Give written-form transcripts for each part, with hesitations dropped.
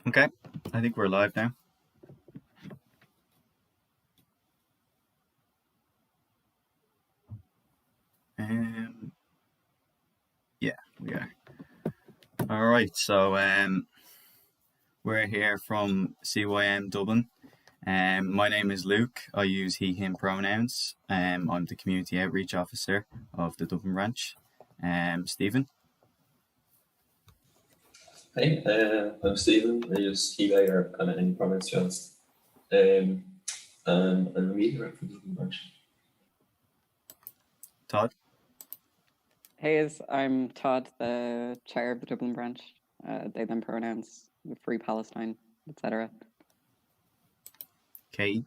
Okay, I think we're live now. Yeah, we are. All right, so we're here from CYM Dublin. My name is Luke. I use he, him pronouns. I'm the Community Outreach Officer of the Dublin branch. Stephen. Hey, I'm Stephen. I use he, they, or kind of any pronouns chance. And I'm a media rep for the Dublin branch. Todd. Hey, I'm Todd, the chair of the Dublin branch. They, them pronouns, Free Palestine, etc. Katie.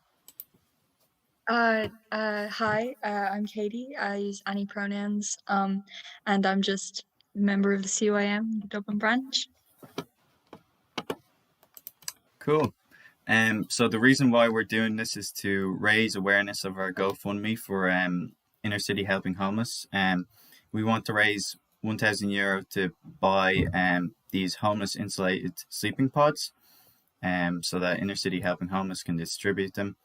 Hi, I'm Katie. I use any pronouns, and I'm just a member of the CYM Dublin branch. Cool. So the reason why we're doing this is to raise awareness of our GoFundMe for Inner City Helping Homeless. We want to raise €1,000 to buy these homeless insulated sleeping pods, so that Inner City Helping Homeless can distribute them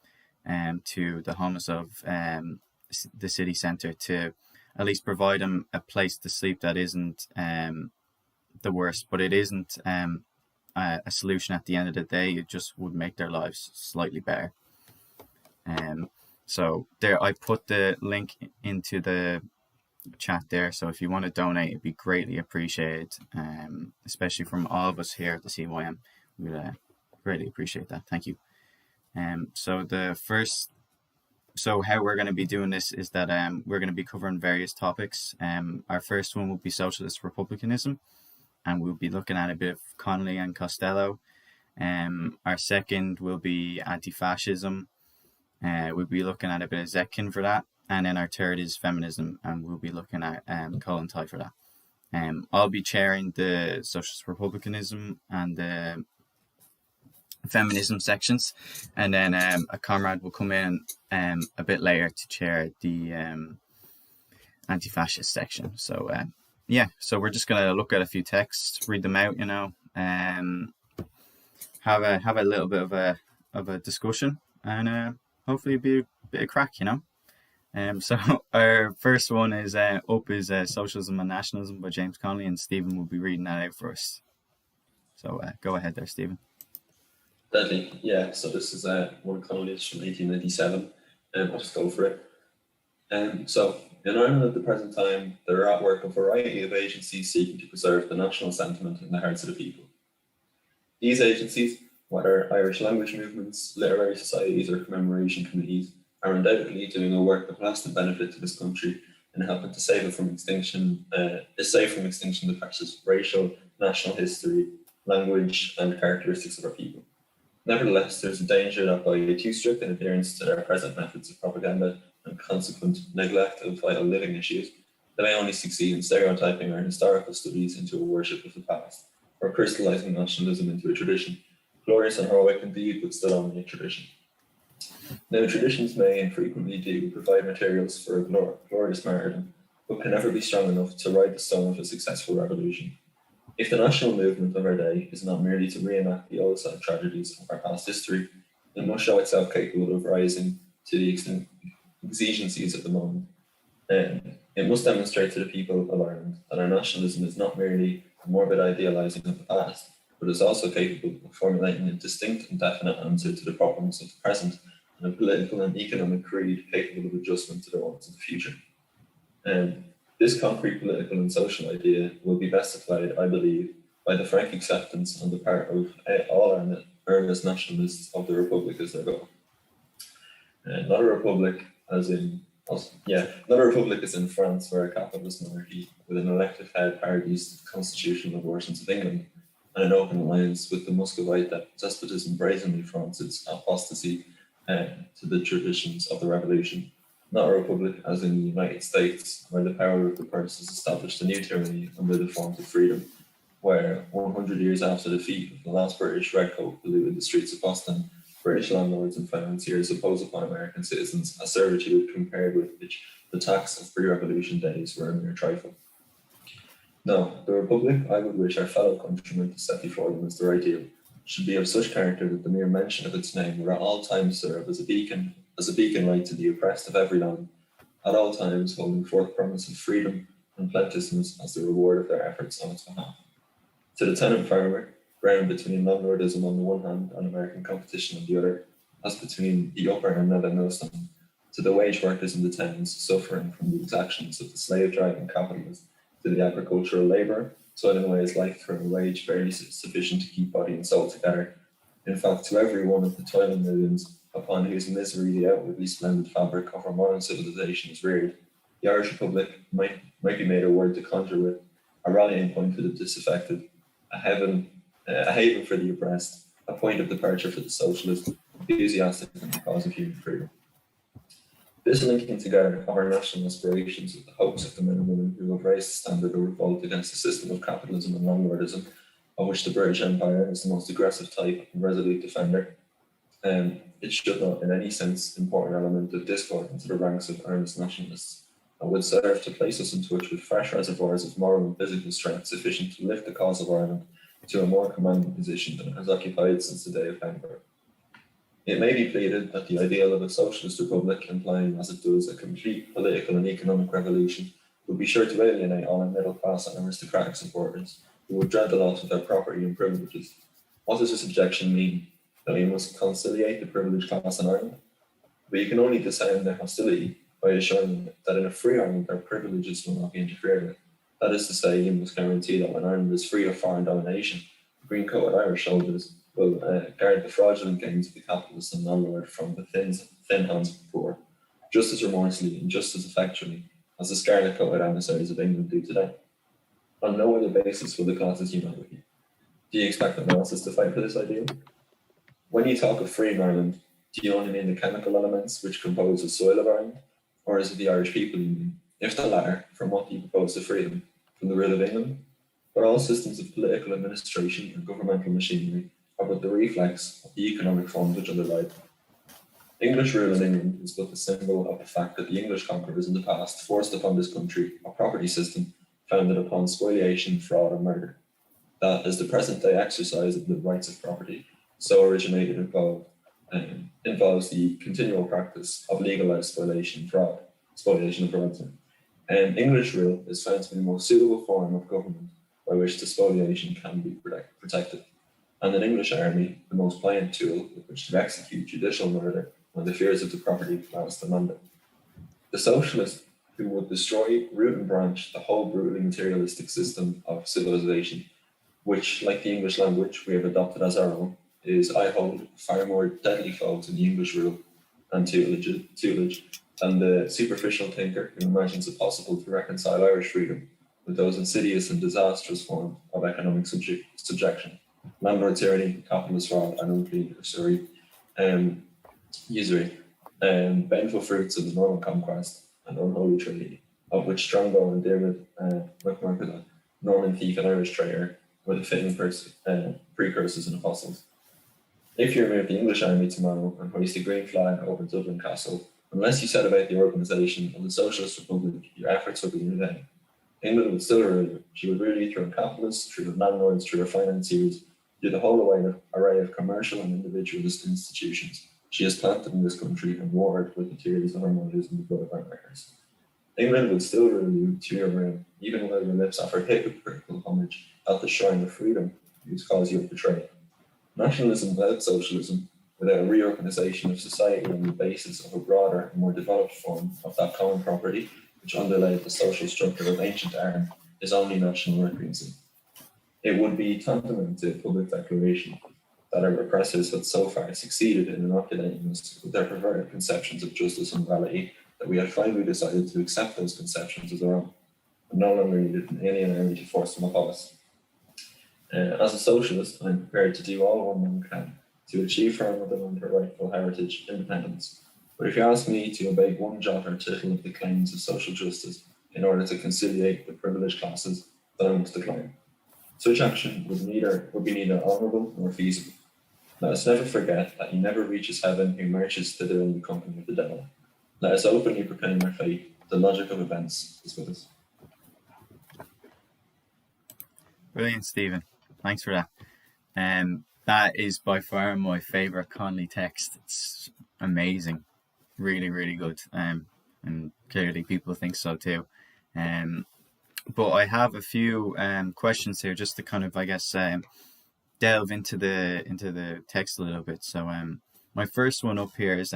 to the homeless of the city centre, to at least provide them a place to sleep that isn't the worst, but it isn't a solution at the end of the day. It just would make their lives slightly better. So there, I put the link into the chat there, so if you want to donate, it'd be greatly appreciated, especially from all of us here at the CYM. We'd greatly appreciate that. Thank you. So how we're going to be doing this is that we're going to be covering various topics. Our first one will be socialist republicanism, and we'll be looking at a bit of Connolly and Costello. Our second will be anti-fascism. We'll be looking at a bit of Zetkin for that. And then our third is feminism, and we'll be looking at Colin Ty for that. I'll be chairing the socialist republicanism and the feminism sections, and then a comrade will come in a bit later to chair the anti-fascist section. So so we're just gonna look at a few texts, read them out, have a little bit of a discussion, and hopefully be a bit of crack, So our first one is up is Socialism and Nationalism by James Connolly, and Stephen will be reading that out for us. So go ahead there, Stephen. Deadly, yeah. So this is one of Connolly's from 1897. I'll just go for it. So in Ireland at the present time, there are at work a variety of agencies seeking to preserve the national sentiment in the hearts of the people. These agencies, whether Irish language movements, literary societies, or commemoration committees, are undoubtedly doing a work of lasting benefit to this country and helping to save it from extinction, the precious racial, national history, language, and characteristics of our people. Nevertheless, there's a danger that by too strict an adherence to their present methods of propaganda and consequent neglect of vital living issues, they may only succeed in stereotyping our historical studies into a worship of the past, or crystallizing nationalism into a tradition, glorious and heroic indeed, but still only a tradition. Now, traditions may and frequently do provide materials for a glorious martyrdom, but can never be strong enough to ride the stone of a successful revolution. If the national movement of our day is not merely to reenact the old sad tragedies of our past history, it must show itself capable of rising to the exigencies of the moment. It must demonstrate to the people of Ireland that our nationalism is not merely a morbid idealising of the past, but is also capable of formulating a distinct and definite answer to the problems of the present, and a political and economic creed capable of adjustment to the wants of the future. This concrete political and social idea will be best applied, I believe, by the frank acceptance on the part of all our earnest nationalists of the Republic as their goal. Not a republic as in France, where a capitalist monarchy with an elected head parodies the constitutional abortions of England, and an open alliance with the Muscovite despotism brazenly fronts its apostasy to the traditions of the revolution. Not a republic as in the United States, where the power of the purse has established a new tyranny under the forms of freedom, where 100 years after the defeat of the last British redcoat polluted the streets of Boston, British landlords and financiers impose upon American citizens a servitude compared with which the tax of pre-revolution days were a mere trifle. No, the republic I would wish our fellow countrymen to set before them is their ideal, should be of such character that the mere mention of its name will at all times serve as a beacon light to the oppressed of every land, at all times holding forth promise of freedom and plenteousness as the reward of their efforts on its behalf. To the tenant farmer, ground between landlordism on the one hand and American competition on the other, as between the upper and nether millstone, to the wage workers in the towns suffering from the exactions of the slave-driving capitalist, to the agricultural labourer, toiling away his life for a wage barely sufficient to keep body and soul together. In fact, to every one of the toiling millions upon whose misery the outwardly splendid fabric of our modern civilization is reared, the Irish Republic might be made a word to conjure with, a rallying point for the disaffected, a haven for the oppressed, a point of departure for the socialist, enthusiastic in the cause of human freedom. This linking together of our national aspirations with the hopes of the men and women who have raised the standard of revolt against the system of capitalism and landlordism, of which the British Empire is the most aggressive type and resolute defender, it should not in any sense import an element of discord into the ranks of earnest nationalists, and would serve to place us in touch with fresh reservoirs of moral and physical strength sufficient to lift the cause of Ireland to a more commanding position than it has occupied since the day of Edinburgh. It may be pleaded that the ideal of a socialist republic, implying as it does a complete political and economic revolution, would be sure to alienate all our middle class and aristocratic supporters, who would dread the loss of their property and privileges. What does this objection mean? That we must conciliate the privileged class in Ireland? But you can only disarm their hostility by assuring them that in a free Ireland their privileges will not be interfered with. That is to say, you must guarantee that when Ireland is free of foreign domination, the green-coated Irish soldiers will guard the fraudulent gains of the capitalist and landlord from the thin hands of the poor, just as remorselessly and just as effectually as the scarlet-coated emissaries of England do today. On no other basis will the classes unite with you. Do you expect the masses to fight for this ideal? When you talk of freeing Ireland, do you only mean the chemical elements which compose the soil of Ireland, or is it the Irish people you mean? If the latter, from what do you propose to free them? From the rule of England? But all systems of political administration or governmental machinery are but the reflex of the economic forms which underlie them. English rule in England is but the symbol of the fact that the English conquerors in the past forced upon this country a property system founded upon spoliation, fraud, and murder. That is the present day exercise of the rights of property, so originated involves the continual practice of legalized spoliation and fraud. English rule is found to be the most suitable form of government by which the spoliation can be protected, and an English army the most pliant tool with which to execute judicial murder when the fears of the property class demand it. The socialist who would destroy root and branch the whole brutally materialistic system of civilization, which, like the English language we have adopted as our own, is, I hold, far more deadly foe to the English rule and tutelage than the superficial thinker who imagines it possible to reconcile Irish freedom with those insidious and disastrous forms of economic subjection, landlord tyranny, capitalist fraud, and unclean usury, baneful fruits of the Norman conquest and unholy treaty, of which Strongbow and David McMurphy, Norman thief and Irish traitor, were the fitting precursors and apostles. If you remove the English army tomorrow and hoist a green flag over Dublin Castle, unless you set about the organisation of the Socialist Republic, your efforts would be in vain. England would still rule you. She would rule you through capitalists, through landlords, through financiers, through the whole array of commercial and individualist institutions she has planted in this country and warred with the tears of our mothers and the blood of our martyrs. England would still rule you to your ruin, even while your lips offer hypocritical homage at the shrine of freedom whose cause you have betrayed. Nationalism without socialism, without a reorganisation of society on the basis of a broader and more developed form of that common property which underlaid the social structure of ancient Ireland, is only national recreancy. It would be tantamount to a public declaration that our repressors had so far succeeded in inoculating us with their perverted conceptions of justice and morality that we had finally decided to accept those conceptions as our own, and no longer needed an alien army to force them upon us. As a socialist, I'm prepared to do all one man can to achieve for our motherland her rightful heritage independence. But if you ask me to obey one jot or tittle of the claims of social justice in order to conciliate the privileged classes, then I must decline. Such action would be neither honourable nor feasible. Let us never forget that he never reaches heaven who marches thither in the company of the devil. Let us openly proclaim our faith. The logic of events is with us. Brilliant, Stephen. Thanks for that. That is by far my favorite Connolly text. It's amazing, really, really good. And clearly people think so too. But I have a few questions here just to kind of, I guess, delve into the text a little bit. So my first one up here is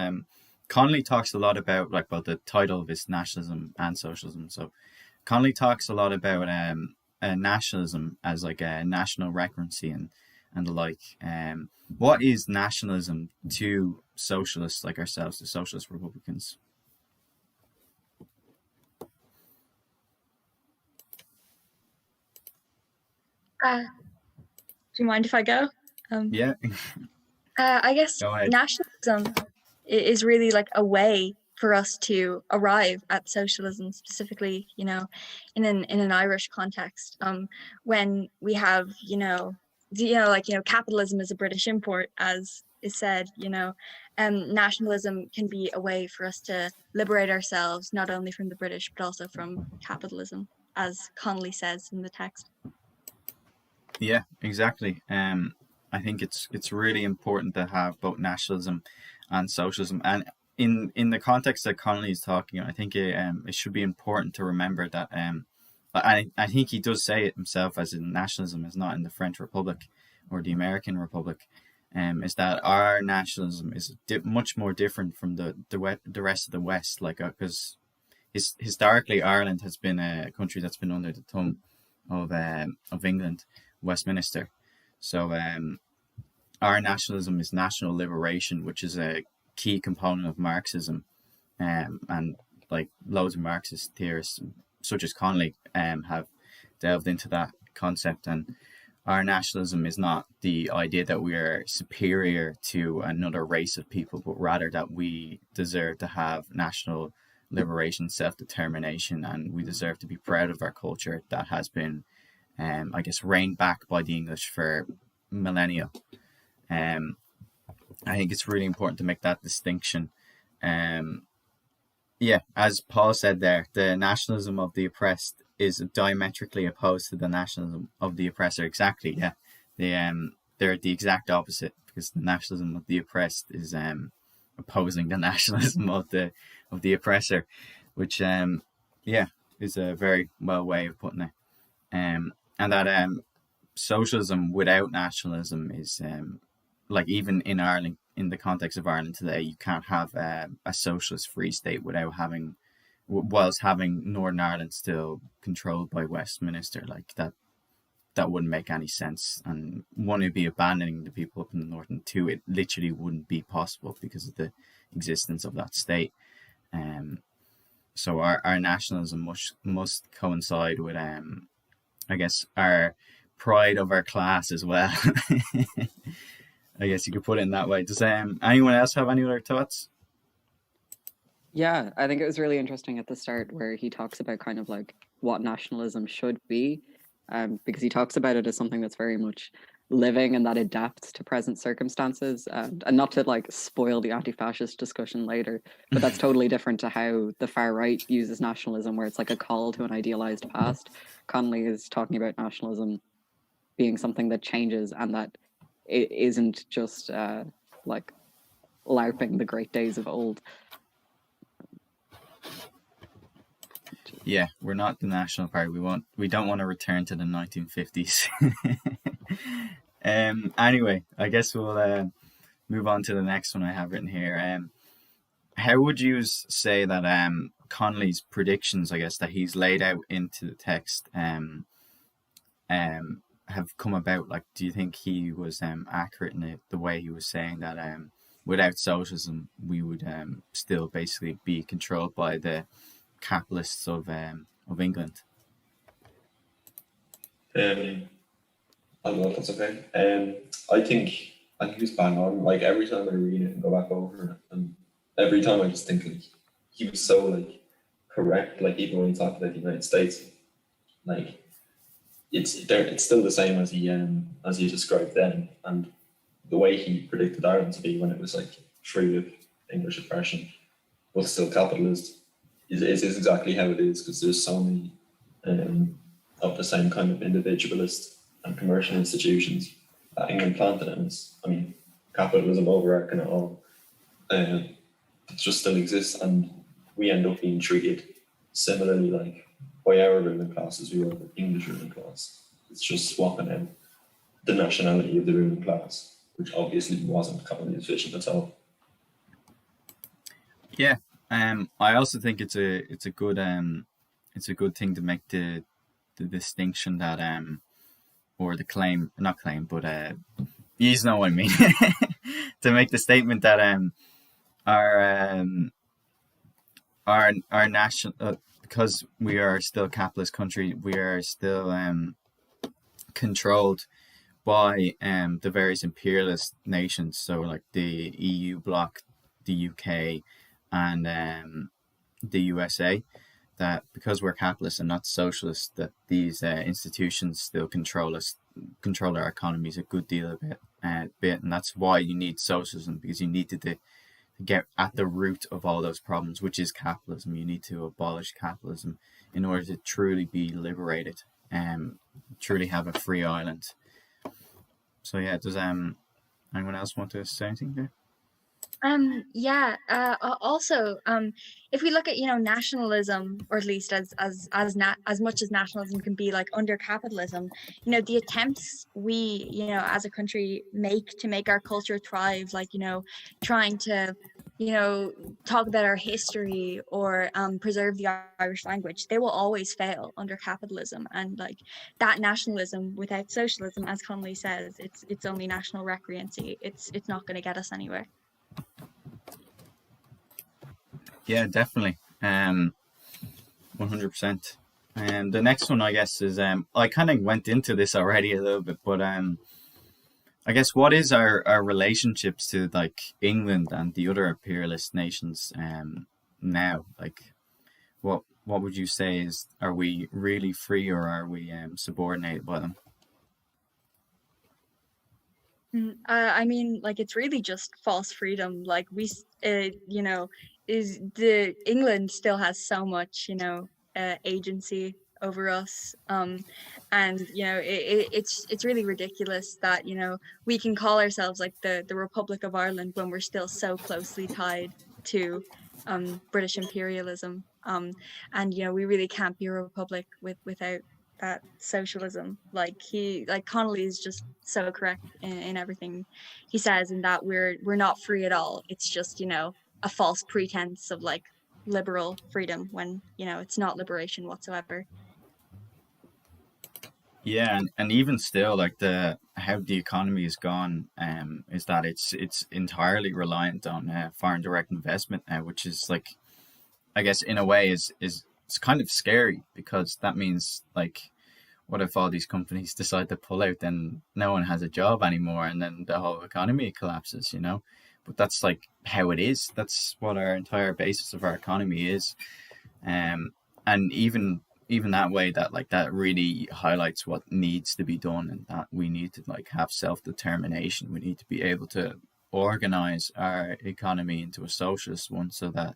Connolly talks a lot about, like, well, the title of his nationalism and socialism. So Connolly talks a lot about nationalism as like a national recurrency and the like. What is nationalism to socialists like ourselves, the socialist Republicans? Do you mind if I go? Yeah. I guess Go ahead. nationalism is really like a way for us to arrive at socialism, specifically, in an Irish context. When we have, capitalism is a British import, as is said, nationalism can be a way for us to liberate ourselves, not only from the British, but also from capitalism, as Connolly says in the text. Yeah, exactly. I think it's really important to have both nationalism and socialism, and in the context that Connolly is talking, I think it should be important to remember that I think he does say it himself, as in nationalism is not in the French Republic or the American Republic, is that our nationalism is much more different from the rest of the West, like, because historically Ireland has been a country that's been under the thumb of England, Westminster. So our nationalism is national liberation, which is a key component of Marxism, and like loads of Marxist theorists such as Connolly have delved into that concept. And our nationalism is not the idea that we are superior to another race of people, but rather that we deserve to have national liberation, self-determination, and we deserve to be proud of our culture that has been I guess reined back by the English for millennia. I think it's really important to make that distinction. Yeah, as Paul said there, the nationalism of the oppressed is diametrically opposed to the nationalism of the oppressor. Exactly, yeah. They're the exact opposite, because the nationalism of the oppressed is opposing the nationalism of the oppressor, which is a very well way of putting it. And that socialism without nationalism is like, even in Ireland, in the context of Ireland today, you can't have a socialist free state without having, whilst having Northern Ireland still controlled by Westminster. Like, that wouldn't make any sense. And one, would be abandoning the people up in the north, and two, it literally wouldn't be possible because of the existence of that state. So our nationalism must coincide with I guess our pride of our class as well. I guess you could put it in that way. Does anyone else have any other thoughts? Yeah, I think it was really interesting at the start where he talks about kind of like what nationalism should be, because he talks about it as something that's very much living and that adapts to present circumstances. And not to like spoil the anti-fascist discussion later, but that's totally different to how the far right uses nationalism, where it's like a call to an idealized past. Connolly is talking about nationalism being something that changes, and that it isn't just like LARPing the great days of old. Yeah, we're not the National Party. We don't want to return to the 1950s. Anyway, I guess we'll move on to the next one I have written here. How would you say that Connolly's predictions, I guess, that he's laid out into the text have come about? Like, do you think he was accurate in the way he was saying that without socialism we would still basically be controlled by the capitalists of England? I don't know if that's okay. I think he was bang on. Like, every time I read it and go back over it, and every time I just think, like, he was so like correct. Like, even when he talked about the United States, like, it's still the same as he described then, and the way he predicted Ireland to be when it was like free of English oppression, but still capitalist, is exactly how it is, because there's so many of the same kind of individualist and commercial institutions that England planted in us. I mean, capitalism overarching it all, it just still exists, and we end up being treated similarly, like by our ruling class as we were the English ruling class. It's just swapping out the nationality of the ruling class, which obviously wasn't commonly efficient at all. Yeah. I also think it's a good thing to make the distinction that or the claim, not claim, but you know what I mean, to make the statement that our our national because we are still a capitalist country, we are still controlled by the various imperialist nations, so like the EU bloc, the UK, and the USA, that because we're capitalists and not socialists, that these institutions still control us, control our economies a good deal of it, and that's why you need socialism, because you need to get at the root of all those problems, which is capitalism. You need to abolish capitalism in order to truly be liberated and truly have a free island. So yeah, does anyone else want to say anything there? Yeah. Also, if we look at, nationalism, or at least as much as nationalism can be like under capitalism, the attempts we, as a country make to make our culture thrive, like, trying to, talk about our history or preserve the Irish language, they will always fail under capitalism. And like that nationalism without socialism, as Connolly says, it's only national recreancy. It's not going to get us anywhere. Yeah, definitely. 100%. And the next one, I guess, is I kind of went into this already a little bit, but I guess what is our relationships to like England and the other imperialist nations now? Like, what would you say is, are we really free, or are we subordinated by them? I mean, like, it's really just false freedom. Like is the England still has so much, agency over us. And it's really ridiculous that we can call ourselves like the Republic of Ireland when we're still so closely tied to British imperialism. And we really can't be a republic without that socialism. Like Connolly is just so correct in everything he says, and that we're not free at all. It's just a false pretense of like liberal freedom when it's not liberation whatsoever. Yeah, and even still, like how the economy has gone, is that it's entirely reliant on foreign direct investment now, which is like, I guess in a way is it's kind of scary, because that means like, what if all these companies decide to pull out, then no one has a job anymore, and then the whole economy collapses, But that's like how it is. That's what our entire basis of our economy is. And even that way, that really highlights what needs to be done, and that we need to like have self-determination. We need to be able to organize our economy into a socialist one, so that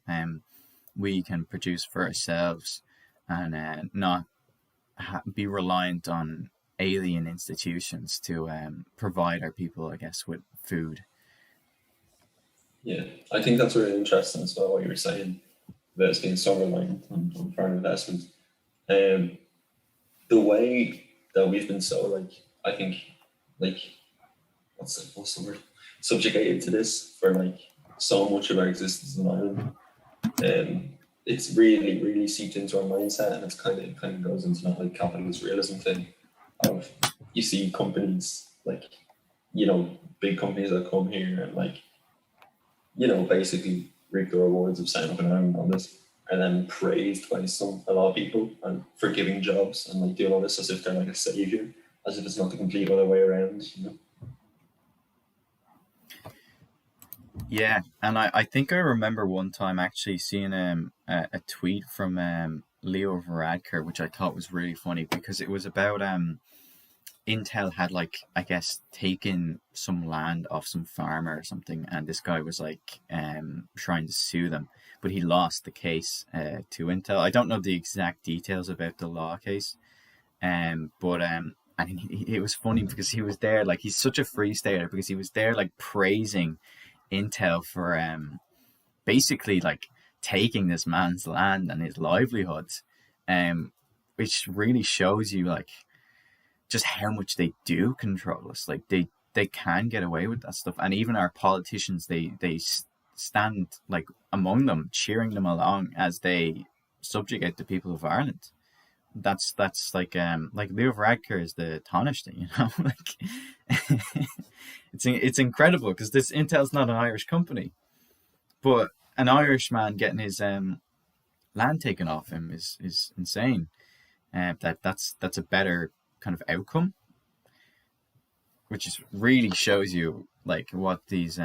we can produce for ourselves, and not be reliant on alien institutions to provide our people, I guess, with food. Yeah, I think that's really interesting as well, what you were saying, that it's being so reliant on foreign investment. The way that we've been so, like, I think, like, what's the word? Subjugated to this for like so much of our existence in Ireland. It's really, really seeped into our mindset, and it kind of goes into that like capitalist realism thing of, you see companies like, big companies that come here and like, basically reap the rewards of setting up an Ireland on this, and then praised by a lot of people and for giving jobs and like doing all this as if they're like a savior, as if it's not the complete other way around. Yeah, and I think I remember one time actually seeing a tweet from Leo Varadkar, which I thought was really funny, because it was about Intel had, like, I guess, taken some land off some farmer or something, and this guy was like trying to sue them, but he lost the case to Intel. I don't know the exact details about the law case, but and it was funny because he was there, like, he's such a free stater because he was there like praising Intel for basically like taking this man's land and his livelihood, which really shows you like just how much they do control us. Like they can get away with that stuff, and even our politicians, they stand like among them, cheering them along as they subjugate the people of Ireland. That's like Leo Varadkar is the Taoiseach, you know, like it's incredible because this Intel's not an Irish company, but an Irish man getting his land taken off him is insane. That's a better kind of outcome, which is really shows you like what these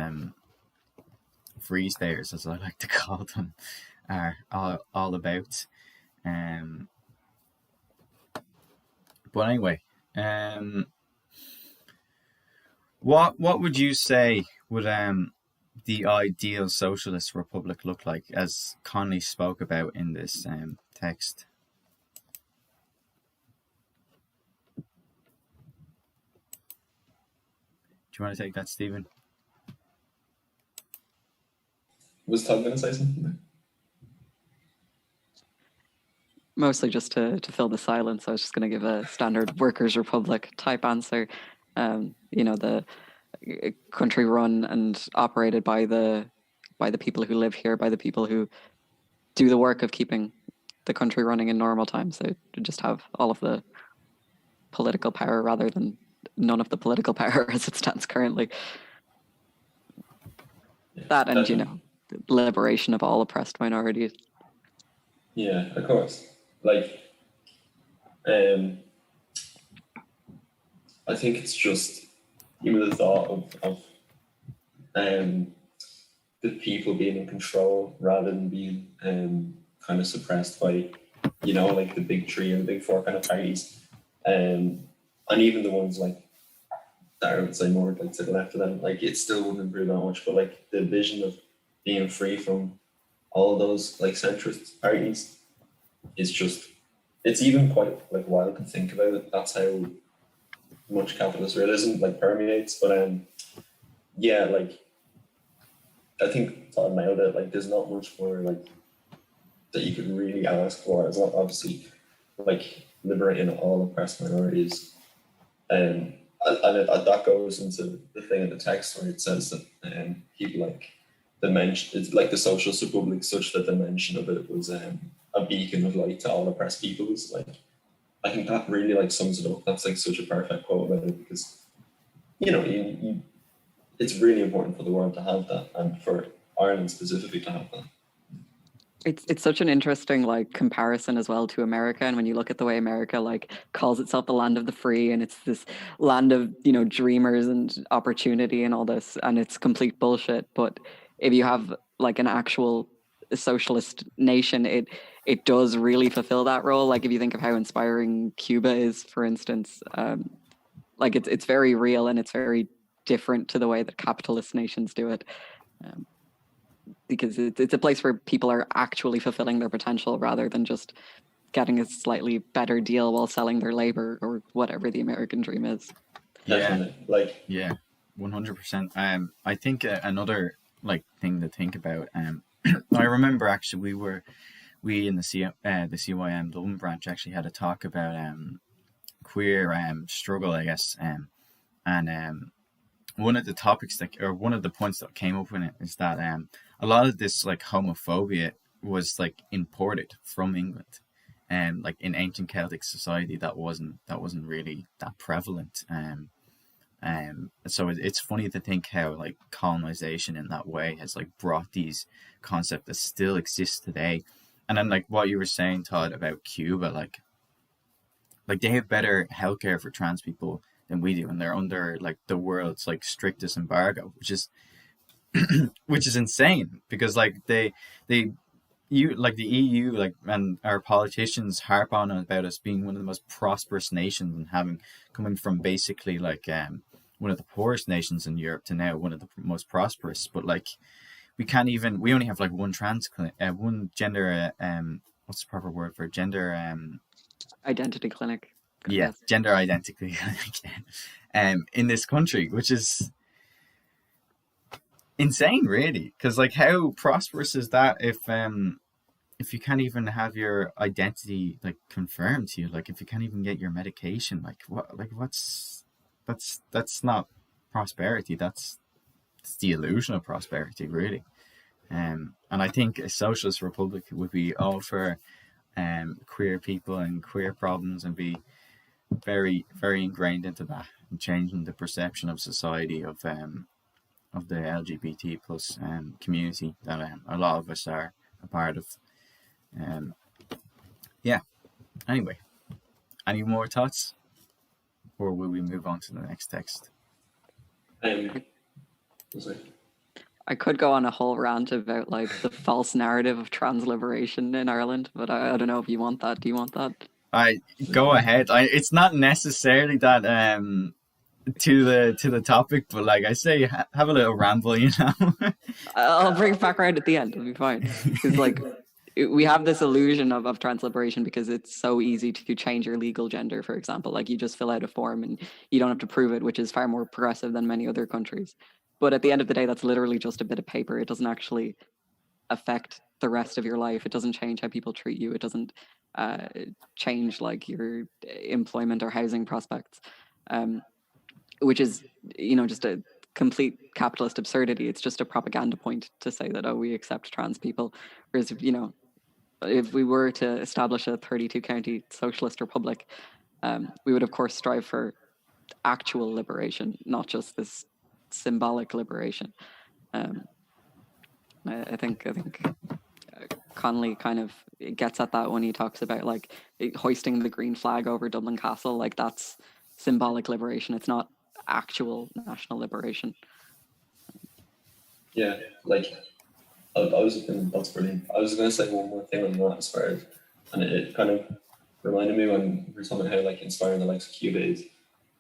free stayers, as I like to call them, are all about. But anyway, what would you say would the ideal socialist republic look like, as Connolly spoke about in this text? Do you want to take that, Stephen? Was Todd going to say something? Mostly just to fill the silence. I was just going to give a standard workers' republic type answer. The country run and operated by the people who live here, by the people who do the work of keeping the country running in normal times. So to just have all of the political power rather than none of the political power as it stands currently. Yeah, that and the liberation of all oppressed minorities. Yeah, of course. Like, I think it's just even the thought of the people being in control rather than being kind of suppressed by, like the big three and the big four kind of parties, and even the ones like that I would say more like to the left of them, like it still wouldn't improve that much, but like the vision of being free from all those like centrist parties is just, it's even quite like wild to think about it. That's how much capitalist realism like permeates. But yeah, like I think Todd nailed it. Like there's not much more like that you could really ask for. It's not obviously like liberating all oppressed minorities, and that goes into the thing in the text where it says that people like the mention, it's like the socialist republic, such that the mention of it was a beacon of light to all oppressed peoples. Like I think that really like sums it up. That's like such a perfect quote about it, because you it's really important for the world to have that, and for Ireland specifically to have that. It's such an interesting like comparison as well to America, and when you look at the way America like calls itself the land of the free, and it's this land of dreamers and opportunity and all this, and it's complete bullshit. But if you have like an actual socialist nation, it does really fulfill that role. Like if you think of how inspiring Cuba is, for instance, like it's very real and it's very different to the way that capitalist nations do it. Because it's a place where people are actually fulfilling their potential rather than just getting a slightly better deal while selling their labor, or whatever the American dream is. Definitely. Yeah, 100%. I think another like thing to think about. I remember actually we in the CYM Dublin branch actually had a talk about queer struggle, I guess, and one of the topics one of the points that came up in it is that a lot of this like homophobia was like imported from England, and like in ancient Celtic society that wasn't really that prevalent. So it's funny to think how like colonization in that way has like brought these concepts that still exist today. And then like what you were saying, Todd, about Cuba, like they have better healthcare for trans people than we do, and they're under like the world's like strictest embargo, which is which is insane, because like the EU like and our politicians harp on about us being one of the most prosperous nations, and coming from basically like one of the poorest nations in Europe to now one of the most prosperous. But like we only have like one one gender what's the proper word for gender identity clinic. Yeah, Yes. gender identity in this country, which is insane, really. Because like, how prosperous is that if you can't even have your identity like confirmed to you, like if you can't even get your medication, like that's not prosperity. That's the illusion of prosperity, really. And I think a socialist republic would be all for queer people and queer problems, and be very, very ingrained into that, and changing the perception of society of the LGBT plus community that a lot of us are a part of. Yeah. Anyway, any more thoughts, or will we move on to the next text? Sorry. I could go on a whole rant about like the false narrative of transliberation in Ireland, but I don't know if you want that. Do you want that? I go ahead. It's not necessarily that to the topic, but like I say, have a little ramble, you know. I'll bring it back around at the end. It'll be fine. Because like we have this illusion of transliberation because it's so easy to change your legal gender, for example. Like you just fill out a form and you don't have to prove it, which is far more progressive than many other countries. But at the end of the day, that's literally just a bit of paper. It doesn't actually affect the rest of your life. It doesn't change how people treat you. It doesn't change like your employment or housing prospects, which is, you know, just a complete capitalist absurdity. It's just a propaganda point to say that, oh, we accept trans people. Whereas, you know, if we were to establish a 32 county socialist republic, we would of course strive for actual liberation, not just this symbolic liberation. I think Connolly kind of gets at that when he talks about like hoisting the green flag over Dublin Castle. Like that's symbolic liberation. It's not actual national liberation. Yeah, like that's brilliant. I was going to say one more thing on that as far as, and it kind of reminded me when we were talking about how like inspiring the likes of Cuba is.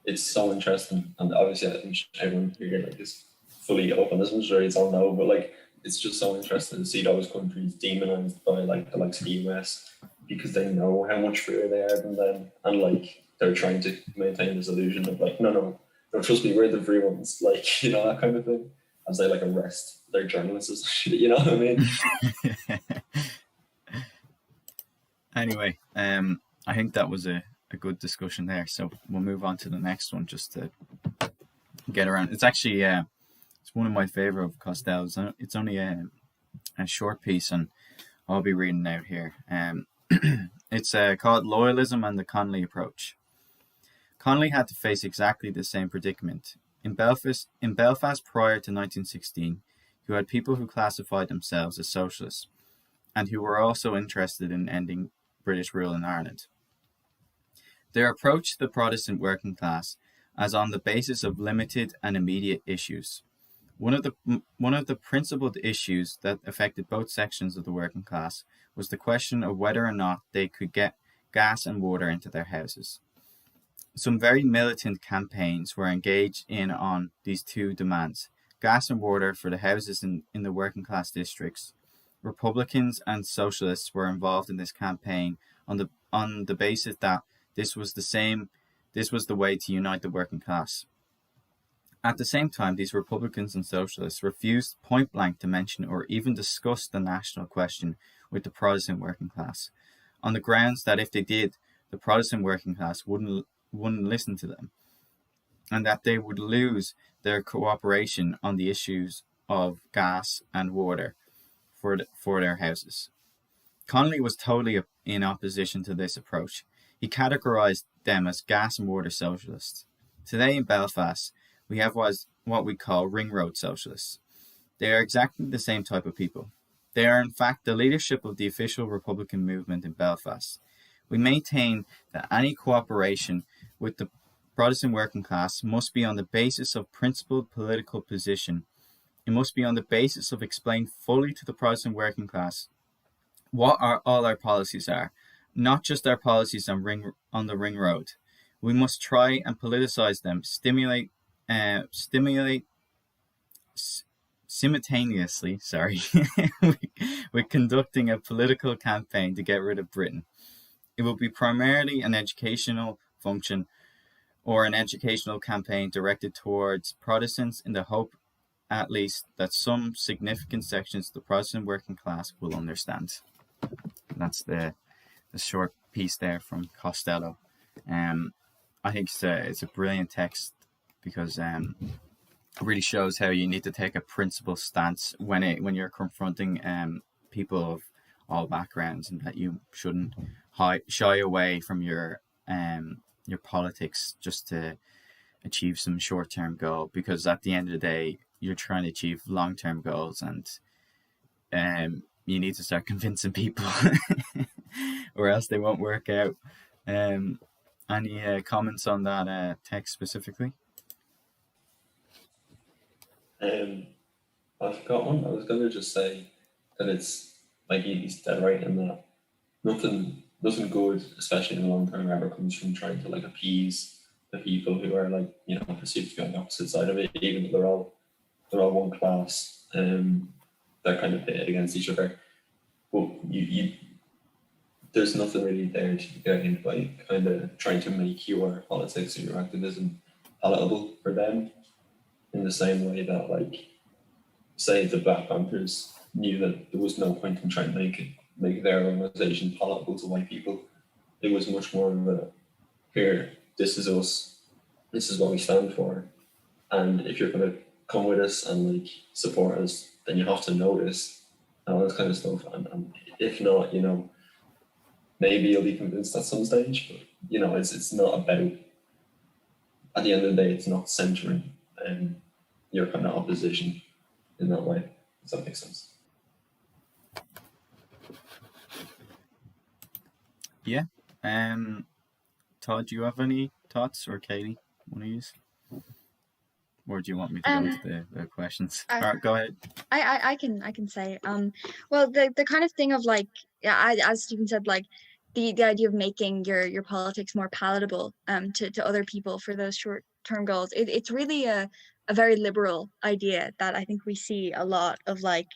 It's so interesting, and obviously I think everyone here like is fully open. As I'm sure you all know, but like it's just so interesting to see those countries demonized by like the likes of the US because they know how much freer they are than them, and like they're trying to maintain this illusion of like no, trust me, we're the free ones, like, you know, that kind of thing, as they like arrest their journalists, you know what I mean? Anyway, I think that was a good discussion there, so we'll move on to the next one just to get around. It's actually it's one of my favorite of Costello's. It's only a short piece, and I'll be reading out here. It's called Loyalism and the Connolly Approach. Connolly had to face exactly the same predicament. In Belfast prior to 1916, you had people who classified themselves as socialists and who were also interested in ending British rule in Ireland. Their approach to the Protestant working class as on the basis of limited and immediate issues. One of the principal issues that affected both sections of the working class was the question of whether or not they could get gas and water into their houses. Some very militant campaigns were engaged in on these two demands: gas and water for the houses in the working class districts. Republicans and socialists were involved in this campaign on the basis that this was the way to unite the working class. At the same time, these Republicans and socialists refused point blank to mention or even discuss the national question with the Protestant working class, on the grounds that if they did, the Protestant working class wouldn't listen to them, and that they would lose their cooperation on the issues of gas and water for their houses. Connolly was totally in opposition to this approach. He categorized them as gas and water socialists. Today in Belfast, we have what we call ring road socialists. They are exactly the same type of people. They are in fact the leadership of the official Republican movement in Belfast. We maintain that any cooperation with the Protestant working class must be on the basis of principled political position. It must be on the basis of explaining fully to the Protestant working class what all our policies are, not just our policies on the ring road. We must try and politicize them, simultaneously, with conducting a political campaign to get rid of Britain. It will be primarily an educational function or an educational campaign directed towards Protestants in the hope, at least, that some significant sections of the Protestant working class will understand. And that's the short piece there from Costello. I think it's a brilliant text because it really shows how you need to take a principled stance when you're confronting people of all backgrounds, and that you shouldn't shy away from your politics just to achieve some short-term goal, because at the end of the day you're trying to achieve long-term goals, and you need to start convincing people or else they won't work out. Any comments on that text specifically? I've got one. I was going to just say that it's like he's dead right in that nothing good, especially in the long term, ever comes from trying to like appease the people who are like, you know, perceived to be on the opposite side of it, even though they're all one class. They're kind of pitted against each other. But you there's nothing really there to gain by kind of trying to make your politics or your activism palatable for them, in the same way that, like, say the Black Panthers knew that there was no point in trying to make their organisation palatable to white people. It was much more of a, here, this is us, this is what we stand for, and if you're going to come with us and like support us, then you have to know this and all this kind of stuff. And if not, you know, maybe you'll be convinced at some stage, but you know, it's not about, at the end of the day, it's not centering your kind of opposition in that way. Does that make sense? Yeah. Todd, do you have any thoughts, or Katie, want to use? Or do you want me to go into the questions? All right, go ahead. I can say, well, the kind of thing of like, yeah, as Stephen said, like the idea of making your politics more palatable to other people for those short-term goals. It's really a very liberal idea that I think we see a lot of, like,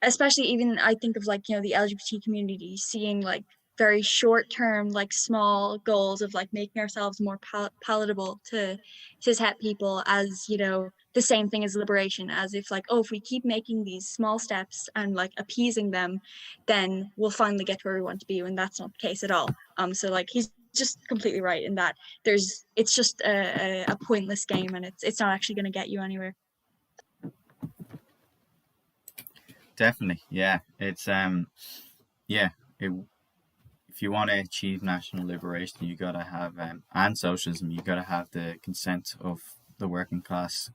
especially even I think of, like, you know, the LGBT community seeing like very short-term, like small goals of like making ourselves more palatable to cishet people as, you know, the same thing as liberation, as if like, oh, if we keep making these small steps and like appeasing them, then we'll finally get to where we want to be, when that's not the case at all. So like he's just completely right in that it's just a pointless game, and it's not actually going to get you anywhere. Definitely, yeah. It's if you want to achieve national liberation, you gotta have and socialism, you gotta have the consent of the working class.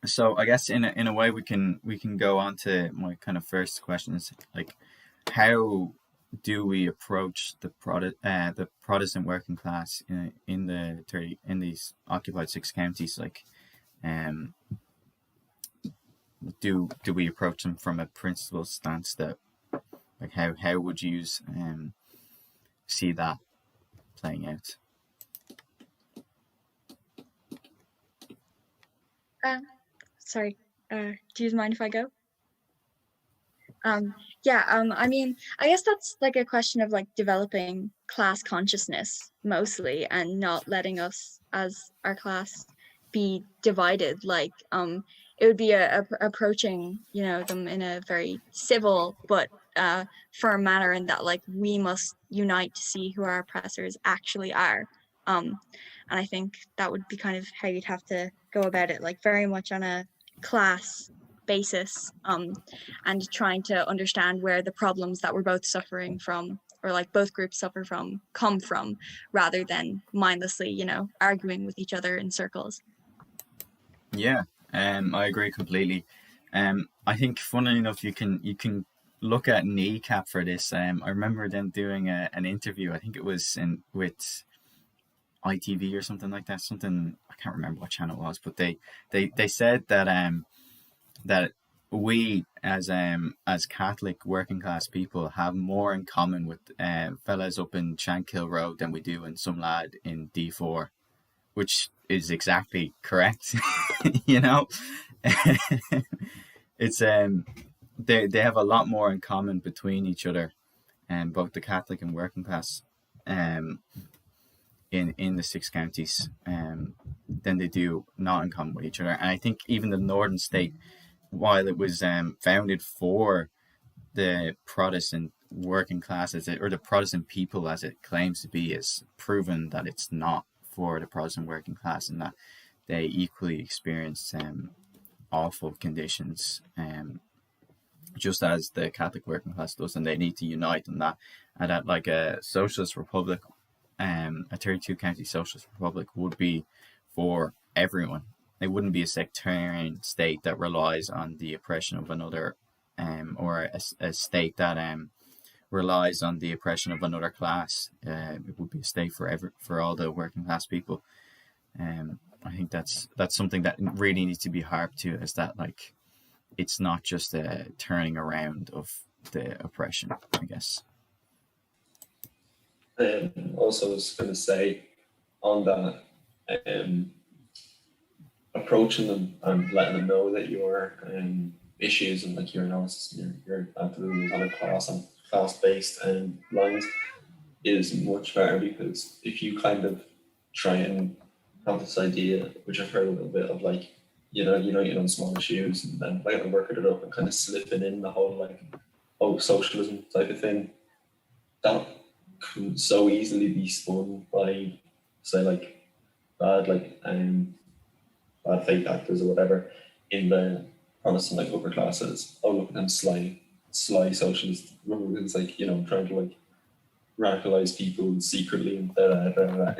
So I guess in a way we can go on to my kind of first question is, like, how do we approach the Protestant working class in these occupied 6 counties? Like, do we approach them from a principled stance? That, like, how would you see that playing out? Sorry, do you mind if I go? I mean, I guess that's like a question of like developing class consciousness mostly, and not letting us as our class be divided. Like, it would be approaching, you know, them in a very civil but firm manner, in that like we must unite to see who our oppressors actually are. And I think that would be kind of how you'd have to go about it, like very much on a class basis, and trying to understand where the problems that we're both suffering from, or like both groups suffer from, come from, rather than mindlessly, you know, arguing with each other in circles. Yeah, I agree completely. I think, funnily enough, you can look at NECAP for this. I remember them doing an interview. I think it was with ITV or something like that. Something, I can't remember what channel it was, but they said that that we as Catholic working class people have more in common with fellas up in Shankill Road than we do in some lad in D4, which is exactly correct. You know, it's they have a lot more in common between each other, and both the Catholic and working class um, in the six counties than they do not in common with each other. And I think even the northern state, while it was founded for the Protestant working class or the Protestant people as it claims to be, is proven that it's not for the Protestant working class, and that they equally experience awful conditions, just as the Catholic working class does, and they need to unite on that. And that, like a socialist republic, a 32 county socialist republic would be for everyone. It wouldn't be a sectarian state that relies on the oppression of another, or a state that relies on the oppression of another class. It would be a state for all the working class people. I think that's something that really needs to be harped to, is that, like, it's not just a turning around of the oppression, I guess. Also, I was going to say on that, approaching them and letting them know that your issues and like your analysis, your activism is on a class-based lines is much better, because if you kind of try and have this idea, which I've heard a little bit of, like, you know, small issues, and then like working it up and kind of slipping in the whole like, oh, socialism type of thing, that could so easily be spun by, say, like bad faith actors or whatever in the Protestant like upper classes. Oh, look at them sly socialists. Remember, it's like, you know, trying to like radicalize people secretly and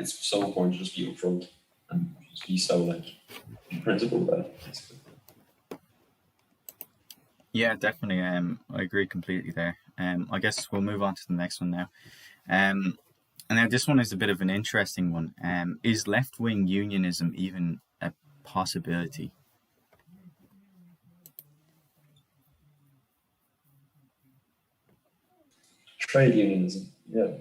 It's so important to just be upfront and just be so like principled about it, basically. Yeah, definitely. I agree completely there. I guess we'll move on to the next one now. And now this one is a bit of an interesting one. Is left-wing unionism even a possibility? Trade unionism, yeah.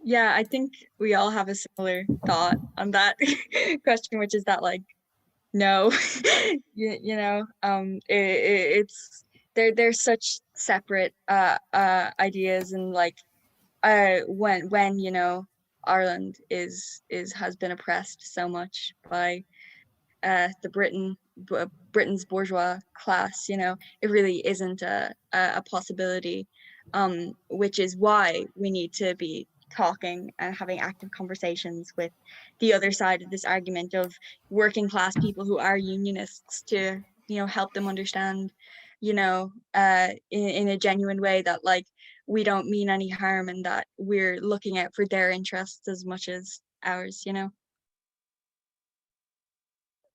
Yeah, I think we all have a similar thought on that question, which is that, like, no, you know, it's they're such separate ideas, and like when you know Ireland has been oppressed so much by Britain's bourgeois class, you know, it really isn't a possibility, which is why we need to be talking and having active conversations with the other side of this argument of working class people who are unionists, to, you know, help them understand, you know, in a genuine way, that like we don't mean any harm, and that we're looking out for their interests as much as ours, you know.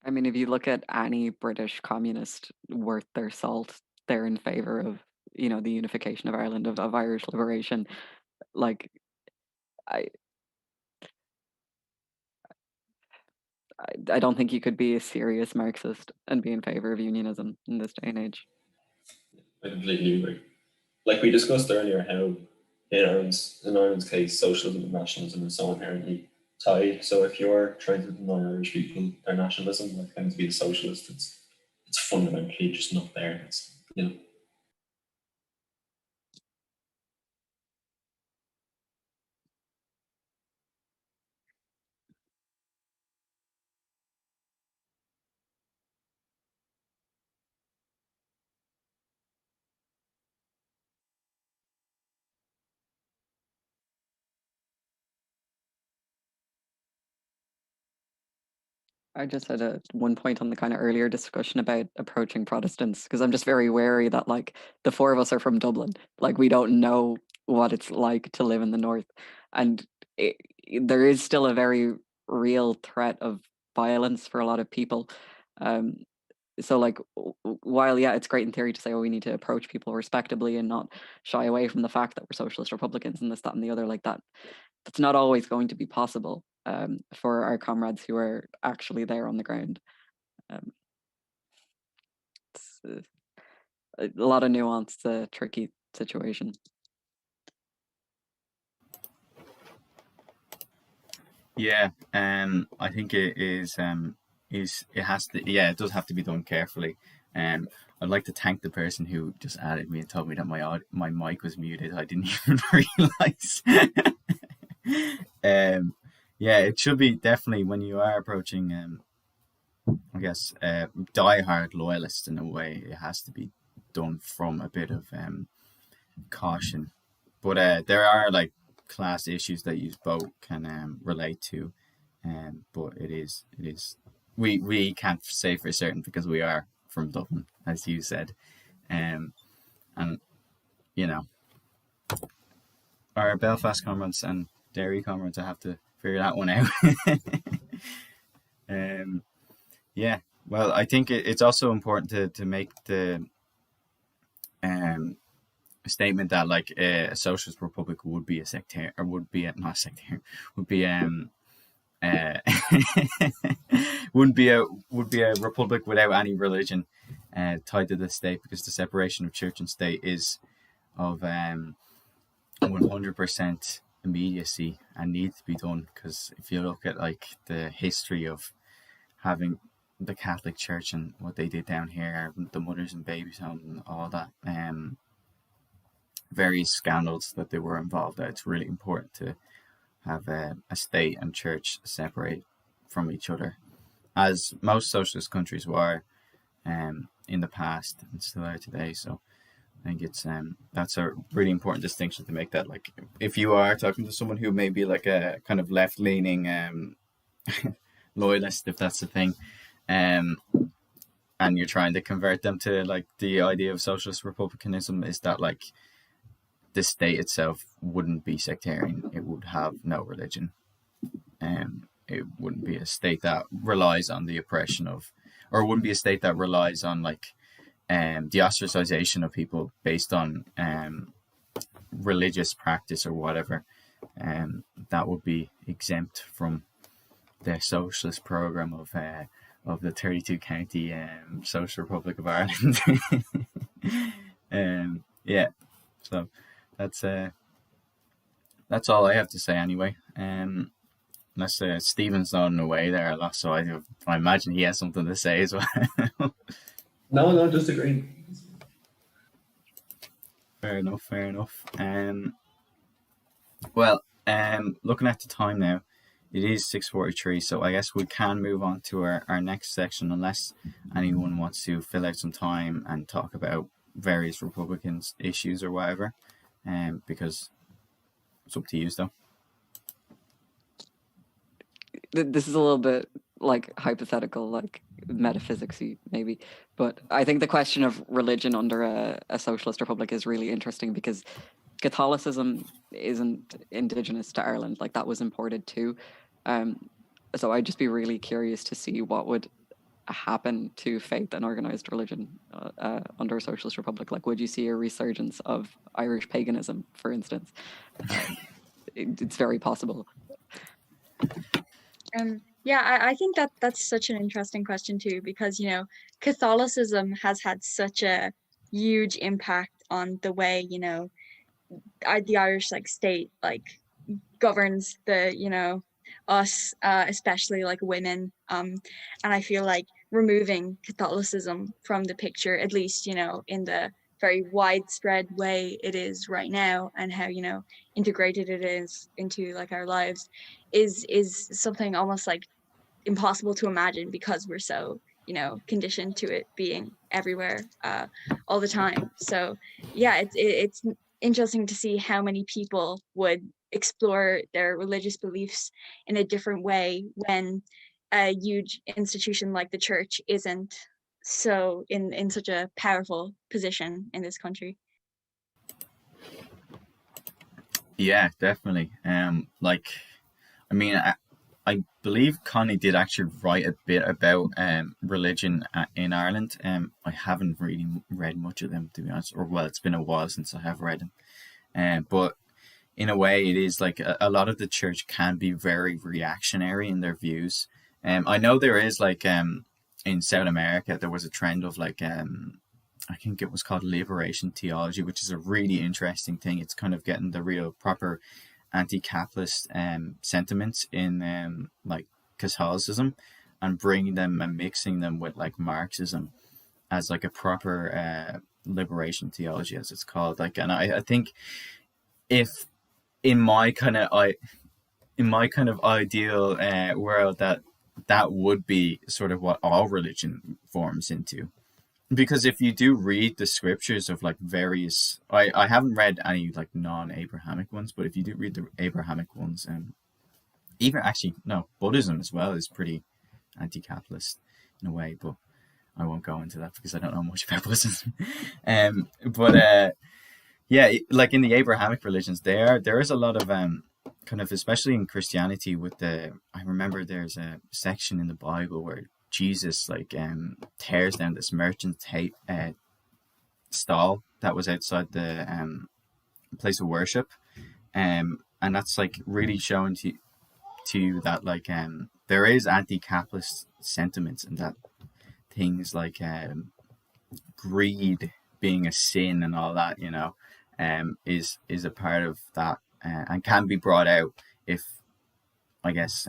I mean, if you look at any British communist worth their salt, they're in favor of, you know, the unification of Ireland, of Irish liberation. Like, I, I don't think you could be a serious Marxist and be in favor of unionism in this day and age. I completely agree. Like we discussed earlier, how in Ireland's case, socialism and nationalism is so inherently tied. So if you're trying to deny Irish people their nationalism, like them to be a socialist, it's fundamentally just not there. It's, you know. I just had one point on the kind of earlier discussion about approaching Protestants, because I'm just very wary that, like, the four of us are from Dublin. Like, we don't know what it's like to live in the north, and there is still a very real threat of violence for a lot of people. So, like, while, yeah, it's great in theory to say, oh, we need to approach people respectably and not shy away from the fact that we're socialist Republicans and this, that, and the other, like that, that's not always going to be possible for our comrades who are actually there on the ground. It's a lot of nuance, it's a tricky situation. Yeah, I think it is it has to, yeah, it does have to be done carefully. I'd like to thank the person who just added me and told me that my mic was muted. I didn't even realize. Yeah, it should be definitely when you are approaching, I guess, die-hard loyalists in a way. It has to be done from a bit of caution. But there are like class issues that you both can relate to, but it is we can't say for certain because we are from Dublin, as you said, and you know, our Belfast comrades and Derry comrades, I have to figure that one out. Yeah, well, I think it's also important to make the statement that like a socialist republic would be a sectarian, or would be not sectarian, would be would be a republic without any religion tied to the state, because the separation of church and state is of 100% immediacy and needs to be done. Because if you look at like the history of having the Catholic Church and what they did down here, the mothers and babies home and all that, various scandals that they were involved in, it's really important to have a state and church separate from each other, as most socialist countries were in the past and still are today. So I think it's that's a really important distinction to make, that like if you are talking to someone who may be like a kind of left-leaning loyalist, if that's the thing, and you're trying to convert them to like the idea of socialist republicanism, is that like the state itself wouldn't be sectarian. It would have no religion. It wouldn't be a state that relies on the oppression of, or it wouldn't be a state that relies on like the ostracization of people based on religious practice or whatever. That would be exempt from the socialist program of the 32 county Social Republic of Ireland. Yeah, so that's all I have to say anyway. Unless Stephen's nodding away there a lot, so I imagine he has something to say as well. No, just agreeing. Fair enough. Well, looking at the time now, it is 6:43, so I guess we can move on to our next section, unless anyone wants to fill out some time and talk about various Republicans issues or whatever, because it's up to you though. This is a little bit like hypothetical, like metaphysicsy maybe, but I think the question of religion under a socialist republic is really interesting, because Catholicism isn't indigenous to Ireland, like that was imported too. So I'd just be really curious to see what would happen to faith and organized religion under a socialist republic. Like, would you see a resurgence of Irish paganism, for instance? It's very possible. Yeah, I think that's such an interesting question too, because Catholicism has had such a huge impact on the way the Irish like state like governs the us, especially like women, and I feel like removing Catholicism from the picture, at least in the very widespread way it is right now, and how integrated it is into like our lives, is something almost like impossible to imagine, because we're so conditioned to it being everywhere all the time. So yeah, it's interesting to see how many people would explore their religious beliefs in a different way when a huge institution like the church isn't so in such a powerful position in this country. Yeah, definitely. Like, I mean, I believe Connolly did actually write a bit about religion in Ireland. I haven't really read much of them, to be honest, or well, it's been a while since I have read them. But in a way, it is like a lot of the church can be very reactionary in their views. I know there is like in South America, there was a trend of like I think it was called liberation theology, which is a really interesting thing. It's kind of getting the real proper anti-capitalist sentiments in like Catholicism and bringing them and mixing them with like Marxism as like a proper liberation theology, as it's called. Like, and I think if in my kind of ideal world, that would be sort of what all religion forms into. Because if you do read the scriptures of like various, I haven't read any like non-Abrahamic ones, but if you do read the Abrahamic ones, and even actually no, Buddhism as well is pretty anti-capitalist in a way, but I won't go into that because I don't know much about Buddhism. But yeah, like in the Abrahamic religions, there is a lot of kind of, especially in Christianity, with I remember there's a section in the Bible where Jesus like tears down this merchant's stall that was outside the place of worship, and that's like really showing to you that like there is anti-capitalist sentiments, and that things like greed being a sin and all that, you know, is a part of that, and can be brought out if, I guess,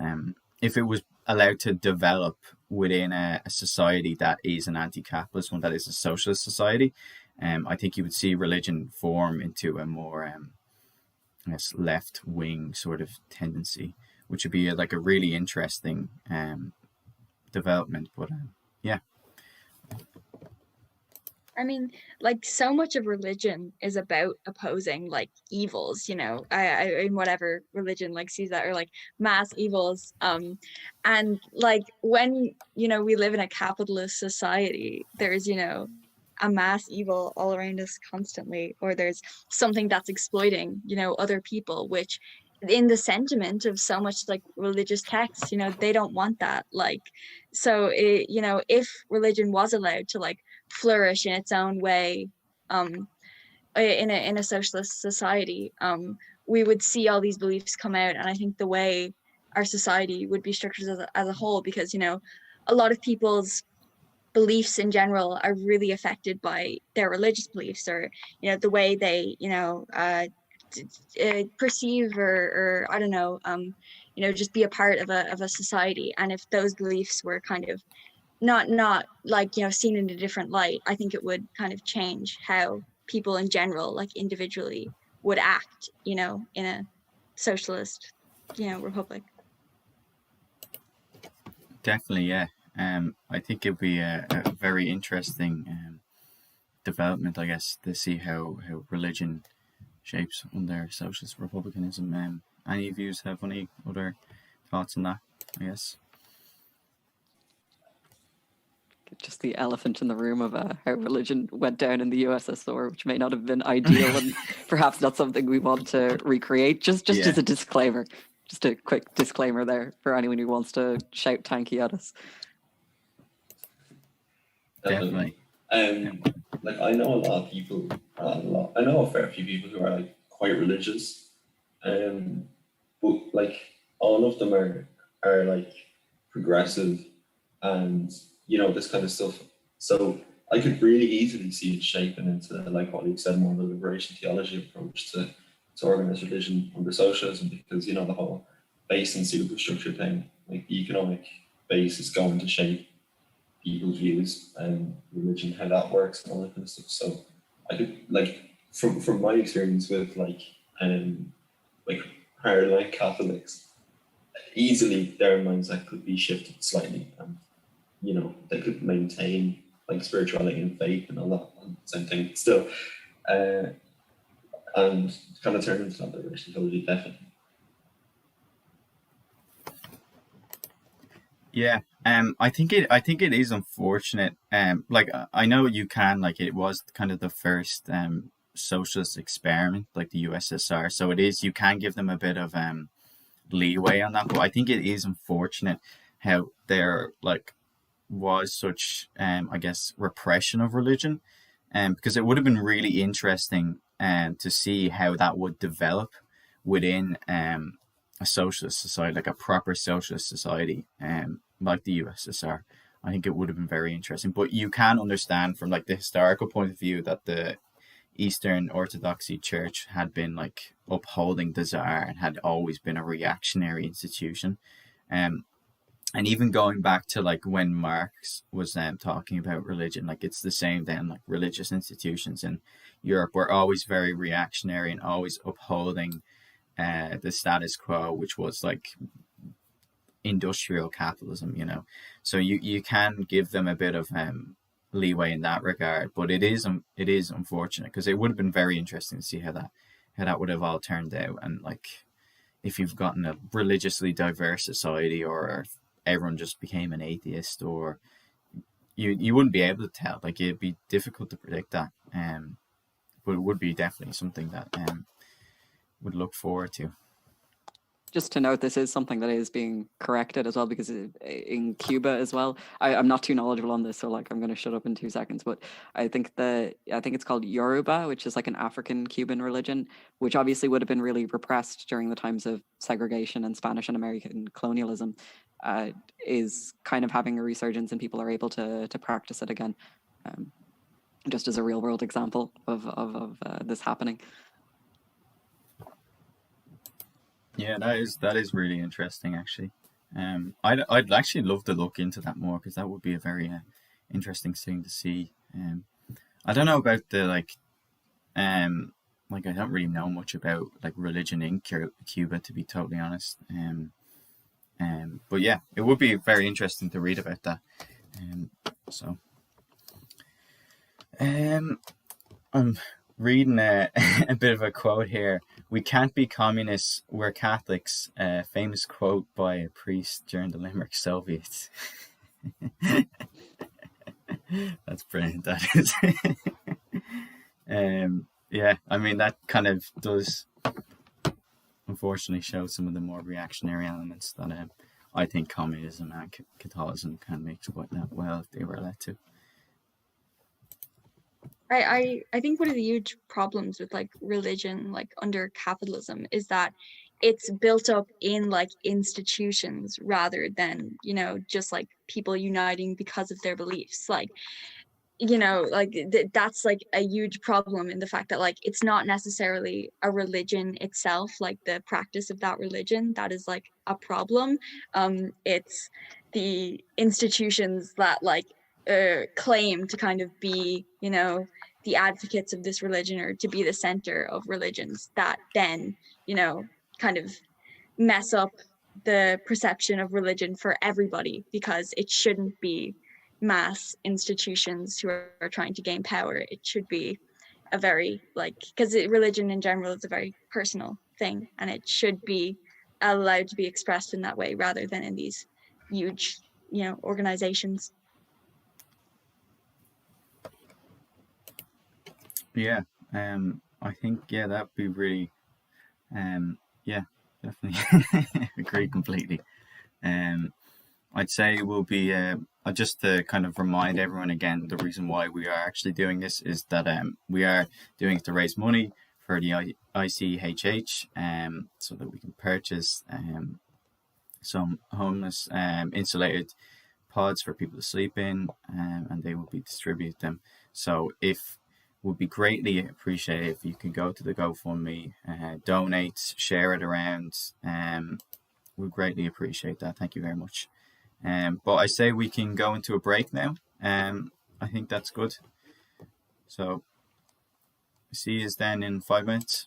if it was allowed to develop within a society that is an anti-capitalist one, that is a socialist society. I think you would see religion form into a more, I guess, left-wing sort of tendency, which would be like a really interesting development. But yeah. I mean, like so much of religion is about opposing like evils, you know, I in whatever religion like sees that, or like mass evils. And like when, you know, we live in a capitalist society, there's, you know, a mass evil all around us constantly, or there's something that's exploiting, you know, other people, which in the sentiment of so much like religious texts, you know, they don't want that. Like, so it, you know, if religion was allowed to like flourish in its own way, in a socialist society, we would see all these beliefs come out. And I think the way our society would be structured as a whole, because, you know, a lot of people's beliefs in general are really affected by their religious beliefs, or, you know, the way they, you know, perceive or I don't know, you know, just be a part of a society. And if those beliefs were kind of not like, you know, seen in a different light, I think it would kind of change how people in general, like individually, would act, you know, in a socialist, you know, republic. Definitely, yeah. I think it'd be a very interesting development, I guess, to see how religion shapes under socialist republicanism. Any of you have any other thoughts on that, I guess? Just the elephant in the room of how religion went down in the USSR, which may not have been ideal and perhaps not something we want to recreate. Just as a disclaimer, just a quick disclaimer there for anyone who wants to shout tanky at us. Definitely. Like I know a lot of people, I know a fair few people who are like quite religious, but like all of them are like progressive and, you know, this kind of stuff. So I could really easily see it shaping into, like what you said, more of a liberation theology approach to organized religion under socialism, because, you know, the whole base and superstructure thing, like the economic base is going to shape people's views and religion, how that works and all that kind of stuff. So I could, like, from my experience with like hardline Catholics, easily their mindset could be shifted slightly, and, you know, they could maintain like spirituality and faith and all that same thing still, and kind of turn into that liberation theology, definitely. Yeah, I think it is unfortunate. Like I know you can, like, it was kind of the first socialist experiment, like the USSR. So it is, you can give them a bit of leeway on that, but I think it is unfortunate how there like was such I guess repression of religion, because it would have been really interesting to see how that would develop within a socialist society, like a proper socialist society, like the USSR. I think it would have been very interesting. But you can understand from like the historical point of view that the Eastern Orthodoxy Church had been like upholding the Tsar and had always been a reactionary institution. And And even going back to like when Marx was talking about religion, like it's the same then, like religious institutions in Europe were always very reactionary and always upholding the status quo, which was like industrial capitalism, you know. So you can give them a bit of leeway in that regard, but it is unfortunate, because it would have been very interesting to see how that would have all turned out, and like if you've gotten a religiously diverse society, or if everyone just became an atheist, or you wouldn't be able to tell. Like it'd be difficult to predict that. But it would be definitely something that would look forward to. Just to note, this is something that is being corrected as well, because in Cuba as well, I'm not too knowledgeable on this, so like I'm going to shut up in 2 seconds. But I think it's called Yoruba, which is like an African Cuban religion, which obviously would have been really repressed during the times of segregation and Spanish and American colonialism, is kind of having a resurgence, and people are able to practice it again, just as a real world example of this happening. Yeah, that is really interesting, actually. I'd actually love to look into that more, because that would be a very interesting thing to see. I don't know about the like I don't really know much about like religion in Cuba, to be totally honest. But yeah, it would be very interesting to read about that. I'm reading a bit of a quote here. "We can't be communists, we're Catholics." A famous quote by a priest during the Limerick Soviets. That's brilliant, that is. Yeah, I mean, that kind of does unfortunately show some of the more reactionary elements that I think communism and Catholicism can mix quite that well if they were allowed to. I think one of the huge problems with like religion, like under capitalism, is that it's built up in like institutions rather than, you know, just like people uniting because of their beliefs. Like, you know, like that's like a huge problem in the fact that like it's not necessarily a religion itself, like the practice of that religion, that is like a problem. It's the institutions that like claim to kind of be, you know, the advocates of this religion, or to be the center of religions, that then, you know, kind of mess up the perception of religion for everybody, because it shouldn't be mass institutions who are trying to gain power. It should be a very like, because religion in general is a very personal thing, and it should be allowed to be expressed in that way rather than in these huge, you know, organizations. Yeah, I think that'd be really, yeah, definitely agree completely. I'd say we'll be just to kind of remind everyone again, the reason why we are actually doing this is that we are doing it to raise money for the ICHH, so that we can purchase some homeless insulated pods for people to sleep in, and they will be distributed them. So if would be greatly appreciated if you can go to the GoFundMe, donate, share it around. We'd greatly appreciate that. Thank you very much. But I say we can go into a break now. I think that's good. So see you then in 5 minutes.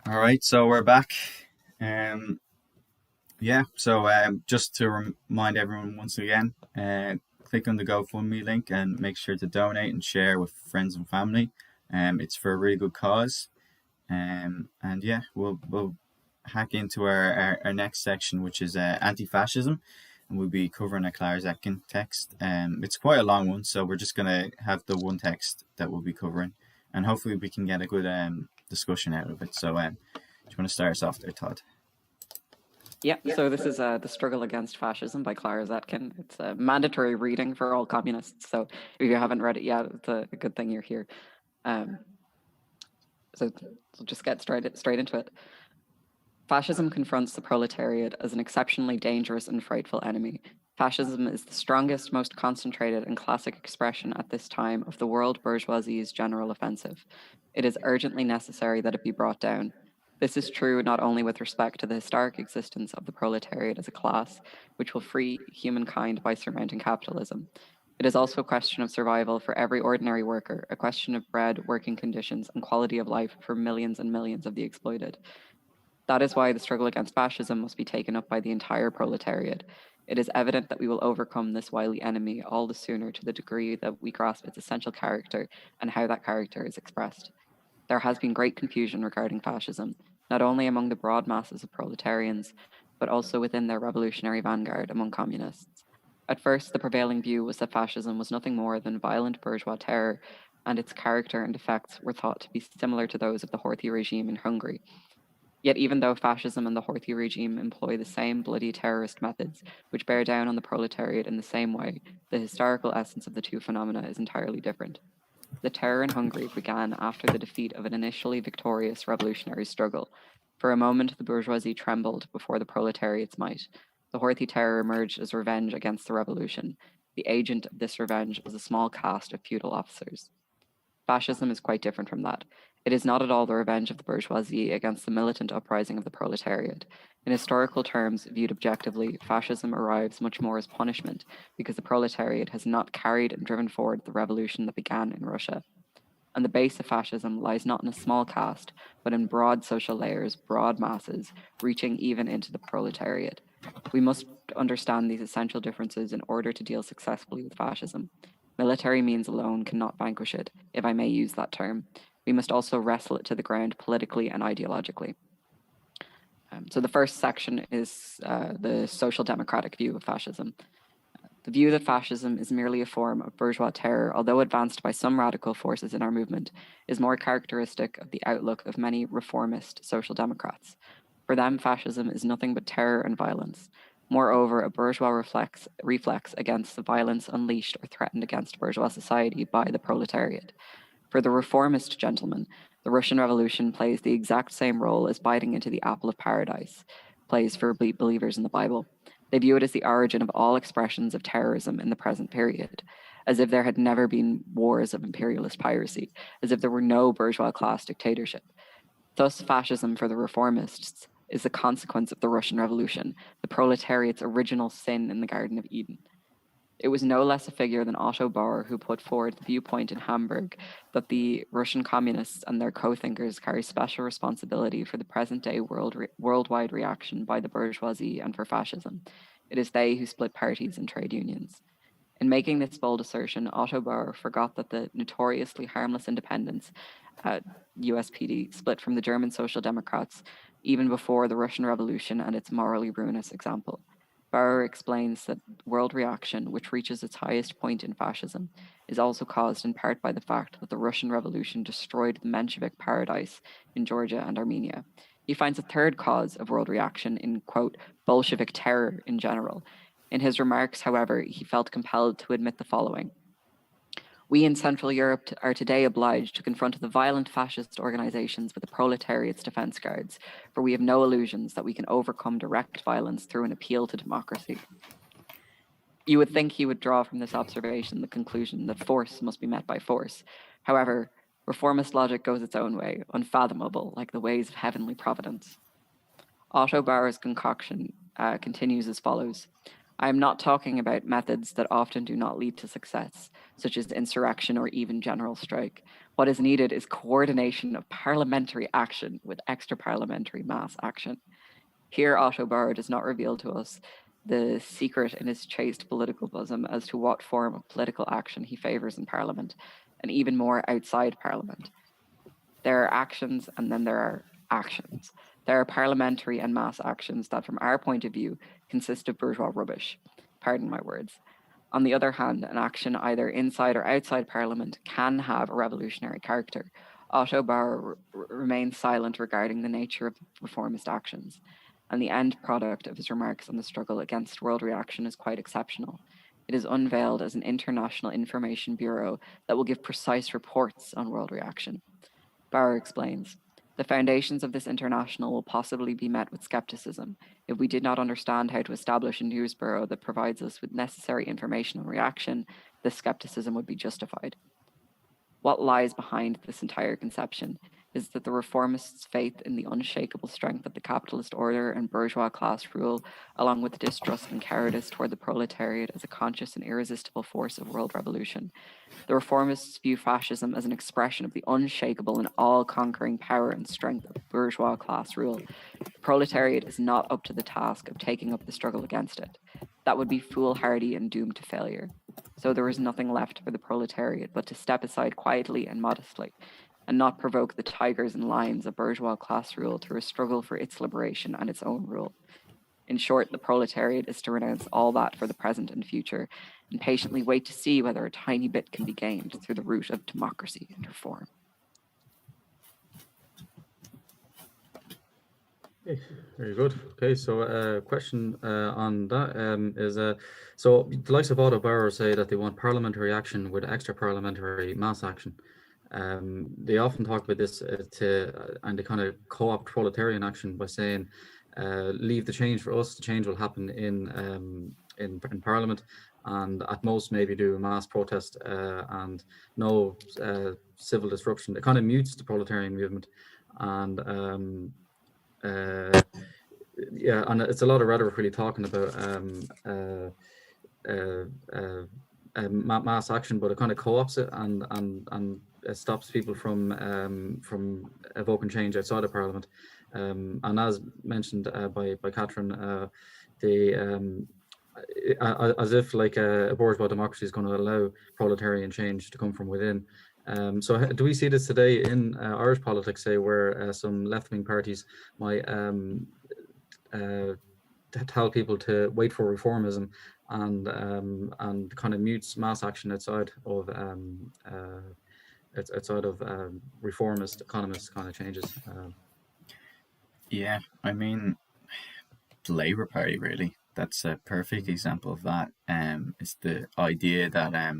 All right, so we're back. Just to remind everyone once again, click on the GoFundMe link and make sure to donate and share with friends and family. It's for a really good cause. We'll hack into our next section, which is anti-fascism, and we'll be covering a Claire Zetkin text. It's quite a long one, so we're just going to have the one text that we'll be covering, and hopefully we can get a good discussion out of it. So, do you want to start us off there, Todd? Yeah, so this is The Struggle Against Fascism by Clara Zetkin. It's a mandatory reading for all communists, so if you haven't read it yet, it's a good thing you're here. So we'll just get straight into it. Fascism confronts the proletariat as an exceptionally dangerous and frightful enemy. Fascism is the strongest, most concentrated and classic expression at this time of the world bourgeoisie's general offensive. It is urgently necessary that it be brought down. This is true not only with respect to the historic existence of the proletariat as a class, which will free humankind by surmounting capitalism. It is also a question of survival for every ordinary worker, a question of bread, working conditions, and quality of life for millions and millions of the exploited. That is why the struggle against fascism must be taken up by the entire proletariat. It is evident that we will overcome this wily enemy all the sooner to the degree that we grasp its essential character and how that character is expressed. There has been great confusion regarding fascism, not only among the broad masses of proletarians, but also within their revolutionary vanguard among communists. At first, the prevailing view was that fascism was nothing more than violent bourgeois terror, and its character and effects were thought to be similar to those of the Horthy regime in Hungary. Yet even though fascism and the Horthy regime employ the same bloody terrorist methods, which bear down on the proletariat in the same way, the historical essence of the two phenomena is entirely different. The terror in Hungary began after the defeat of an initially victorious revolutionary struggle. For a moment, the bourgeoisie trembled before the proletariat's might. The Horthy terror emerged as revenge against the revolution. The agent of this revenge was a small caste of feudal officers. Fascism is quite different from that. It is not at all the revenge of the bourgeoisie against the militant uprising of the proletariat. In historical terms, viewed objectively, fascism arrives much more as punishment because the proletariat has not carried and driven forward the revolution that began in Russia. And the base of fascism lies not in a small caste, but in broad social layers, broad masses, reaching even into the proletariat. We must understand these essential differences in order to deal successfully with fascism. Military means alone cannot vanquish it, if I may use that term. We must also wrestle it to the ground politically and ideologically. So the first section is the social democratic view of fascism. The view that fascism is merely a form of bourgeois terror, although advanced by some radical forces in our movement, is more characteristic of the outlook of many reformist social democrats. For them, fascism is nothing but terror and violence. Moreover, a bourgeois reflex against the violence unleashed or threatened against bourgeois society by the proletariat. For the reformist gentlemen, the Russian Revolution plays the exact same role as biting into the apple of paradise plays for believers in the Bible. They view it as the origin of all expressions of terrorism in the present period, as if there had never been wars of imperialist piracy, as if there were no bourgeois class dictatorship. Thus, fascism for the reformists is the consequence of the Russian Revolution, the proletariat's original sin in the Garden of Eden. It was no less a figure than Otto Bauer who put forward the viewpoint in Hamburg that the Russian communists and their co-thinkers carry special responsibility for the present-day worldwide reaction by the bourgeoisie and for fascism. It is they who split parties and trade unions. In making this bold assertion, Otto Bauer forgot that the notoriously harmless independents at USPD split from the German Social Democrats even before the Russian Revolution and its morally ruinous example. Bauer explains that world reaction, which reaches its highest point in fascism, is also caused in part by the fact that the Russian Revolution destroyed the Menshevik paradise in Georgia and Armenia. He finds a third cause of world reaction in, quote, Bolshevik terror in general. In his remarks, however, he felt compelled to admit the following. We in Central Europe are today obliged to confront the violent fascist organizations with the proletariat's defense guards, for we have no illusions that we can overcome direct violence through an appeal to democracy. You would think he would draw from this observation the conclusion that force must be met by force. However, reformist logic goes its own way, unfathomable, like the ways of heavenly providence. Otto Bauer's concoction continues as follows. I am not talking about methods that often do not lead to success, such as insurrection or even general strike. What is needed is coordination of parliamentary action with extra-parliamentary mass action. Here, Otto Bauer does not reveal to us the secret in his chaste political bosom as to what form of political action he favours in Parliament, and even more outside Parliament. There are actions and then there are actions. There are parliamentary and mass actions that, from our point of view, consist of bourgeois rubbish. Pardon my words. On the other hand, an action either inside or outside Parliament can have a revolutionary character. Otto Bauer remains silent regarding the nature of reformist actions, and the end product of his remarks on the struggle against world reaction is quite exceptional. It is unveiled as an international information bureau that will give precise reports on world reaction. Bauer explains, the foundations of this international will possibly be met with skepticism if we did not understand how to establish a news bureau that provides us with necessary information on reaction. This skepticism would be justified. What lies behind this entire conception is that the reformists' faith in the unshakable strength of the capitalist order and bourgeois class rule, along with distrust and cowardice toward the proletariat as a conscious and irresistible force of world revolution. The reformists view fascism as an expression of the unshakable and all-conquering power and strength of bourgeois class rule. The proletariat is not up to the task of taking up the struggle against it. That would be foolhardy and doomed to failure. So there is nothing left for the proletariat but to step aside quietly and modestly, and not provoke the tigers and lions of bourgeois class rule through a struggle for its liberation and its own rule. In short, the proletariat is to renounce all that for the present and future, and patiently wait to see whether a tiny bit can be gained through the route of democracy and reform. Okay, very good. Okay, so question on that is, so the likes of Otto Bauer say that they want parliamentary action with extra parliamentary mass action. They often talk about this and they kind of co-opt proletarian action by saying, leave the change for us. The change will happen in Parliament, and at most maybe do a mass protest and no civil disruption. It kind of mutes the proletarian movement, and yeah, and it's a lot of rhetoric really talking about mass action, but it kind of co-opts it and it stops people from evoking change outside of Parliament. And as mentioned by Catherine, as if like a bourgeois democracy is going to allow proletarian change to come from within. So do we see this today in Irish politics, say, where some left-wing parties might tell people to wait for reformism and kind of mutes mass action outside of reformist economist kind of changes? Yeah, I mean, the Labour Party, really. That's a perfect example of that. It's the idea that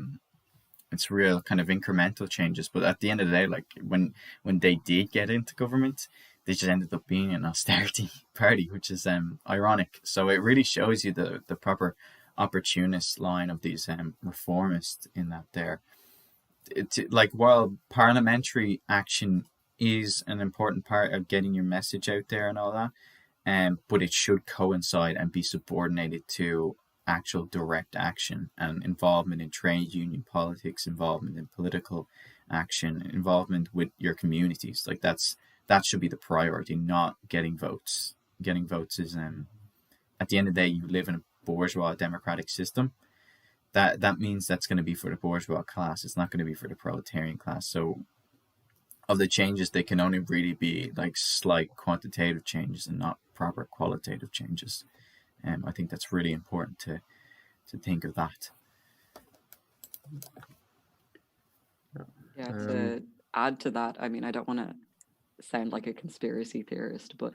it's real kind of incremental changes, but at the end of the day, like when they did get into government, they just ended up being an austerity party, which is ironic. So it really shows you the proper opportunist line of these reformists in that there. It's like, while parliamentary action is an important part of getting your message out there and all that, but it should coincide and be subordinated to actual direct action and involvement in trade union politics, involvement in political action, involvement with your communities. Like that should be the priority, not getting votes. Getting votes is at the end of the day, you live in a bourgeois democratic system. That means that's going to be for the bourgeois class. It's not going to be for the proletarian class. So of the changes, they can only really be like slight quantitative changes and not proper qualitative changes. I think that's really important to think of that. Yeah, to add to that, I mean, I don't want to sound like a conspiracy theorist, but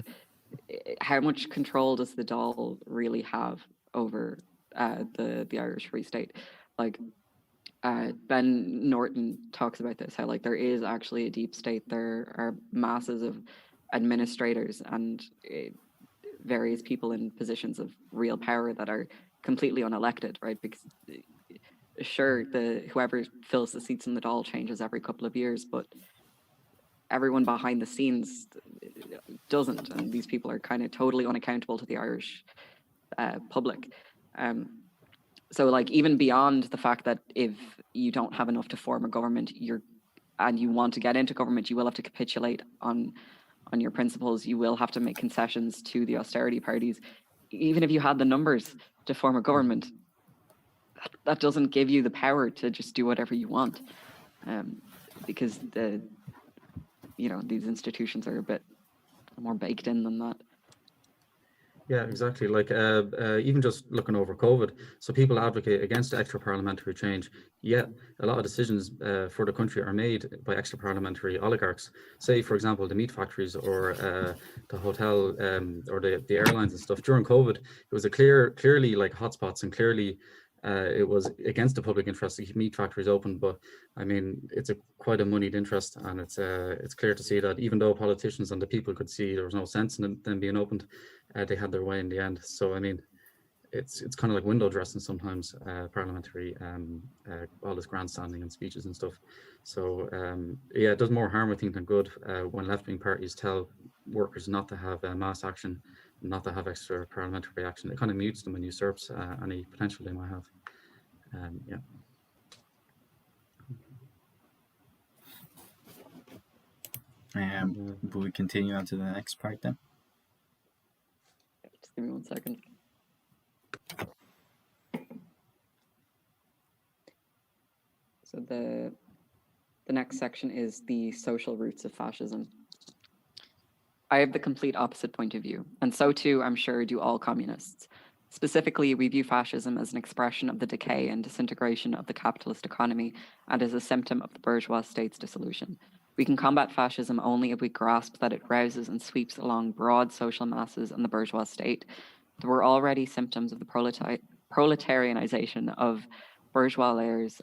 how much control does the Dáil really have over the Irish Free State? Like, Ben Norton talks about this, how like there is actually a deep state. There are masses of administrators and various people in positions of real power that are completely unelected, right? Because sure, whoever fills the seats in the Dáil changes every couple of years, but everyone behind the scenes doesn't, and these people are kind of totally unaccountable to the Irish public. So like even beyond the fact that if you don't have enough to form a government, and you want to get into government, you will have to capitulate on your principles. You will have to make concessions to the austerity parties. Even if you had the numbers to form a government, that doesn't give you the power to just do whatever you want, because these institutions are a bit more baked in than that. Yeah, exactly. Like even just looking over COVID, so people advocate against extra parliamentary change. Yet a lot of decisions for the country are made by extra parliamentary oligarchs. Say, for example, the meat factories or the hotel or the airlines and stuff. During COVID, it was clearly like hotspots, and clearly it was against the public interest to keep meat factories open. But I mean, it's quite a moneyed interest, and it's clear to see that even though politicians and the people could see there was no sense in them being opened, they had their way in the end. So I mean, it's kind of like window dressing sometimes, parliamentary, all this grandstanding and speeches and stuff. So yeah, it does more harm, I think, than good when left-wing parties tell workers not to have mass action, not to have extra parliamentary action. It kind of mutes them and usurps any potential they might have. Yeah. But we continue on to the next part then. Just give me 1 second. So the next section is the social roots of fascism. I have the complete opposite point of view, and so too, I'm sure, do all communists. Specifically, we view fascism as an expression of the decay and disintegration of the capitalist economy and as a symptom of the bourgeois state's dissolution. We can combat fascism only if we grasp that it rouses and sweeps along broad social masses and the bourgeois state. There were already symptoms of the proletarianization of bourgeois layers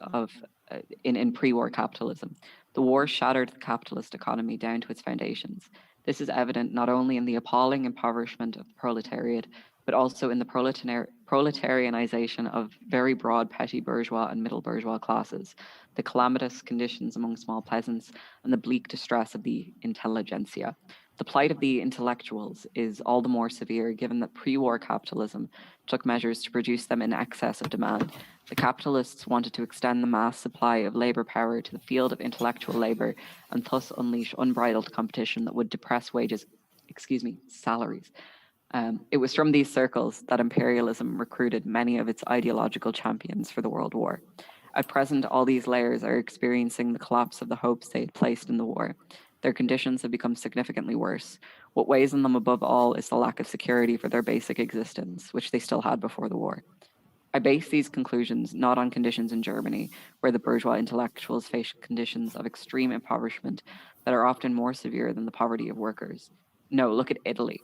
in pre-war capitalism. The war shattered the capitalist economy down to its foundations. This is evident not only in the appalling impoverishment of the proletariat, but also in the proletarianization of very broad petty bourgeois and middle bourgeois classes, the calamitous conditions among small peasants, and the bleak distress of the intelligentsia. The plight of the intellectuals is all the more severe given that pre-war capitalism took measures to produce them in excess of demand. The capitalists wanted to extend the mass supply of labor power to the field of intellectual labor and thus unleash unbridled competition that would depress salaries. It was from these circles that imperialism recruited many of its ideological champions for the World War. At present, all these layers are experiencing the collapse of the hopes they had placed in the war. Their conditions have become significantly worse. What weighs on them above all is the lack of security for their basic existence, which they still had before the war. I base these conclusions not on conditions in Germany, where the bourgeois intellectuals face conditions of extreme impoverishment that are often more severe than the poverty of workers. No, look at Italy,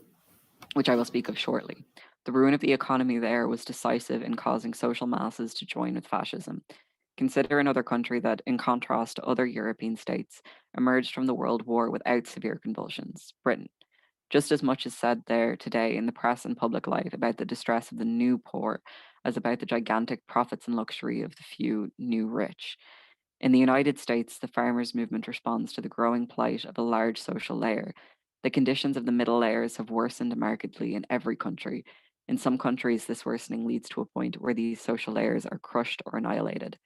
which I will speak of shortly. The ruin of the economy there was decisive in causing social masses to join with fascism. Consider another country that, in contrast to other European states, emerged from the World War without severe convulsions, Britain. Just as much is said there today in the press and public life about the distress of the new poor as about the gigantic profits and luxury of the few new rich. In the United States, the farmers' movement responds to the growing plight of a large social layer. The conditions of the middle layers have worsened markedly in every country. In some countries, this worsening leads to a point where these social layers are crushed or annihilated.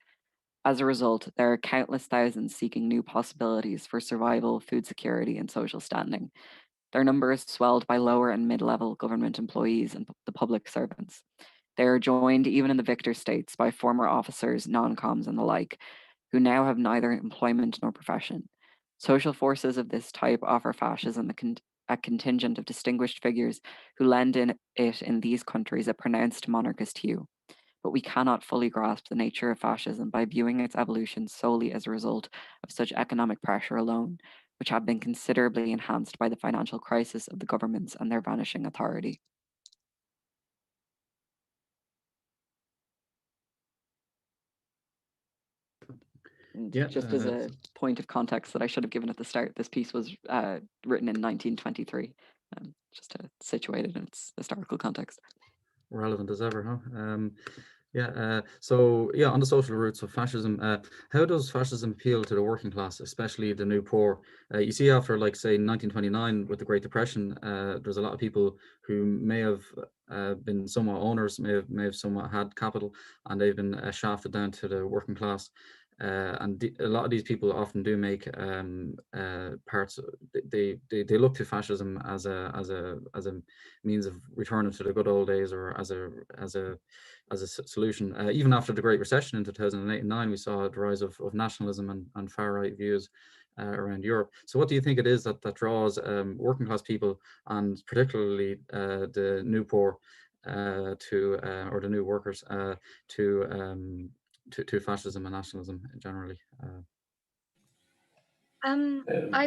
As a result, there are countless thousands seeking new possibilities for survival, food security, and social standing. Their number is swelled by lower and mid-level government employees and the public servants. They are joined, even in the victor states, by former officers, non-coms, and the like, who now have neither employment nor profession. Social forces of this type offer fascism a contingent of distinguished figures who lend in these countries a pronounced monarchist hue. But we cannot fully grasp the nature of fascism by viewing its evolution solely as a result of such economic pressure alone, which have been considerably enhanced by the financial crisis of the governments and their vanishing authority. Yeah, just as a point of context that I should have given at the start, this piece was written in 1923, just to situate it in its historical context. Relevant as ever, huh? Yeah, so yeah, on the social roots of fascism, how does fascism appeal to the working class, especially the new poor? You see, after like say 1929 with the Great Depression, there's a lot of people who may have been somewhat owners, may have somewhat had capital, and they've been shafted down to the working class. And a lot of these people often do make parts. They look to fascism as a means of returning to the good old days, or as a solution. Even after the Great Recession in 2008 and 9, we saw the rise of nationalism and far-right views around Europe. So what do you think it is that draws working class people, and particularly the new poor, or the new workers, to fascism and nationalism generally? I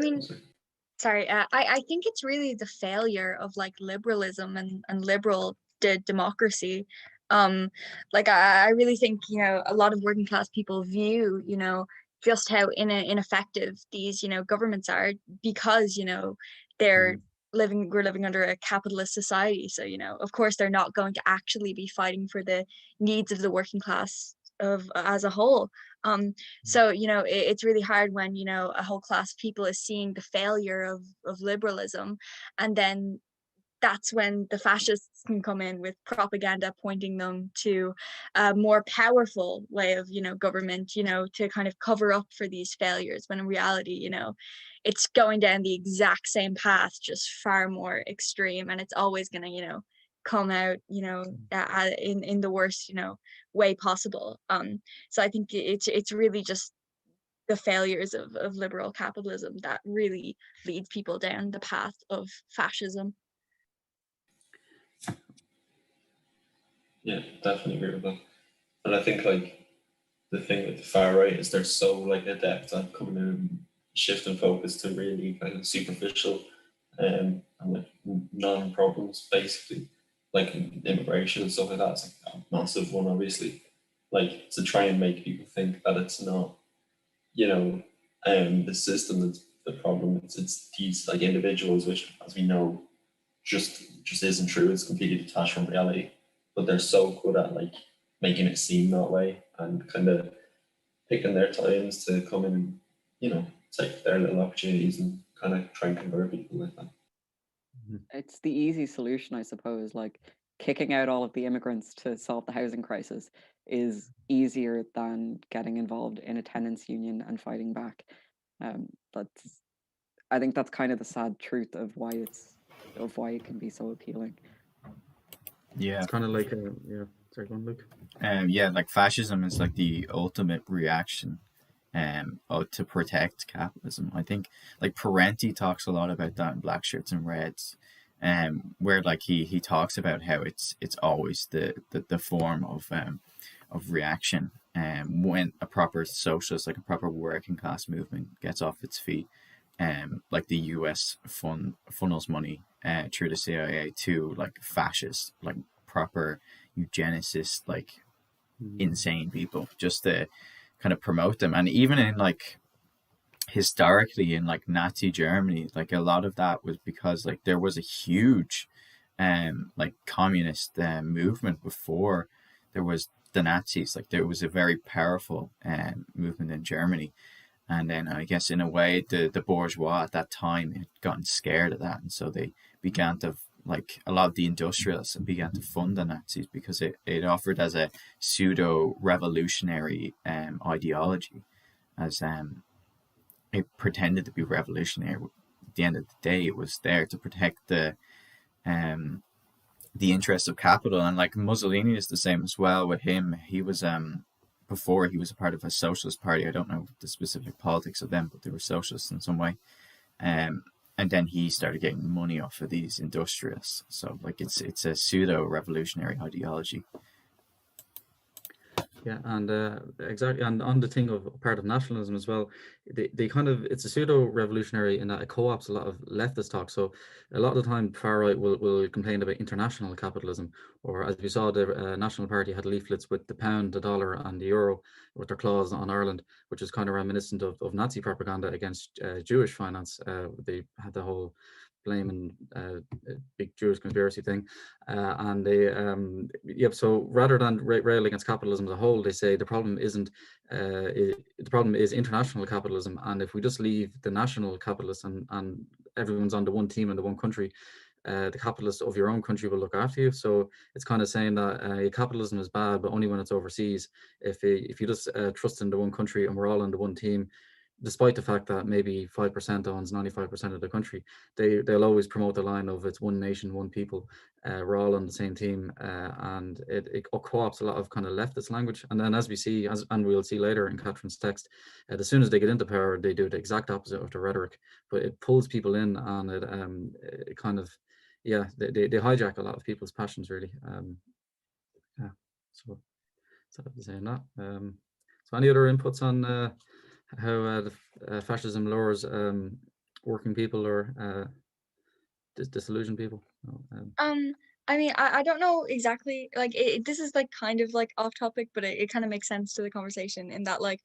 mean, So, sorry, I think it's really the failure of like liberalism and liberal democracy. Like I really think, you know, a lot of working class people view, you know, just how ineffective these, you know, governments are, because, you know, they're we're living under a capitalist society. So, you know, of course they're not going to actually be fighting for the needs of the working class of as a whole. So, you know, it's really hard when, you know, a whole class of people is seeing the failure of liberalism, and then that's when the fascists can come in with propaganda pointing them to a more powerful way of, you know, government, you know, to kind of cover up for these failures, when in reality, you know, it's going down the exact same path, just far more extreme, and it's always going to, you know, come out, you know, in the worst, you know, way possible. So I think it's really just the failures of liberal capitalism that really leads people down the path of fascism. yeah, definitely agree with that. And I think like the thing with the far right is they're so like adept at coming in and shifting focus to really kind of superficial and like non-problems basically, like immigration and stuff like that. It's like a massive one, obviously. Like to try and make people think that it's not, you know, the system that's the problem. It's these like individuals, which, as we know, just isn't true. It's completely detached from reality. But they're so good at like making it seem that way, and kind of picking their times to come in and, you know, take their little opportunities and kind of try and convert people like that. It's the easy solution, I suppose. Like kicking out all of the immigrants to solve the housing crisis is easier than getting involved in a tenants union and fighting back. That's I think that's kind of the sad truth of why it can be so appealing. Yeah. It's kind of like yeah. Sorry, go on, Luke. Yeah, like fascism is like the ultimate reaction to protect capitalism. I think like Parenti talks a lot about that in Black Shirts and Reds, where like he talks about how it's always the form of reaction. When a proper socialist, like a proper working class movement gets off its feet, like the US funnels money through the CIA to like fascists, like proper eugenicist, like insane people, just to kind of promote them. And even in like historically in like Nazi Germany, like a lot of that was because like there was a huge like communist movement before there was the Nazis. Like there was a very powerful movement in Germany. And then I guess in a way the bourgeois at that time had gotten scared of that, and so they began to, like a lot of the industrialists, began to fund the Nazis because it offered as a pseudo revolutionary ideology, as it pretended to be revolutionary. At the end of the day, it was there to protect the interests of capital. And like Mussolini is the same as well. With him, he was before he was a part of a socialist party. I don't know the specific politics of them, but they were socialists in some way. And then he started getting money off of these industrialists. So like it's a pseudo revolutionary ideology. Yeah, and exactly, and on the thing of part of nationalism as well, they kind of, it's a pseudo revolutionary in that it co-opts a lot of leftist talk. So a lot of the time, far right will complain about international capitalism, or as we saw, the National Party had leaflets with the pound, the dollar, and the euro with their clause on Ireland, which is kind of reminiscent of Nazi propaganda against Jewish finance. They had the whole blaming a big Jewish conspiracy thing, and they so rather than rail against capitalism as a whole, they say the problem isn't the problem is international capitalism, and if we just leave the national capitalists and everyone's on the one team in the one country, the capitalists of your own country will look after you. So it's kind of saying that capitalism is bad, but only when it's overseas. If you just trust in the one country and we're all on the one team, despite the fact that maybe 5% owns 95% of the country, they'll always promote the line of it's one nation, one people. We're all on the same team, and it co-opts a lot of kind of leftist language. And then as we see, and we'll see later in Catherine's text, as soon as they get into power, they do the exact opposite of the rhetoric. But it pulls people in, and it kind of, yeah, they hijack a lot of people's passions, really. Yeah, so that's what I was saying that. So any other inputs on how fascism lowers working people or disillusioned people? No, I mean, I don't know exactly, like, this is like kind of like off topic, but it kind of makes sense to the conversation in that, like,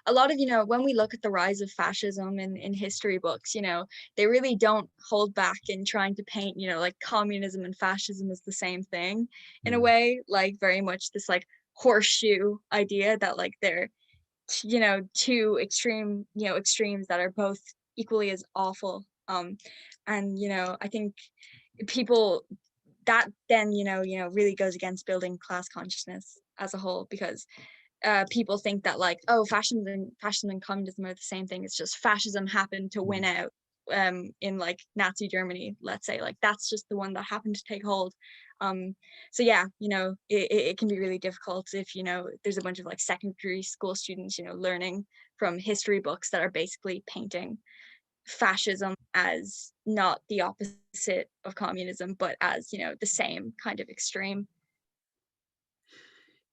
a lot of, when we look at the rise of fascism in history books, they really don't hold back in trying to paint, like communism and fascism as the same thing in a way, like very much this like horseshoe idea that like they're, two extremes that are both equally as awful. And I think people that then really goes against building class consciousness as a whole, because people think that like, oh, fascism and communism are the same thing. It's just fascism happened to win out in like Nazi Germany, let's say, like that's just the one that happened to take hold. So yeah, it can be really difficult if there's a bunch of like secondary school students learning from history books that are basically painting fascism as not the opposite of communism, but as the same kind of extreme.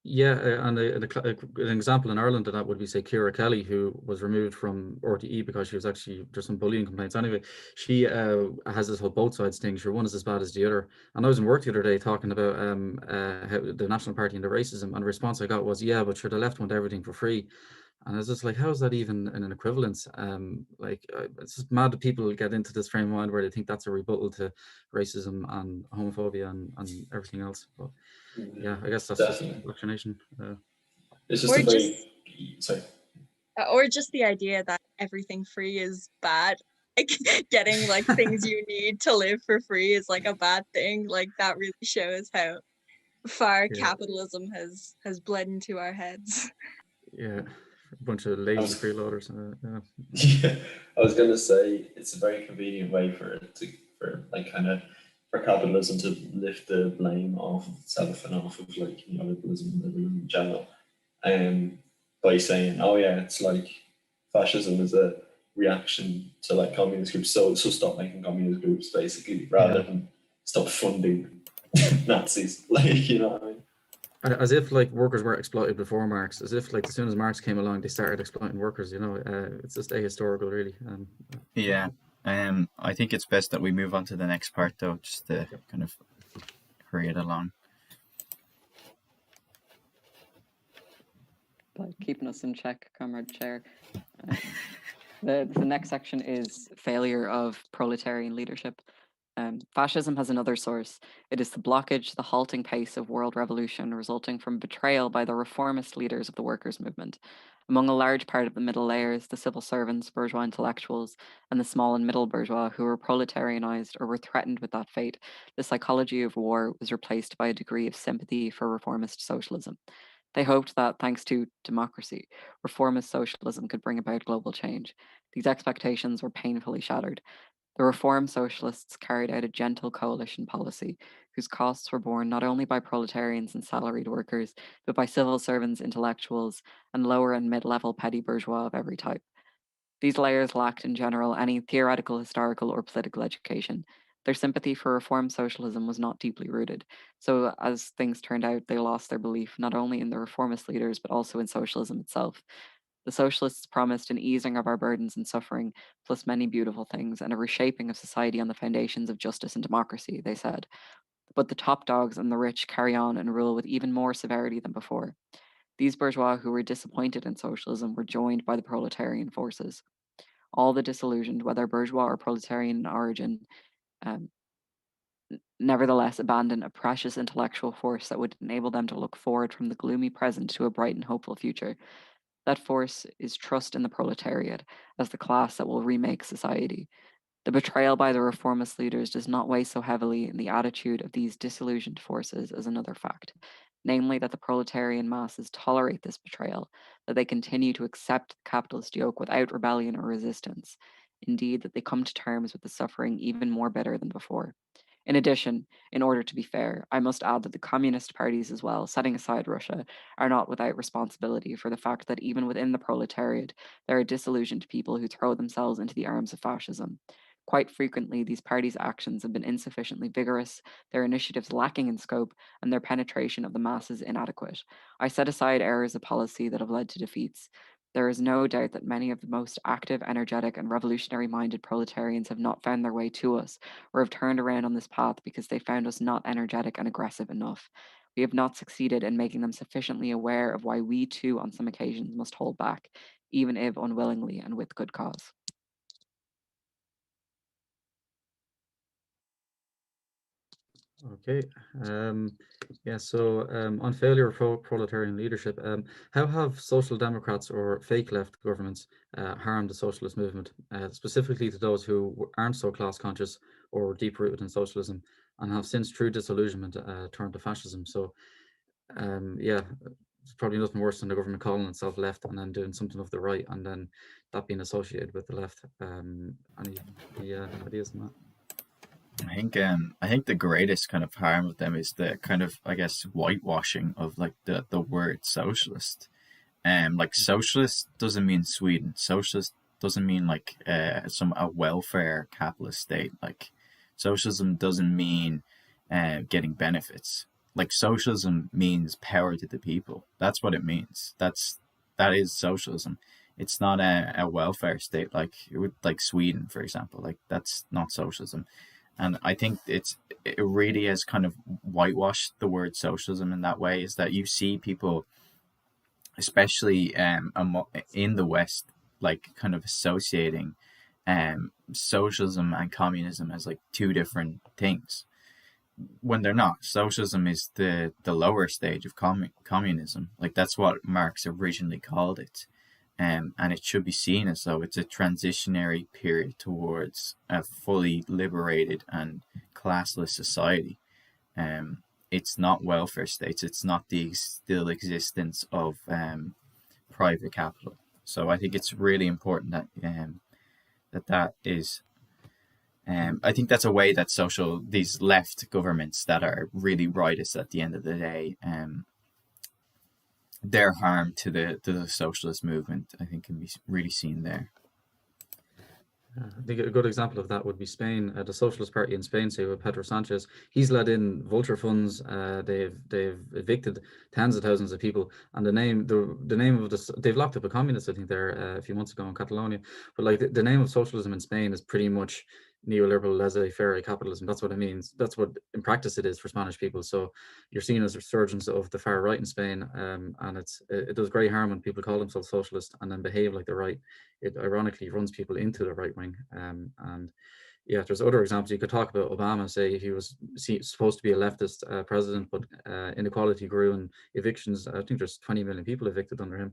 Yeah, and an example in Ireland of that would be, say, Ciara Kelly, who was removed from RTE because she was actually, there's some bullying complaints anyway. She has this whole both sides thing. Sure, one is as bad as the other. And I was in work the other day talking about how the National Party and the racism, and the response I got was, yeah, but sure, the left want everything for free. And I was just like, how is that even in an equivalence? It's just mad that people get into this frame of mind where they think that's a rebuttal to racism and homophobia and everything else. But yeah, I guess that's Definitely. just indoctrination. It's just Or a very, sorry. Or just the idea that everything free is bad. Like getting like things you need to live for free is like a bad thing. Like that really shows how far capitalism has bled into our heads. Yeah, a bunch of lazy freeloaders. Yeah, I was gonna say it's a very convenient way for capitalism to lift the blame off of itself and off of like liberalism and liberalism in general, by saying, oh yeah, it's like fascism is a reaction to like communist groups, so stop making communist groups basically, rather than stop funding Nazis, like what I mean. As if like workers were exploited before Marx, as if like as soon as Marx came along, they started exploiting workers. It's just ahistorical, really. Yeah. I think it's best that we move on to the next part, though, just to kind of hurry it along. But keeping us in check, Comrade Chair. The next section is failure of proletarian leadership. Fascism has another source. It is the blockage, the halting pace of world revolution resulting from betrayal by the reformist leaders of the workers' movement. Among a large part of the middle layers, the civil servants, bourgeois intellectuals, and the small and middle bourgeois who were proletarianized or were threatened with that fate, the psychology of war was replaced by a degree of sympathy for reformist socialism. They hoped that, thanks to democracy, reformist socialism could bring about global change. These expectations were painfully shattered. The Reform Socialists carried out a gentle coalition policy, whose costs were borne not only by proletarians and salaried workers, but by civil servants, intellectuals, and lower and mid-level petty bourgeois of every type. These layers lacked in general any theoretical, historical, or political education. Their sympathy for reform socialism was not deeply rooted. So, as things turned out, they lost their belief not only in the reformist leaders, but also in socialism itself. The socialists promised an easing of our burdens and suffering, plus many beautiful things, and a reshaping of society on the foundations of justice and democracy, they said. But the top dogs and the rich carry on and rule with even more severity than before. These bourgeois who were disappointed in socialism were joined by the proletarian forces. All the disillusioned, whether bourgeois or proletarian in origin, nevertheless abandon a precious intellectual force that would enable them to look forward from the gloomy present to a bright and hopeful future. That force is trust in the proletariat as the class that will remake society. The betrayal by the reformist leaders does not weigh so heavily in the attitude of these disillusioned forces as another fact, namely that the proletarian masses tolerate this betrayal, that they continue to accept the capitalist yoke without rebellion or resistance. Indeed, that they come to terms with the suffering even more bitter than before. In addition, in order to be fair, I must add that the communist parties as well, setting aside Russia, are not without responsibility for the fact that even within the proletariat, there are disillusioned people who throw themselves into the arms of fascism. Quite frequently, these parties' actions have been insufficiently vigorous, their initiatives lacking in scope, and their penetration of the masses inadequate. I set aside errors of policy that have led to defeats. There is no doubt that many of the most active, energetic, and revolutionary minded proletarians have not found their way to us or have turned around on this path because they found us not energetic and aggressive enough. We have not succeeded in making them sufficiently aware of why we too, on some occasions, must hold back, even if unwillingly and with good cause. Okay. On failure of proletarian leadership, how have social democrats or fake left governments harmed the socialist movement, specifically to those who aren't so class conscious or deep rooted in socialism and have since, through disillusionment, turned to fascism? So, it's probably nothing worse than the government calling itself left and then doing something of the right and then that being associated with the left. Any ideas on that? I think the greatest kind of harm of them is the kind of, I guess, whitewashing of like the word socialist. Like socialist doesn't mean Sweden. Socialist doesn't mean like a welfare capitalist state. Like socialism doesn't mean getting benefits. Like socialism means power to the people. That's what it means. That is socialism. It's not a welfare state like Sweden, for example. Like that's not socialism. And I think it really has kind of whitewashed the word socialism in that way, is that you see people, especially in the West, like kind of associating socialism and communism as like two different things when they're not. Socialism is the lower stage of communism. Like that's what Marx originally called it. And it should be seen as though it's a transitionary period towards a fully liberated and classless society. It's not welfare states. It's not the still existence of private capital. So I think it's really important that that is. I think that's a way that these left governments that are really rightist at the end of the day, their harm to the socialist movement, I think, can be really seen there. I think a good example of that would be Spain. The Socialist Party in Spain, say with Pedro Sanchez, he's let in vulture funds. They've evicted tens of thousands of people, and the name of this, they've locked up a communist, I think, there a few months ago in Catalonia. But like the name of socialism in Spain is pretty much neoliberal laissez-faire capitalism. That's what it means. That's what in practice it is for Spanish people. So you're seeing as a resurgence of the far right in Spain, and it does great harm when people call themselves socialist and then behave like the right. It ironically runs people into the right wing. And yeah, there's other examples. You could talk about Obama, say he was supposed to be a leftist president, but inequality grew and evictions, I think there's 20 million people evicted under him.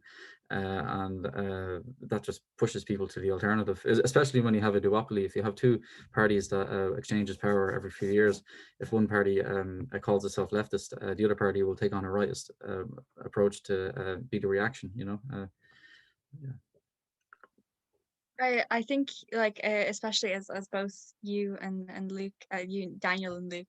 And that just pushes people to the alternative, especially when you have a duopoly. If you have two parties that exchanges power every few years, if one party calls itself leftist, the other party will take on a rightist approach to be the reaction, you know. Yeah. I think like especially as both you and Luke, you Daniel and Luke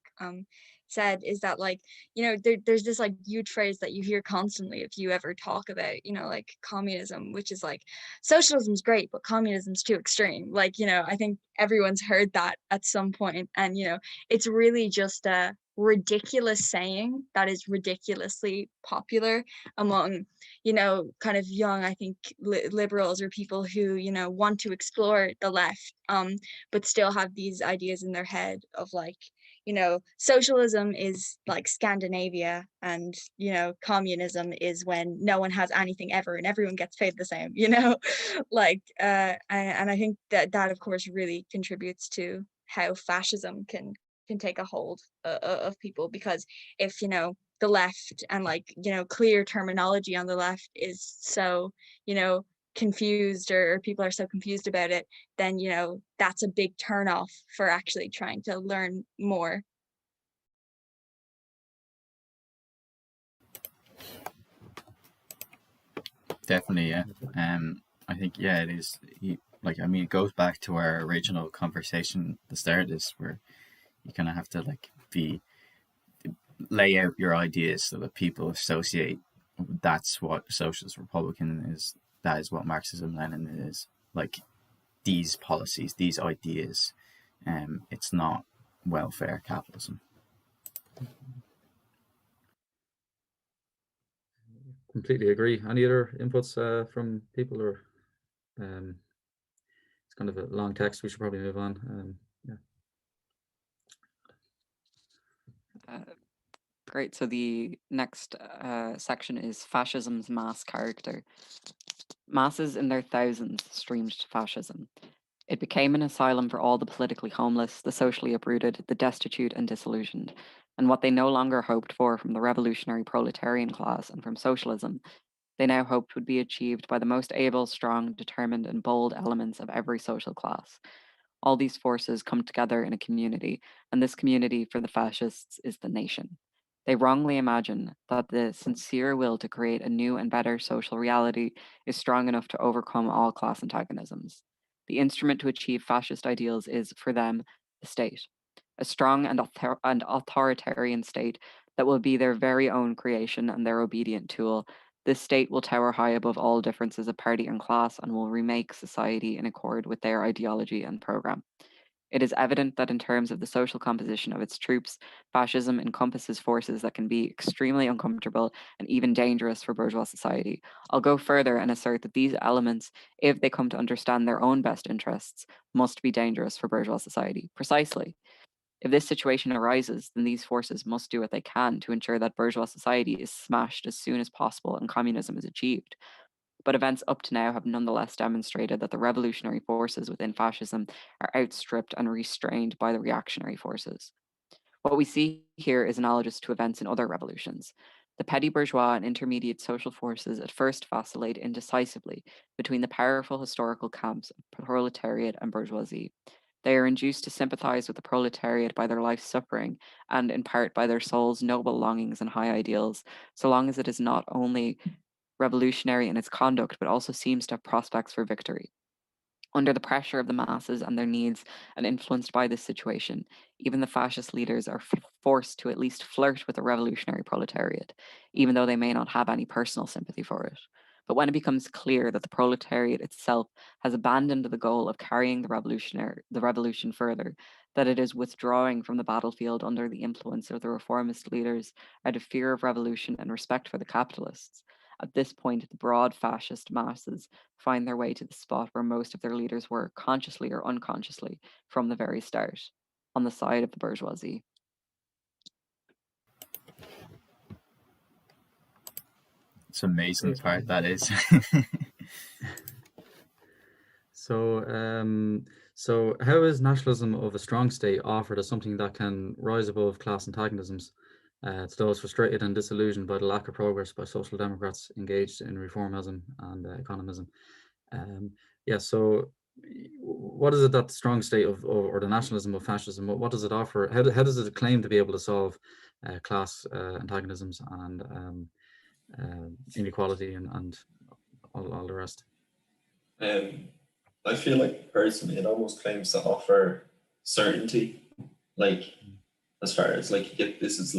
said, is that like, you know, there's this like huge phrase that you hear constantly if you ever talk about, you know, like communism, which is like socialism's great but communism's too extreme. Like, you know, I think everyone's heard that at some point, and you know, it's really just a ridiculous saying that is ridiculously popular among, you know, kind of young, I think, liberals or people who, you know, want to explore the left, but still have these ideas in their head of like, you know, socialism is like Scandinavia, and you know, communism is when no one has anything ever and everyone gets paid the same, you know. Like and I think that of course really contributes to how fascism can take a hold of people, because if the left and clear terminology on the left is so confused, or people are so confused about it, then that's a big turn off for actually trying to learn more. Definitely, yeah. I think, yeah, it is. It goes back to our original conversation at the start of this, where you kind of have to lay out your ideas so that people associate that's what a socialist republican is, that is what Marxism Lenin is, these policies, these ideas. It's not welfare capitalism. Completely agree. Any other inputs from people, or it's kind of a long text, we should probably move on. Great. So the next section is fascism's mass character. Masses in their thousands streamed to fascism. It became an asylum for all the politically homeless, the socially uprooted, the destitute and disillusioned, and what they no longer hoped for from the revolutionary proletarian class and from socialism, they now hoped would be achieved by the most able, strong, determined, and bold elements of every social class. All these forces come together in a community, and this community for the fascists is the nation. They wrongly imagine that the sincere will to create a new and better social reality is strong enough to overcome all class antagonisms. The instrument to achieve fascist ideals is, for them, the state, a strong and authoritarian state that will be their very own creation and their obedient tool. This state will tower high above all differences of party and class and will remake society in accord with their ideology and program. It is evident that in terms of the social composition of its troops, fascism encompasses forces that can be extremely uncomfortable and even dangerous for bourgeois society. I'll go further and assert that these elements, if they come to understand their own best interests, must be dangerous for bourgeois society. Precisely. If this situation arises, then these forces must do what they can to ensure that bourgeois society is smashed as soon as possible and communism is achieved. But events up to now have nonetheless demonstrated that the revolutionary forces within fascism are outstripped and restrained by the reactionary forces. What we see here is analogous to events in other revolutions. The petty bourgeois and intermediate social forces at first vacillate indecisively between the powerful historical camps of proletariat and bourgeoisie. They are induced to sympathize with the proletariat by their life's suffering and in part by their soul's noble longings and high ideals, so long as it is not only revolutionary in its conduct, but also seems to have prospects for victory. Under the pressure of the masses and their needs, and influenced by this situation, even the fascist leaders are forced to at least flirt with the revolutionary proletariat, even though they may not have any personal sympathy for it. But when it becomes clear that the proletariat itself has abandoned the goal of carrying the revolution further, that it is withdrawing from the battlefield under the influence of the reformist leaders out of fear of revolution and respect for the capitalists, at this point, the broad fascist masses find their way to the spot where most of their leaders were, consciously or unconsciously, from the very start, on the side of the bourgeoisie. It's an amazing part, that is. So how is nationalism of a strong state offered as something that can rise above class antagonisms to those frustrated and disillusioned by the lack of progress by social democrats engaged in reformism and economism? So what is it that the strong state of, or the nationalism of fascism, what does it offer? How does it claim to be able to solve class antagonisms and inequality and all the rest? I feel like personally it almost claims to offer certainty, as far as you get this is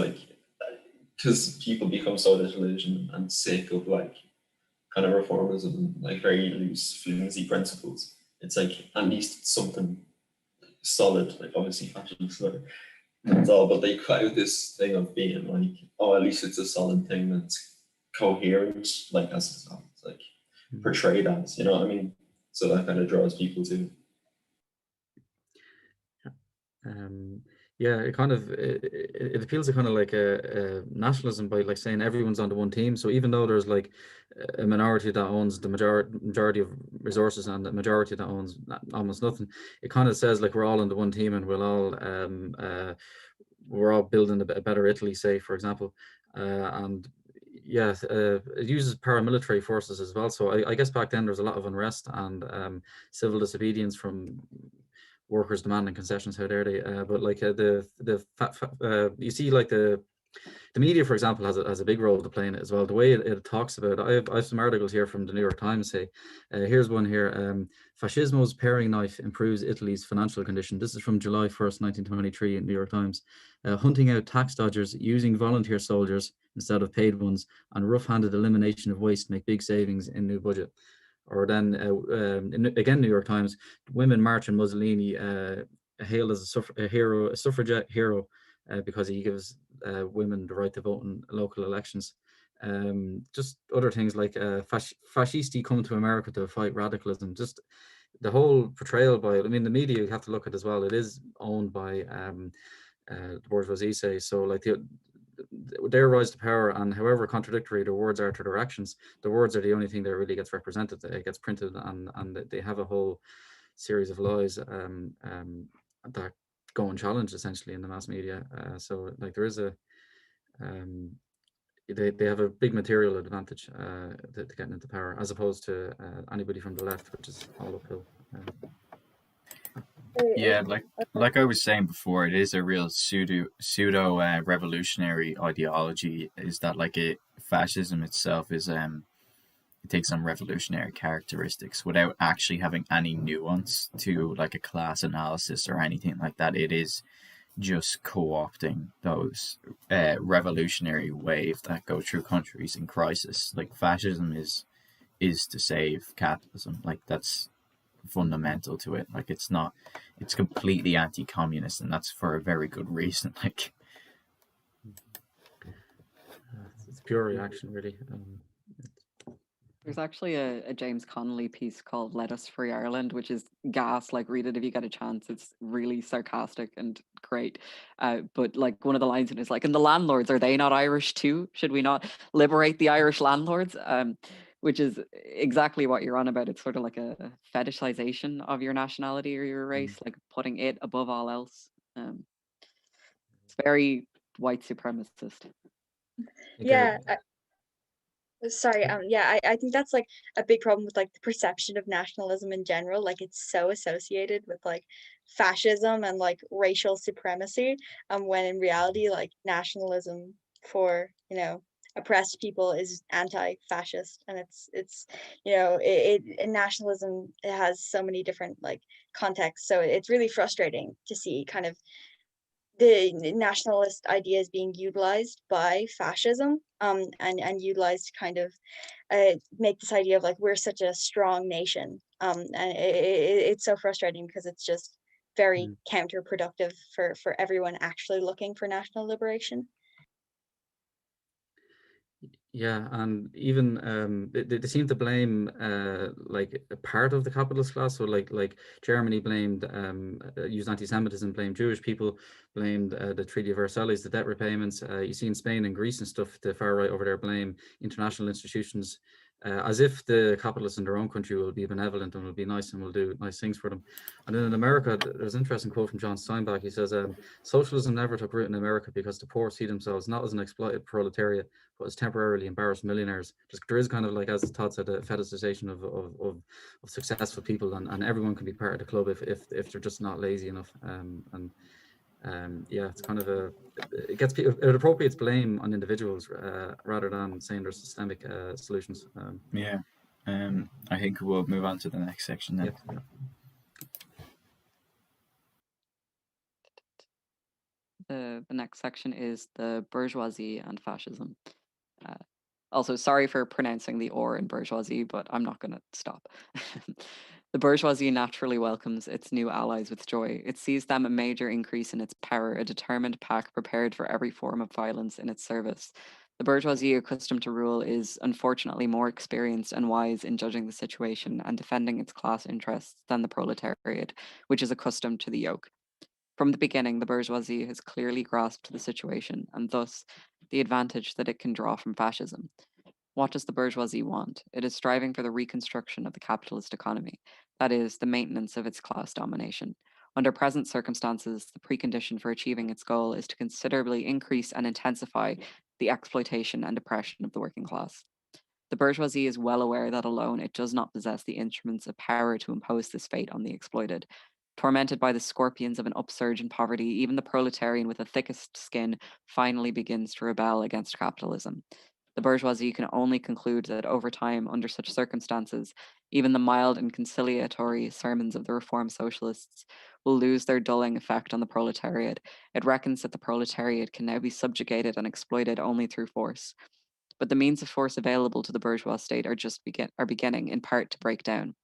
because people become so disillusioned and sick of kind of reformism and very loose flimsy principles. It's at least it's something solid, obviously fascism that's all, but they cloud this thing of being at least it's a solid thing that's coherent, as it's portrayed as, you know what I mean? So that kind of draws people to. Yeah, it kind of it appeals to kind of like a nationalism by like saying everyone's on the one team. So even though there's like a minority that owns the majority of resources and the majority that owns almost nothing, it kind of says like we're all on the one team and we're all building a better Italy, say, for example. And yeah, it uses paramilitary forces as well. So I guess back then there was a lot of unrest and civil disobedience from workers demanding concessions. How dare they? But like you see like the media, for example, has a big role to play in it as well. The way it talks about it. I have some articles here from the New York Times say, here's one here, Fascismo's paring knife improves Italy's financial condition. This is from July 1st, 1923 in New York Times. Hunting out tax dodgers, using volunteer soldiers instead of paid ones, and rough-handed elimination of waste make big savings in new budget. Or then, again, New York Times, women march in Mussolini, hailed as a suffragette hero, because he gives women the right to vote in local elections. Just other things like fascisti come to America to fight radicalism. Just the whole portrayal by it. I mean, the media you have to look at as well. It is owned by the bourgeoisie, say. So like their rise to power, and however contradictory the words are to their actions, the words are the only thing that really gets represented. It gets printed, and they have a whole series of lies that go unchallenged essentially in the mass media. So like there is they have a big material advantage to getting into power, as opposed to anybody from the left, which is all uphill. Yeah, like I was saying before, it is a real pseudo revolutionary ideology. Is that like fascism itself is it takes on revolutionary characteristics without actually having any nuance to like a class analysis or anything like that. It is just co-opting those revolutionary waves that go through countries in crisis. Like fascism is to save capitalism. Like that's fundamental to it. Like it's completely anti-communist, and that's for a very good reason. Like it's pure reaction, really. There's actually a James Connolly piece called Let Us Free Ireland, which is gas. Like, read it if you get a chance. It's really sarcastic and great. But like one of the lines in it is like, and the landlords, are they not Irish too? Should we not liberate the Irish landlords? Which is exactly what you're on about. It's sort of like a fetishization of your nationality or your race, like putting it above all else. It's very white supremacist. Yeah. Sorry, yeah, I think that's like a big problem with like the perception of nationalism in general. Like it's so associated with like fascism and like racial supremacy, when in reality like nationalism for, oppressed people is anti-fascist. And it's nationalism, it has so many different like contexts. So it's really frustrating to see kind of the nationalist ideas being utilized by fascism, and utilized to kind of make this idea of like we're such a strong nation, and it's so frustrating because it's just very counterproductive for everyone actually looking for national liberation. Yeah, and even they seem to blame like a part of the capitalist class. So like Germany blamed used anti-Semitism, blamed Jewish people, blamed the Treaty of Versailles, the debt repayments. You see in Spain and Greece and stuff, the far right over there blame international institutions, as if the capitalists in their own country will be benevolent and will be nice and will do nice things for them. And then in America, there's an interesting quote from John Steinbeck. He says, socialism never took root in America because the poor see themselves not as an exploited proletariat, but as temporarily embarrassed millionaires. There is kind of like, as Todd said, a fetishization of successful people, and everyone can be part of the club if they're just not lazy enough. Yeah, it's kind of it appropriates blame on individuals rather than saying there's systemic solutions. Yeah, I think we'll move on to the next section then. Yeah. The next section is the bourgeoisie and fascism. Also, sorry for pronouncing the or in bourgeoisie, but I'm not going to stop. The bourgeoisie naturally welcomes its new allies with joy. It sees them a major increase in its power, a determined pack prepared for every form of violence in its service. The bourgeoisie, accustomed to rule, is unfortunately more experienced and wise in judging the situation and defending its class interests than the proletariat, which is accustomed to the yoke. From the beginning, the bourgeoisie has clearly grasped the situation and thus the advantage that it can draw from fascism. What does the bourgeoisie want? It is striving for the reconstruction of the capitalist economy, that is, the maintenance of its class domination. Under present circumstances, the precondition for achieving its goal is to considerably increase and intensify the exploitation and oppression of the working class. The bourgeoisie is well aware that alone it does not possess the instruments of power to impose this fate on the exploited. Tormented by the scorpions of an upsurge in poverty, even the proletarian with the thickest skin finally begins to rebel against capitalism. The bourgeoisie can only conclude that over time, under such circumstances, even the mild and conciliatory sermons of the reform socialists will lose their dulling effect on the proletariat. It reckons that the proletariat can now be subjugated and exploited only through force. But the means of force available to the bourgeois state are beginning, in part, to break down.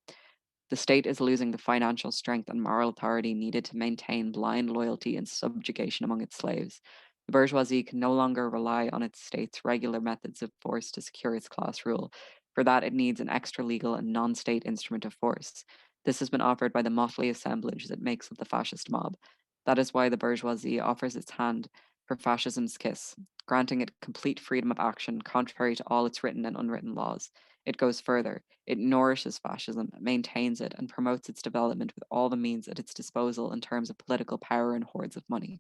The state is losing the financial strength and moral authority needed to maintain blind loyalty and subjugation among its slaves. The bourgeoisie can no longer rely on its state's regular methods of force to secure its class rule. For that, it needs an extra legal and non state instrument of force. This has been offered by the motley assemblage that makes up the fascist mob. That is why the bourgeoisie offers its hand for fascism's kiss, granting it complete freedom of action contrary to all its written and unwritten laws. It goes further. It nourishes fascism, maintains it, and promotes its development with all the means at its disposal in terms of political power and hordes of money.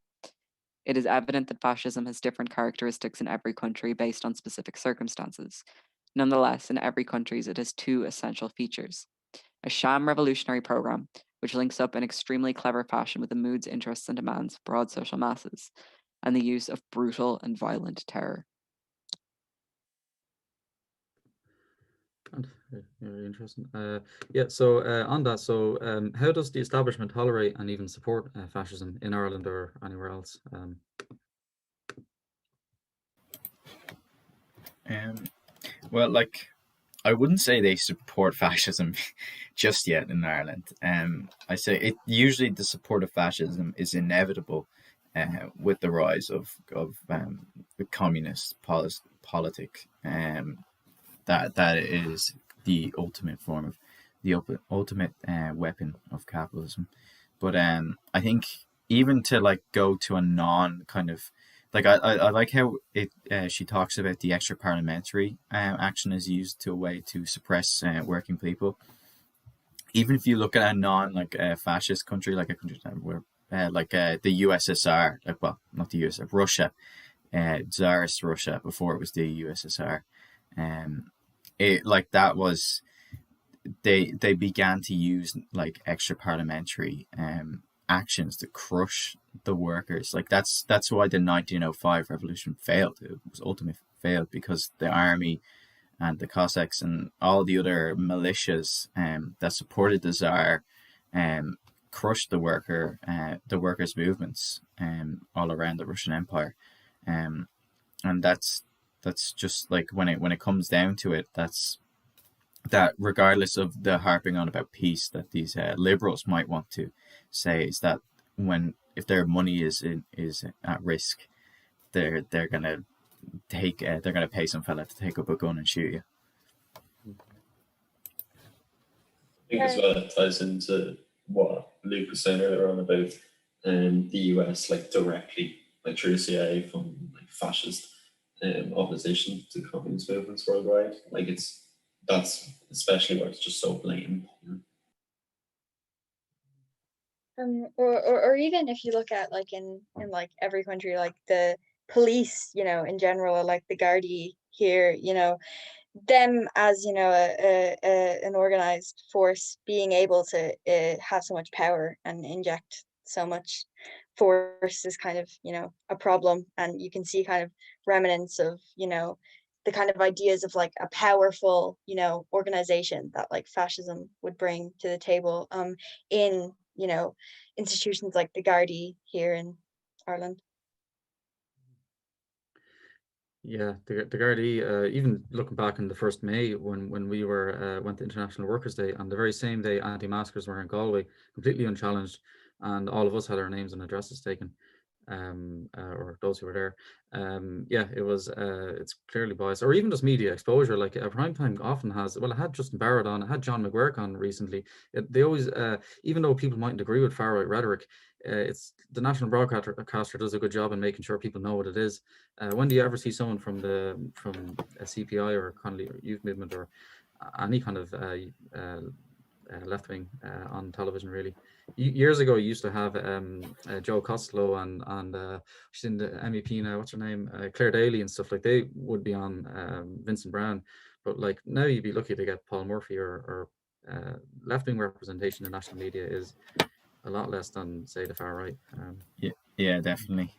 It is evident that fascism has different characteristics in every country based on specific circumstances. Nonetheless, in every country, it has two essential features: a sham revolutionary program, which links up in extremely clever fashion with the moods, interests, and demands of broad social masses, and the use of brutal and violent terror. Very interesting. Yeah, so on that, so how does the establishment tolerate and even support fascism in Ireland or anywhere else? Well, like, I wouldn't say they support fascism just yet in Ireland. I say it usually the support of fascism is inevitable with the rise of the communist politic. That is the ultimate form of the ultimate weapon of capitalism. But I think even to like go to a non kind of like I like how it she talks about the extra parliamentary action is used to a way to suppress working people. Even if you look at a non like fascist country, like a country where the USSR, like, well, not the USSR, Russia, Tsarist Russia before it was the USSR, it like that was they began to use like extra parliamentary actions to crush the workers. Like that's why the 1905 revolution failed. It was ultimately failed because the army and the Cossacks and all the other militias that supported the Tsar crushed the workers' movements all around the Russian Empire, and that's just like when it comes down to it, that regardless of the harping on about peace that these liberals might want to say, is that if their money is at risk, they're gonna pay some fella to take up a gun and shoot you. I think as well it ties into what Luke was saying earlier on about the US like directly like through the CIA from like fascist opposition to communist movements worldwide. Like that's especially where it's just so blatant. You know? Or even if you look at like in like every country, like the police, in general, like the Gardaí here, them as an organized force being able to have so much power and inject so much force is kind of a problem, and you can see kind of remnants of the kind of ideas of like a powerful organization that like fascism would bring to the table in institutions like the Gardaí here in Ireland. Yeah, the Gardaí, even looking back on the 1st May when we were went to International Workers' Day, on the very same day anti-maskers were in Galway, completely unchallenged, and all of us had our names and addresses taken. or those who were there. Yeah, it was. It's clearly biased, or even just media exposure. Like Primetime often has. Well, it had Justin Barrett on. It had John McGuirk on recently. They always, even though people mightn't agree with far right rhetoric, it's the national broadcaster does a good job in making sure people know what it is. When do you ever see someone from a CPI or Connolly or Youth Movement or any kind of left wing on television? Really, years ago, you used to have Joe Costello and she's in the MEP now. What's her name? Claire Daly and stuff. Like they would be on Vincent Brown, but like now you'd be lucky to get Paul Murphy or left wing representation in national media is a lot less than say the far right. Yeah, definitely.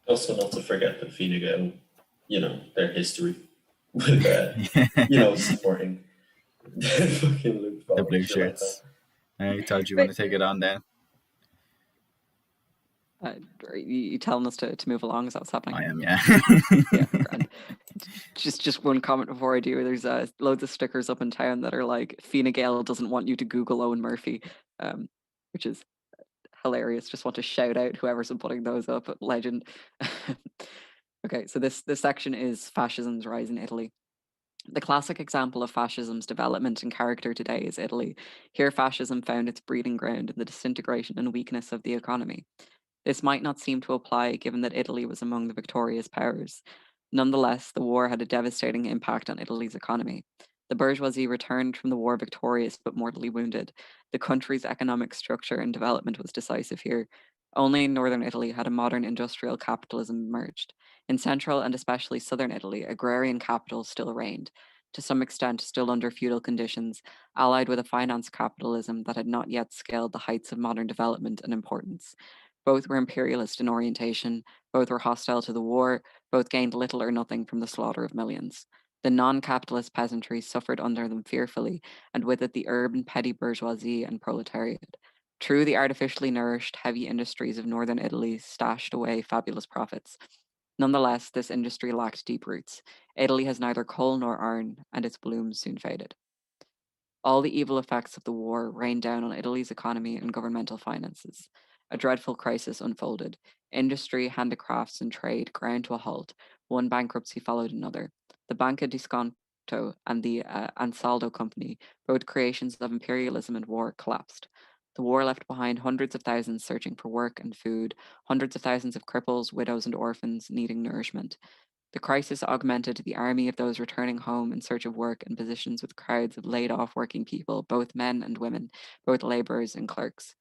Also, not to forget the Fine Gael, their history with supporting fucking Luke the blue shirts. Todd, you want to take it on then? You telling us to move along? Is that what's happening? I am, yeah. Yeah, grand. Just one comment before I do. There's loads of stickers up in town that are like, Fine Gael doesn't want you to Google Owen Murphy, which is hilarious. Just want to shout out whoever's been putting those up. Legend. Okay, so this section is fascism's rise in Italy. The classic example of fascism's development and character today is Italy. Here, fascism found its breeding ground in the disintegration and weakness of the economy. This might not seem to apply given that Italy was among the victorious powers. Nonetheless, the war had a devastating impact on Italy's economy. The bourgeoisie returned from the war victorious but mortally wounded. The country's economic structure and development was decisive here. Only in northern Italy had a modern industrial capitalism emerged. In central and especially southern Italy, agrarian capital still reigned, to some extent still under feudal conditions, allied with a finance capitalism that had not yet scaled the heights of modern development and importance. Both were imperialist in orientation, both were hostile to the war, both gained little or nothing from the slaughter of millions. The non-capitalist peasantry suffered under them fearfully, and with it the urban petty bourgeoisie and proletariat. True, the artificially nourished heavy industries of northern Italy stashed away fabulous profits. Nonetheless, this industry lacked deep roots. Italy has neither coal nor iron, and its blooms soon faded. All the evil effects of the war rained down on Italy's economy and governmental finances. A dreadful crisis unfolded. Industry, handicrafts, and trade ground to a halt. One bankruptcy followed another. The Banca di Sconto and the Ansaldo Company, both creations of imperialism and war, collapsed. The war left behind hundreds of thousands searching for work and food, hundreds of thousands of cripples, widows, and orphans needing nourishment. The crisis augmented the army of those returning home in search of work and positions with crowds of laid off working people, both men and women, both labourers and clerks.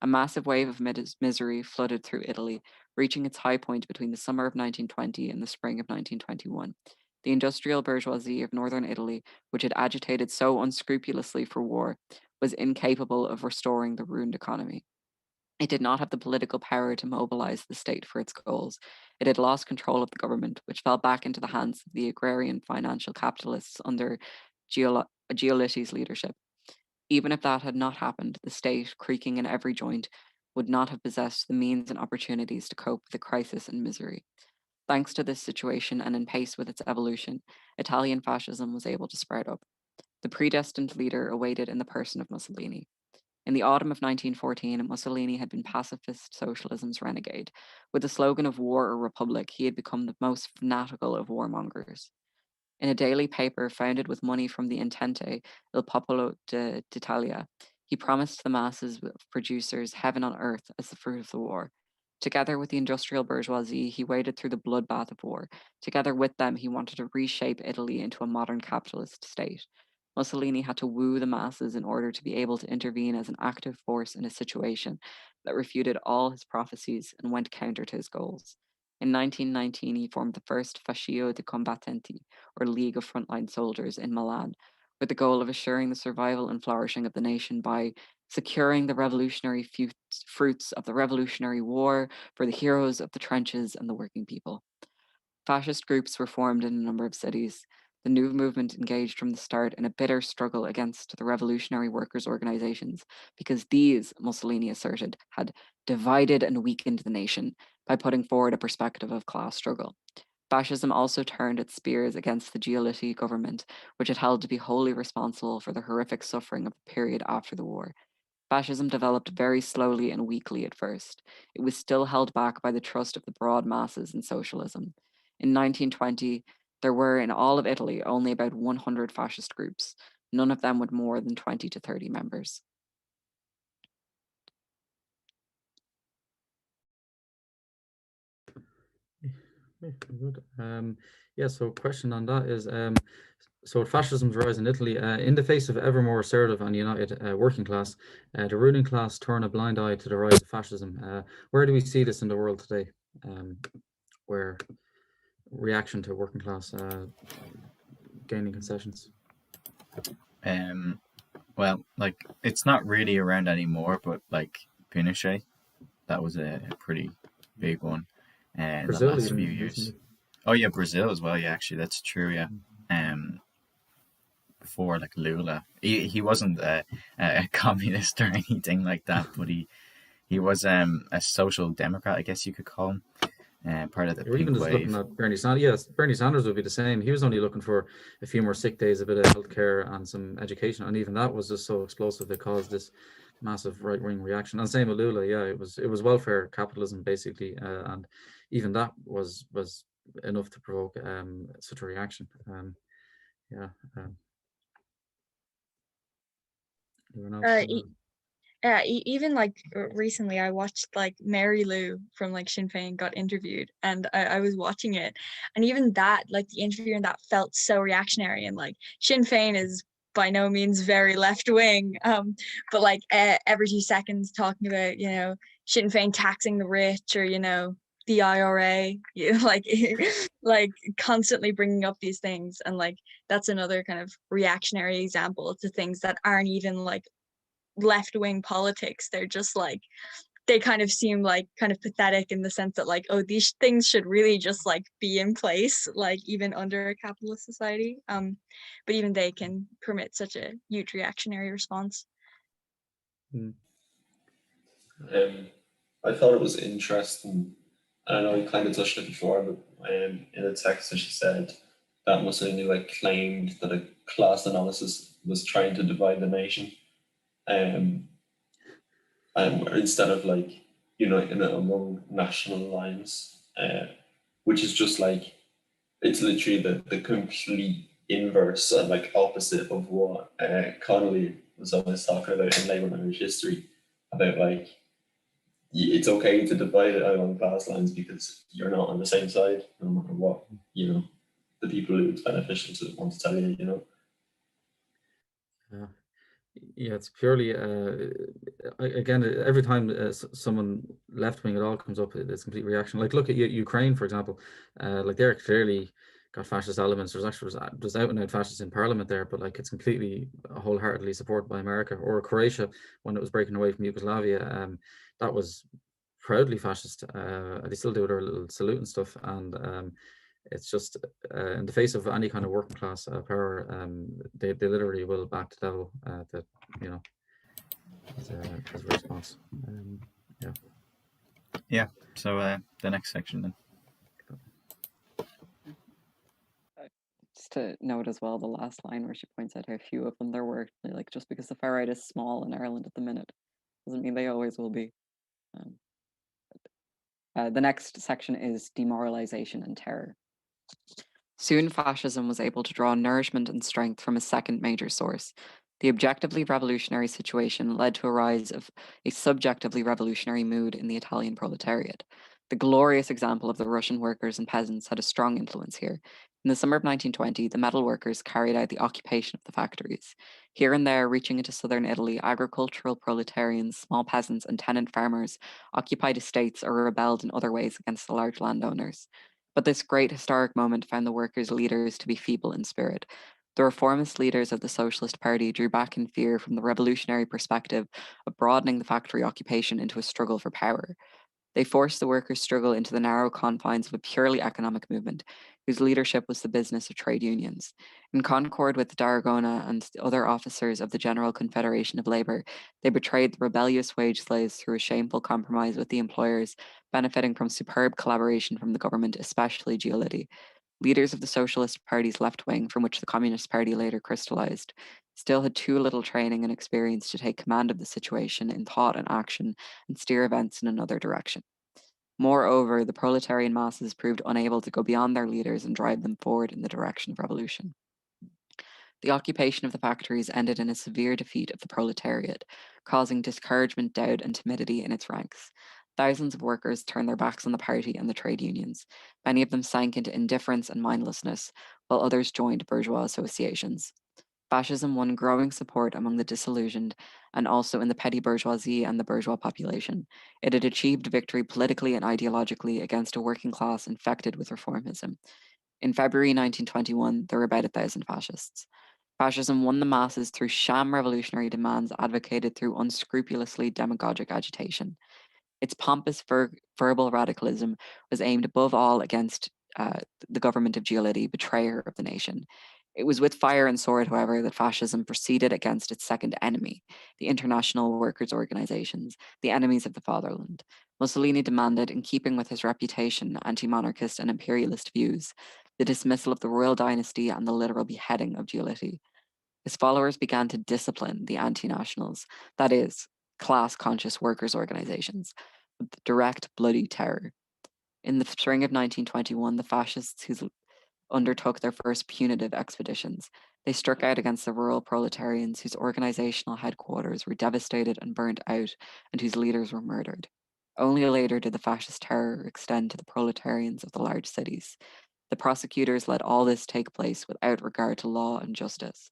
A massive wave of misery flooded through Italy, reaching its high point between the summer of 1920 and the spring of 1921. The industrial bourgeoisie of northern Italy, which had agitated so unscrupulously for war, was incapable of restoring the ruined economy. It did not have the political power to mobilize the state for its goals. It had lost control of the government, which fell back into the hands of the agrarian financial capitalists under Giolitti's leadership. Even if that had not happened, the state, creaking in every joint, would not have possessed the means and opportunities to cope with the crisis and misery. Thanks to this situation and in pace with its evolution, Italian fascism was able to spread up. The predestined leader awaited in the person of Mussolini. In the autumn of 1914, Mussolini had been pacifist socialism's renegade. With the slogan of war or republic, he had become the most fanatical of warmongers. In a daily paper founded with money from the Intente, Il Popolo d'Italia, he promised the masses of producers heaven on earth as the fruit of the war. Together with the industrial bourgeoisie, he waded through the bloodbath of war. Together with them, he wanted to reshape Italy into a modern capitalist state. Mussolini had to woo the masses in order to be able to intervene as an active force in a situation that refuted all his prophecies and went counter to his goals. In 1919, he formed the first Fascio di Combattenti, or League of Frontline Soldiers, in Milan, with the goal of assuring the survival and flourishing of the nation by securing the revolutionary fruits of the Revolutionary War for the heroes of the trenches and the working people. Fascist groups were formed in a number of cities. The new movement engaged from the start in a bitter struggle against the revolutionary workers' organizations, because these, Mussolini asserted, had divided and weakened the nation by putting forward a perspective of class struggle. Fascism also turned its spears against the Giolitti government, which it held to be wholly responsible for the horrific suffering of the period after the war. Fascism developed very slowly and weakly at first. It was still held back by the trust of the broad masses in socialism. In 1920, there were in all of Italy only about 100 fascist groups, none of them with more than 20 to 30 members. Okay, good. Yeah, so question on that is, so fascism's rise in Italy, in the face of ever more assertive and united working class, the ruling class turn a blind eye to the rise of fascism. Where do we see this in the world today? Where reaction to working class gaining concessions? Well, like it's not really around anymore, but like Pinochet, that was a pretty big one in Brazil the last even few years. recently. Oh yeah, Brazil as well. Yeah, actually, that's true. Yeah. Before like Lula, he wasn't a communist or anything like that, but he was a social democrat, I guess you could call him, part of the Or even pink just looking wave. at Bernie Sanders, yes, Bernie Sanders would be the same. He was only looking for a few more sick days, a bit of healthcare, and some education, and even that was just so explosive it caused this massive right-wing reaction. And same with Lula, yeah, it was welfare capitalism basically, and even that was enough to provoke such a reaction. Yeah. Anyone else? Even like recently I watched like Mary Lou from like Sinn Féin got interviewed, and I was watching it, and even that, like the interview in that felt so reactionary, and like Sinn Féin is by no means very left wing, but like every 2 seconds talking about, you know, Sinn Féin taxing the rich, or, you know, the IRA, like like constantly bringing up these things, and like that's another kind of reactionary example to things that aren't even like left-wing politics. They're just like, they kind of seem like kind of pathetic in the sense that like, oh, these things should really just like be in place, like even under a capitalist society, but even they can permit such a huge reactionary response. I thought it was interesting. I know you kind of touched it before, but in the text that she said that Mussolini like claimed that a class analysis was trying to divide the nation, instead of like uniting it among national lines, which is just like, it's literally the complete inverse and like opposite of what Connolly was always talking about in Labour and Irish history, about like it's okay to divide it out on class lines because you're not on the same side, no matter what, you know, the people who it's beneficial to want to tell you, you know. Yeah, it's purely again, every time someone left wing at all comes up, it's complete reaction. Like look at Ukraine, for example. Like they're clearly got fascist elements. There's out and out fascists in parliament there, but like it's completely wholeheartedly supported by America. Or Croatia, when it was breaking away from Yugoslavia, that was proudly fascist. They still do their little salute and stuff, and it's just in the face of any kind of working class power, they literally will back the devil. That, you know, as a response. Yeah. Yeah. So the next section then. Just to note as well, the last line where she points out how few of them there were, like just because the far right is small in Ireland at the minute doesn't mean they always will be. The next section is demoralization and terror. Soon fascism was able to draw nourishment and strength from a second major source. The objectively revolutionary situation led to a rise of a subjectively revolutionary mood in the Italian proletariat. The glorious example of the Russian workers and peasants had a strong influence here. In the summer of 1920, the metal workers carried out the occupation of the factories. Here and there, reaching into southern Italy, agricultural proletarians, small peasants, and tenant farmers occupied estates or rebelled in other ways against the large landowners. But this great historic moment found the workers' leaders to be feeble in spirit. The reformist leaders of the Socialist Party drew back in fear from the revolutionary perspective of broadening the factory occupation into a struggle for power. They forced the workers' struggle into the narrow confines of a purely economic movement, whose leadership was the business of trade unions. In concord with D'Aragona and the other officers of the General Confederation of Labour, they betrayed the rebellious wage slaves through a shameful compromise with the employers, benefiting from superb collaboration from the government, especially Giolitti. Leaders of the Socialist Party's left wing, from which the Communist Party later crystallized, still had too little training and experience to take command of the situation in thought and action and steer events in another direction. Moreover, the proletarian masses proved unable to go beyond their leaders and drive them forward in the direction of revolution. The occupation of the factories ended in a severe defeat of the proletariat, causing discouragement, doubt, and timidity in its ranks. Thousands of workers turned their backs on the party and the trade unions. Many of them sank into indifference and mindlessness, while others joined bourgeois associations. Fascism won growing support among the disillusioned and also in the petty bourgeoisie and the bourgeois population. It had achieved victory politically and ideologically against a working class infected with reformism. In February 1921, there were about 1,000 fascists. Fascism won the masses through sham revolutionary demands advocated through unscrupulously demagogic agitation. Its pompous verbal radicalism was aimed above all against the government of Giolitti, betrayer of the nation. It was with fire and sword, however, that fascism proceeded against its second enemy, the international workers' organizations, the enemies of the fatherland. Mussolini demanded, in keeping with his reputation, anti-monarchist and imperialist views, the dismissal of the royal dynasty and the literal beheading of Giolitti. His followers began to discipline the anti-nationals, that is, class-conscious workers' organizations, with direct bloody terror. In the spring of 1921, the fascists who undertook their first punitive expeditions. They struck out against the rural proletarians whose organizational headquarters were devastated and burnt out and whose leaders were murdered. Only later did the fascist terror extend to the proletarians of the large cities. The prosecutors let all this take place without regard to law and justice.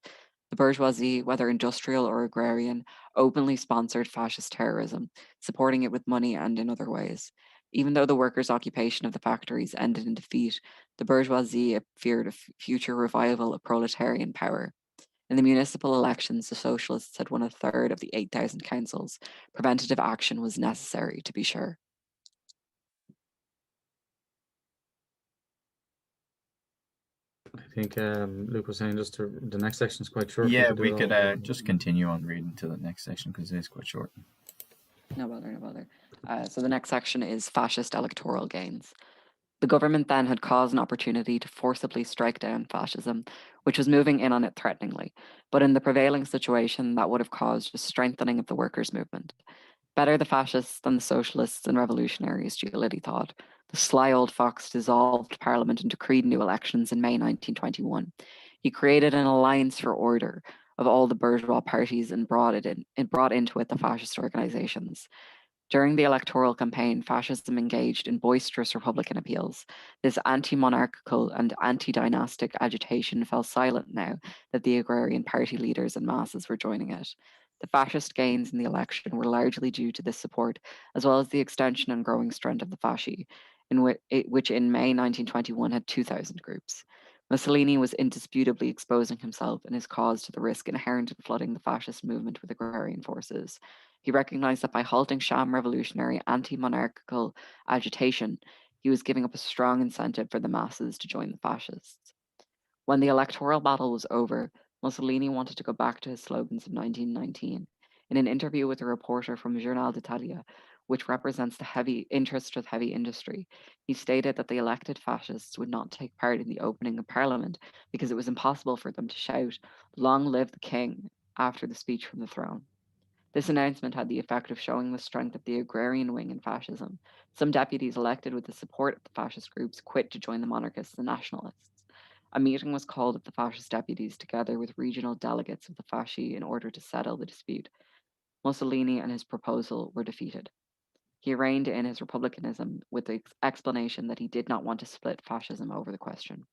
The bourgeoisie, whether industrial or agrarian, openly sponsored fascist terrorism, supporting it with money and in other ways. Even though the workers' occupation of the factories ended in defeat, the bourgeoisie feared a future revival of proletarian power. In the municipal elections, the socialists had won 1/3 of the 8,000 councils. Preventative action was necessary, to be sure. I think Luke was saying just the next section is quite short. Yeah, we we could could just continue on reading to the next section because it is quite short. No bother, no bother. So the next section is fascist electoral gains. The government then had caused an opportunity to forcibly strike down fascism, which was moving in on it threateningly. But in the prevailing situation, that would have caused a strengthening of the workers' movement. Better the fascists than the socialists and revolutionaries, Giolitti thought. The sly old fox dissolved parliament and decreed new elections in May 1921. He created an alliance for order of all the bourgeois parties and brought into it the fascist organizations. During the electoral campaign, fascism engaged in boisterous Republican appeals. This anti-monarchical and anti-dynastic agitation fell silent now that the agrarian party leaders and masses were joining it. The fascist gains in the election were largely due to this support, as well as the extension and growing strength of the fasci, which in May 1921 had 2,000 groups. Mussolini was indisputably exposing himself and his cause to the risk inherent in flooding the fascist movement with agrarian forces. He recognized that by halting sham revolutionary anti-monarchical agitation, he was giving up a strong incentive for the masses to join the fascists. When the electoral battle was over, Mussolini wanted to go back to his slogans of 1919. In an interview with a reporter from Journal d'Italia, which represents the heavy interest of heavy industry, he stated that the elected fascists would not take part in the opening of parliament because it was impossible for them to shout, "Long live the king," after the speech from the throne. This announcement had the effect of showing the strength of the agrarian wing in fascism. Some deputies elected with the support of the fascist groups quit to join the monarchists and nationalists. A meeting was called of the fascist deputies together with regional delegates of the fasci in order to settle the dispute. Mussolini and his proposal were defeated. He reined in his republicanism with the explanation that he did not want to split fascism over the question.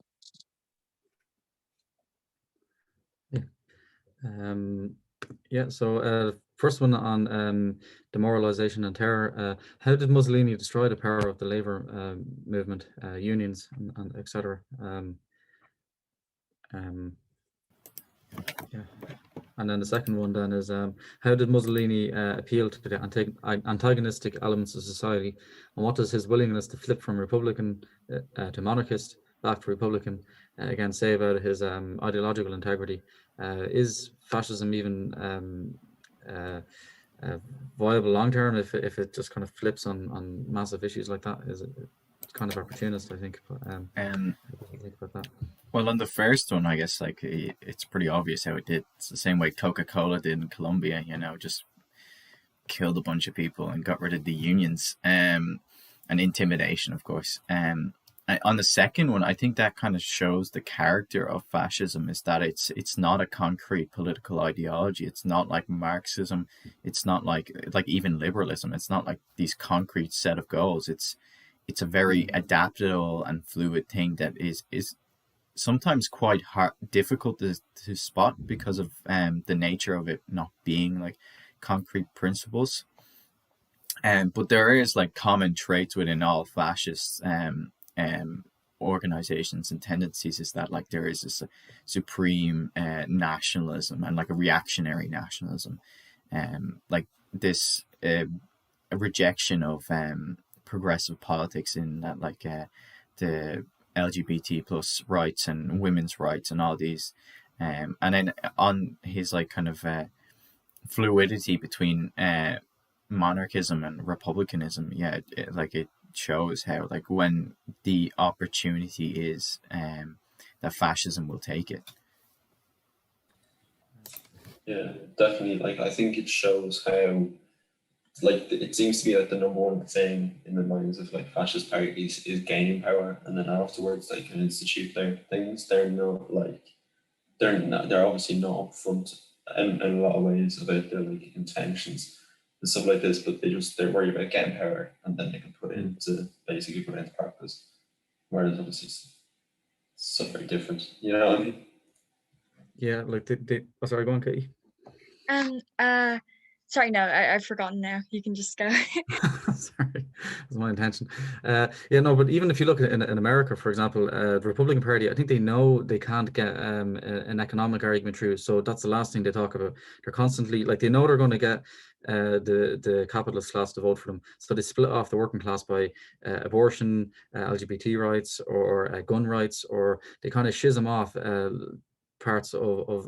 So first one on demoralization and terror. How did Mussolini destroy the power of the labor movement, unions, and etc.? And then the second one then is how did Mussolini appeal to the antagonistic elements of society, and what does his willingness to flip from Republican to monarchist back to Republican again say about his ideological integrity? Is fascism even viable long term if it just kind of flips on massive issues like that? Is it kind of opportunist, I think? But what do you think about that? Well, on the first one, I guess like it's pretty obvious how it did. It's the same way Coca-Cola did in Colombia, just killed a bunch of people and got rid of the unions, and intimidation, of course. On the second one, I think that kind of shows the character of fascism, is that it's not a concrete political ideology. It's not like Marxism. It's not like even liberalism. It's not like these concrete set of goals. It's a very adaptable and fluid thing that is sometimes quite difficult to spot because of the nature of it not being like concrete principles. But there is like common traits within all fascist organizations and tendencies, is that like there is this supreme nationalism and like a reactionary nationalism, like this a rejection of progressive politics, in that like the LGBT plus rights and women's rights and all these, and then on his like kind of fluidity between monarchism and republicanism. It shows how like when the opportunity is that fascism will take it. Yeah, definitely. Like, I think it shows how, like, it seems to be like the number one thing in the minds of like fascist parties is gaining power, and then afterwards they can institute their things. They're not like they're obviously not upfront in a lot of ways about their like intentions and stuff like this, but they're worried about getting power, and then they can put it into practice. Whereas obviously it's so very different. You know what I mean? Yeah, like oh, sorry, go on, Katie. Sorry, no, I've forgotten now. You can just go. Sorry, that's my intention. Yeah, no, but even if you look at in America, for example, the Republican Party, I think they know they can't get an economic argument through, so that's the last thing they talk about. They're constantly like, they know they're going to get the capitalist class to vote for them, so they split off the working class by abortion, LGBT rights, or gun rights, or they kind of schism off parts of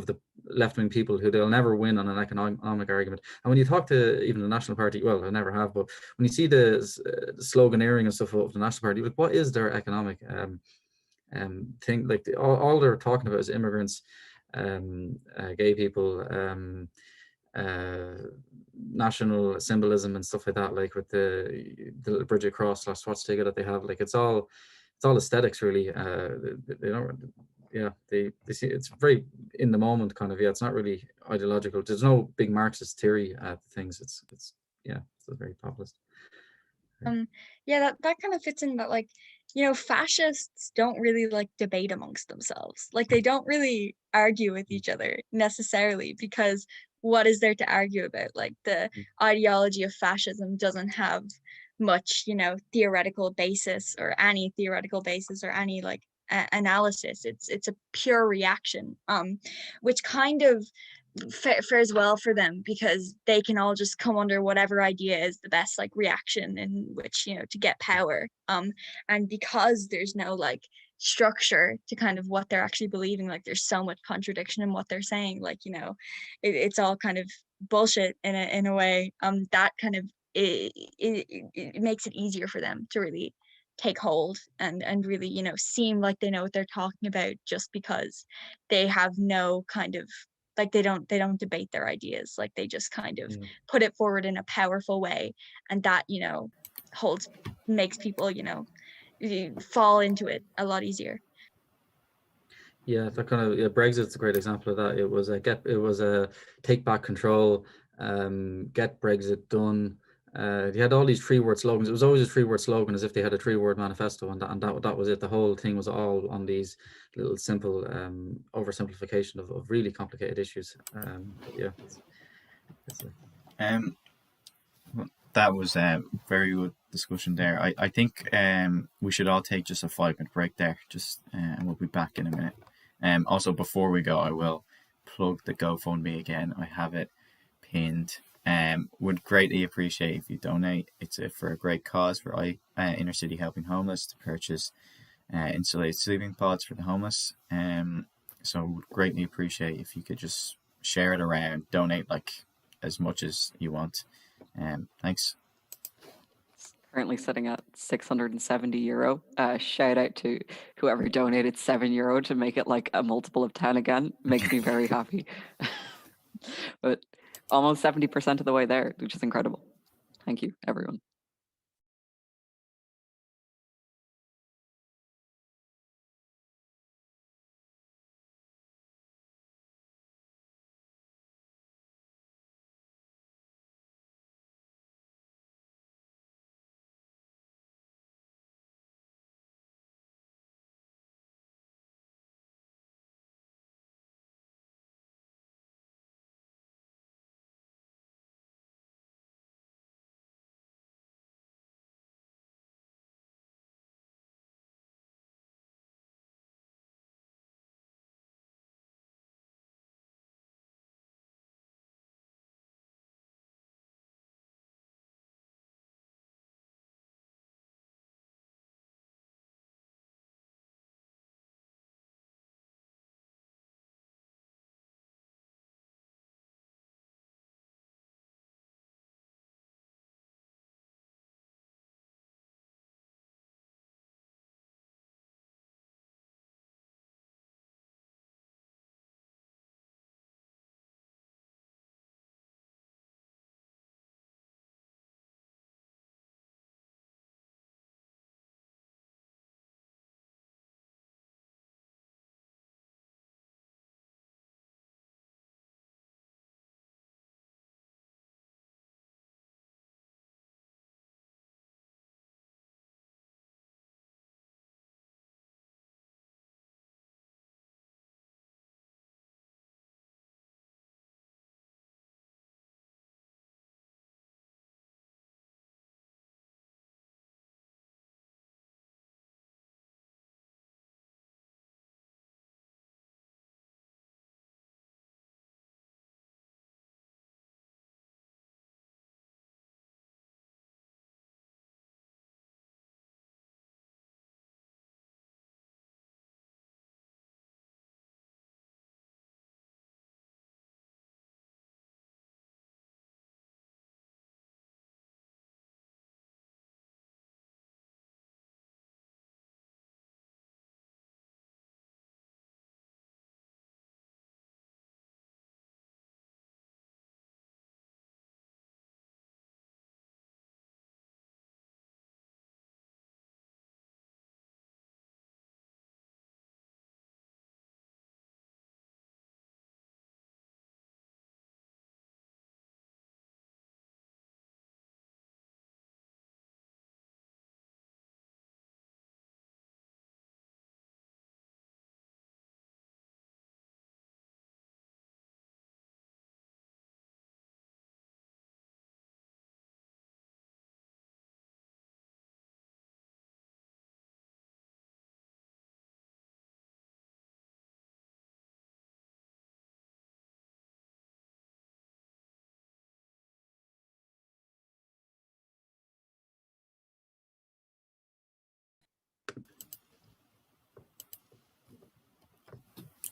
the left-wing people who they'll never win on an economic argument. And when you talk to even the National Party, well, I never have, but when you see the sloganeering and stuff of the National Party, like, what is their economic thing? Like all they're talking about is immigrants, gay people, national symbolism and stuff like that, like with the Bridget Cross swastika that they have. Like it's all aesthetics, really. They don't. Yeah, they see it's very in the moment kind of. Yeah, it's not really ideological. There's no big Marxist theory things. It's very populist. Yeah, that kind of fits in that, like, fascists don't really like debate amongst themselves. Like, they don't really argue with each other necessarily, because what is there to argue about? Like, the ideology of fascism doesn't have much, theoretical basis, or any theoretical basis, or any like analysis. It's a pure reaction, which kind of fares well for them, because they can all just come under whatever idea is the best like reaction in which to get power, and because there's no like structure to kind of what they're actually believing, like there's so much contradiction in what they're saying, like it's all kind of bullshit in a way, that kind of it makes it easier for them to really take hold and really seem like they know what they're talking about, just because they have no kind of like they don't debate their ideas, like they just kind of put it forward in a powerful way, and that makes people fall into it a lot easier. Yeah, that kind of Brexit's a great example of that. It was a take back control, get Brexit done. They had all these 3-word slogans. It was always a 3-word slogan, as if they had a 3-word manifesto, and that was it. The whole thing was all on these little simple oversimplification of really complicated issues. That was a very good discussion there. I think we should all take just a 5-minute break there, and we'll be back in a minute. Also, before we go, I will plug the GoFundMe again. I have it pinned. Would greatly appreciate if you donate. It's for a great cause, for Inner City Helping Homeless, to purchase insulated sleeping pods for the homeless. So would greatly appreciate if you could just share it around, donate like as much as you want. Thanks. currently sitting at €670. Shout out to whoever donated €7 to make it like a multiple of 10 again. Makes me very happy. But almost 70% of the way there, which is incredible. Thank you, everyone.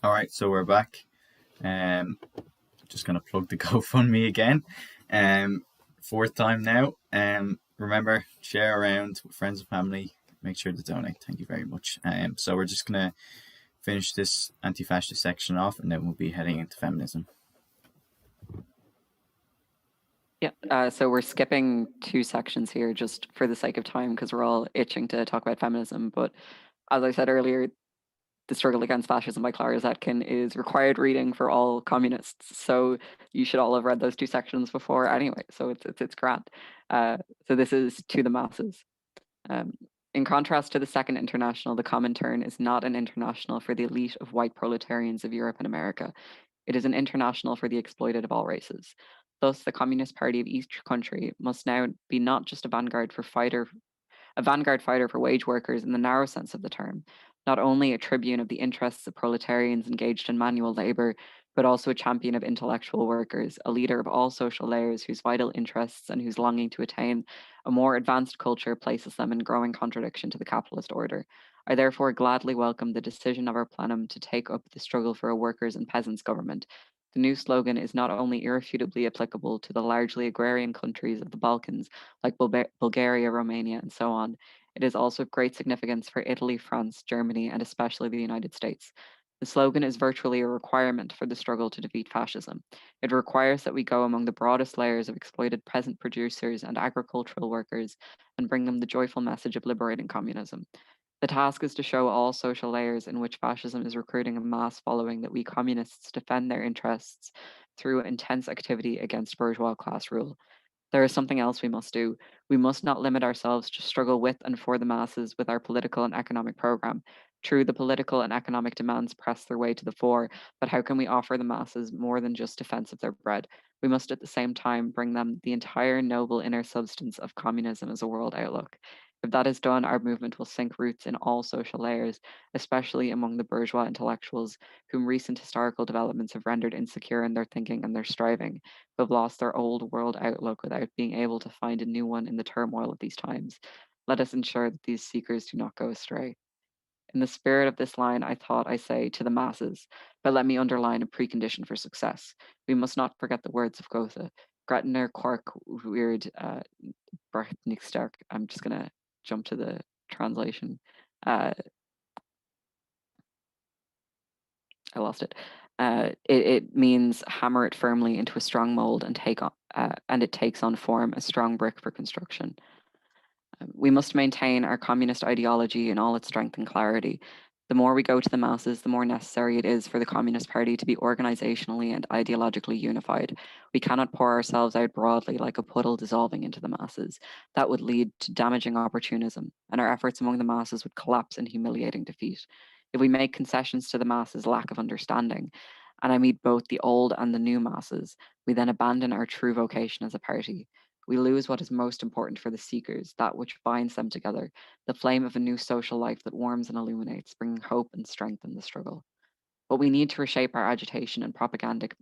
All right, so we're back. Just gonna plug the GoFundMe again. Fourth time now. Remember, share around with friends and family. Make sure to donate. Thank you very much. So we're just gonna finish this anti-fascist section off, and then we'll be heading into feminism. Yeah, so we're skipping 2 sections here just for the sake of time because we're all itching to talk about feminism. But as I said earlier, The Struggle Against Fascism by Clara Zetkin is required reading for all communists. So you should all have read those 2 sections before anyway. So it's grand. So this is to the masses. In contrast to the Second International, the Comintern is not an international for the elite of white proletarians of Europe and America. It is an international for the exploited of all races. Thus, the Communist Party of each country must now be not just a vanguard fighter for wage workers in the narrow sense of the term, not only a tribune of the interests of proletarians engaged in manual labor, but also a champion of intellectual workers, a leader of all social layers whose vital interests and whose longing to attain a more advanced culture places them in growing contradiction to the capitalist order. I therefore gladly welcome the decision of our plenum to take up the struggle for a workers' and peasants' government, The new slogan is not only irrefutably applicable to the largely agrarian countries of the Balkans, like Bulgaria, Romania, and so on, it is also of great significance for Italy, France, Germany, and especially the United States. The slogan is virtually a requirement for the struggle to defeat fascism. It requires that we go among the broadest layers of exploited peasant producers and agricultural workers and bring them the joyful message of liberating communism. The task is to show all social layers in which fascism is recruiting a mass following that we communists defend their interests through intense activity against bourgeois class rule. There is something else we must do. We must not limit ourselves to struggle with and for the masses with our political and economic program. True, the political and economic demands press their way to the fore, but how can we offer the masses more than just defense of their bread? We must at the same time bring them the entire noble inner substance of communism as a world outlook. If that is done, our movement will sink roots in all social layers, especially among the bourgeois intellectuals, whom recent historical developments have rendered insecure in their thinking and their striving, who have lost their old world outlook without being able to find a new one in the turmoil of these times. Let us ensure that these seekers do not go astray. In the spirit of this line, I thought I say to the masses, but let me underline a precondition for success. We must not forget the words of Goethe. Gretner Quark Weird Brechtnik Stark. I'm just gonna jump to the translation. I lost it. It means hammer it firmly into a strong mold and and it takes on form a strong brick for construction. We must maintain our communist ideology in all its strength and clarity. The more we go to the masses, the more necessary it is for the Communist Party to be organizationally and ideologically unified. We cannot pour ourselves out broadly like a puddle dissolving into the masses. That would lead to damaging opportunism, and our efforts among the masses would collapse in humiliating defeat. If we make concessions to the masses' lack of understanding, and I mean both the old and the new masses, we then abandon our true vocation as a party. We lose what is most important for the seekers, that which binds them together, the flame of a new social life that warms and illuminates, bringing hope and strength in the struggle. What we need to reshape our agitation and propagandic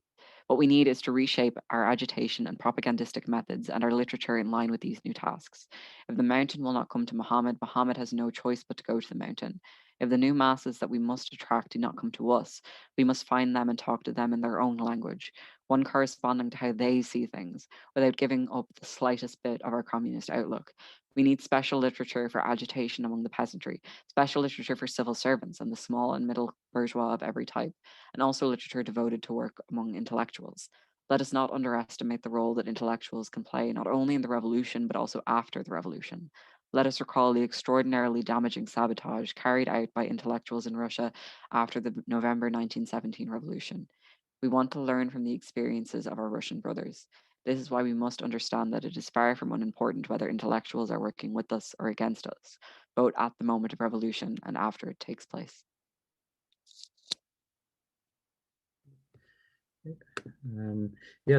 what we need is to reshape our agitation and propagandistic methods and our literature in line with these new tasks. If the mountain will not come to Muhammad, Muhammad has no choice but to go to the mountain. If the new masses that we must attract do not come to us, we must find them and talk to them in their own language, one corresponding to how they see things, without giving up the slightest bit of our communist outlook. We need special literature for agitation among the peasantry, special literature for civil servants and the small and middle bourgeois of every type, and also literature devoted to work among intellectuals. Let us not underestimate the role that intellectuals can play not only in the revolution but also after the revolution. Let us recall the extraordinarily damaging sabotage carried out by intellectuals in Russia after the November 1917 revolution. We want to learn from the experiences of our Russian brothers. This is why we must understand that it is far from unimportant whether intellectuals are working with us or against us, both at the moment of revolution and after it takes place.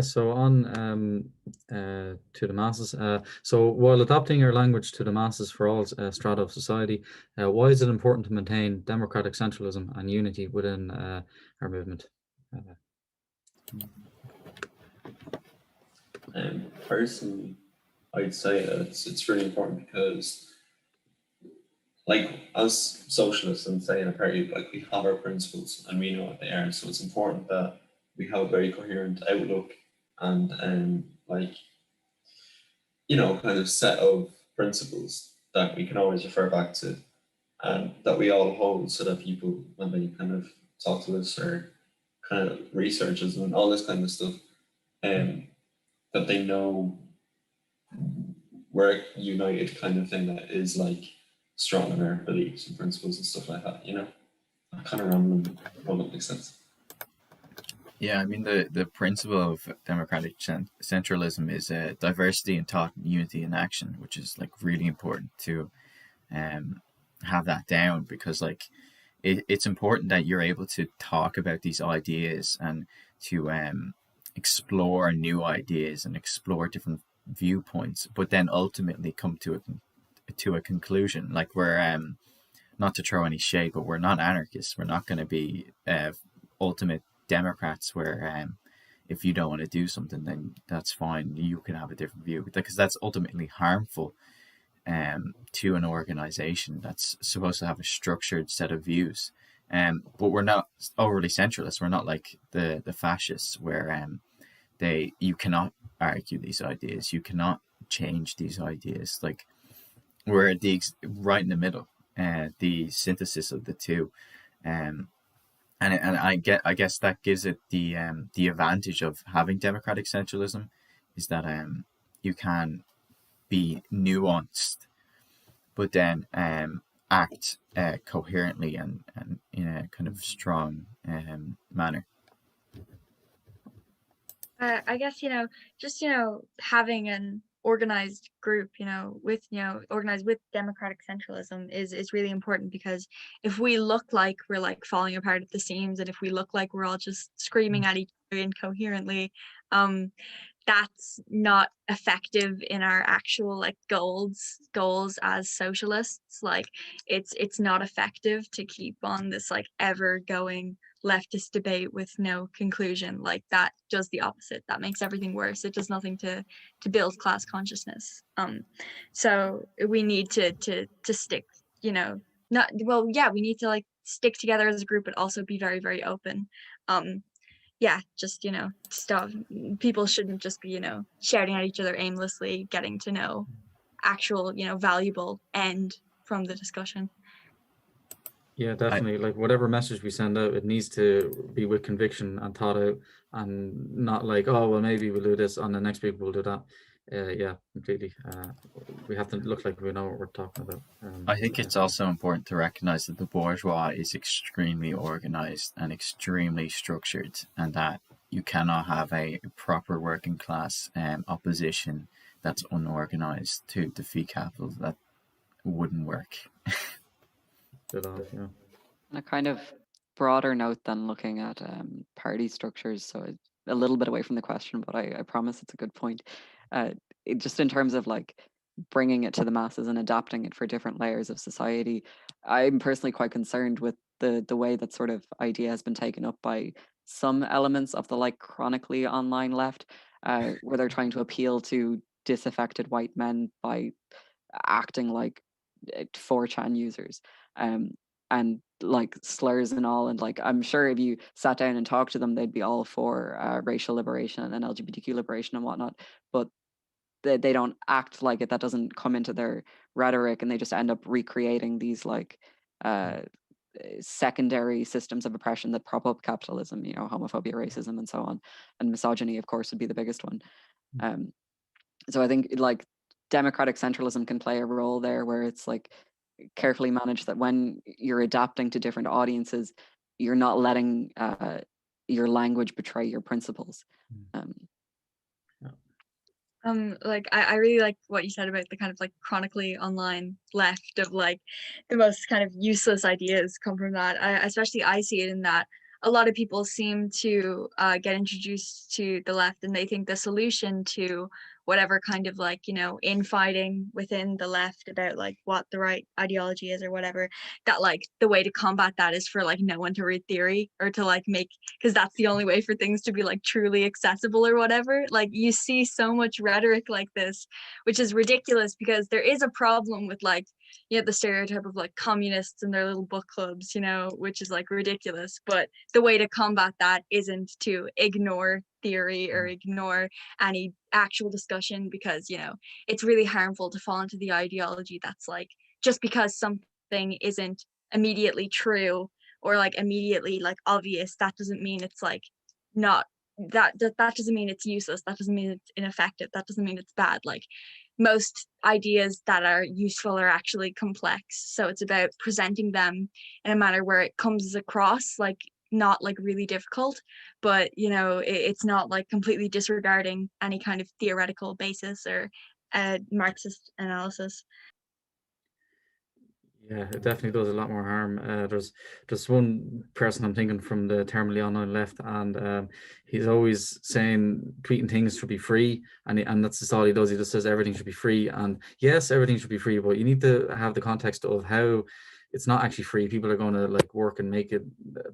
So on to the masses. So while adapting your language to the masses for all strata of society, why is it important to maintain democratic centralism and unity within our movement? Personally, I'd say that it's really important because, like, as socialists and say in a party, like, we have our principles and we know what they are. So it's important that we have a very coherent outlook and like, you know, kind of set of principles that we can always refer back to and that we all hold, so that people, when they kind of talk to us or kind of research us and all this kind of stuff, that they know we're united, kind of thing, that is like strong in our beliefs and principles and stuff like that, you know? I kind of rambling, but it makes sense. Yeah, I mean, the principle of democratic centralism is diversity in thought, unity in action, which is like really important to have that down, because like it's important that you're able to talk about these ideas and to explore new ideas and explore different viewpoints, but then ultimately come to a conclusion. Like, we're not to throw any shade, but we're not anarchists. We're not going to be ultimate Democrats where if you don't want to do something, then that's fine, you can have a different view, because that's ultimately harmful to an organization that's supposed to have a structured set of views. But we're not overly centralist. We're not like the fascists where you cannot argue these ideas. You cannot change these ideas. Like we're right in the middle, the synthesis of the two, and I guess that gives it the advantage of having democratic centralism, is that you can be nuanced, but then act coherently and in a kind of strong manner. I guess, just, having an organized group, with, organized with democratic centralism is really important, because if we look like we're like falling apart at the seams, and if we look like we're all just screaming at each other incoherently, that's not effective in our actual like goals as socialists. Like it's not effective to keep on this like ever going leftist debate with no conclusion. Like that does the opposite. That makes everything worse. It does nothing to build class consciousness. So we need to stick, we need to like stick together as a group, but also be very, very open. Just stuff. People shouldn't just be shouting at each other aimlessly, getting to know actual valuable end from the discussion. Yeah, definitely. Like whatever message we send out, it needs to be with conviction and thought out, and not like, oh well, maybe we'll do this on the next week, we'll do that. Yeah, completely. We have to look like we know what we're talking about. I think it's also important to recognize that the bourgeois is extremely organized and extremely structured, and that you cannot have a proper working class opposition that's unorganized to defeat capital. That wouldn't work. Yeah. On a kind of broader note than looking at party structures, so a little bit away from the question, but I promise it's a good point. Just in terms of like bringing it to the masses and adapting it for different layers of society, I'm personally quite concerned with the way that sort of idea has been taken up by some elements of the like chronically online left, where they're trying to appeal to disaffected white men by acting like 4chan users. And like slurs and all, and like I'm sure if you sat down and talked to them, they'd be all for racial liberation and LGBTQ liberation and whatnot, but they don't act like it. That doesn't come into their rhetoric, and they just end up recreating these like secondary systems of oppression that prop up capitalism, homophobia, racism, and so on, and misogyny of course would be the biggest one. So I think like democratic centralism can play a role there, where it's like carefully managed that when you're adapting to different audiences, you're not letting your language betray your principles. Like I really like what you said about the kind of like chronically online left, of like the most kind of useless ideas come from that. Especially I see it in that a lot of people seem to get introduced to the left, and they think the solution to whatever kind of like infighting within the left about like what the right ideology is or whatever, that like the way to combat that is for like no one to read theory, or to like make, because that's the only way for things to be like truly accessible or whatever. Like you see so much rhetoric like this, which is ridiculous, because there is a problem with like the stereotype of like communists and their little book clubs, which is like ridiculous. But the way to combat that isn't to ignore theory or ignore any actual discussion, because it's really harmful to fall into the ideology that's like, just because something isn't immediately true or like immediately like obvious, that doesn't mean it's like not that doesn't mean it's useless, that doesn't mean it's ineffective, that doesn't mean it's bad. Like most ideas that are useful are actually complex, so it's about presenting them in a manner where it comes across like not like really difficult, but it's not like completely disregarding any kind of theoretical basis or Marxist analysis. Yeah, it definitely does a lot more harm. There's one person I'm thinking from the terminally online left, and he's always saying tweeting things should be free, and that's just all he does. He just says everything should be free, and yes, everything should be free, but you need to have the context of how it's not actually free. People are going to like work and make it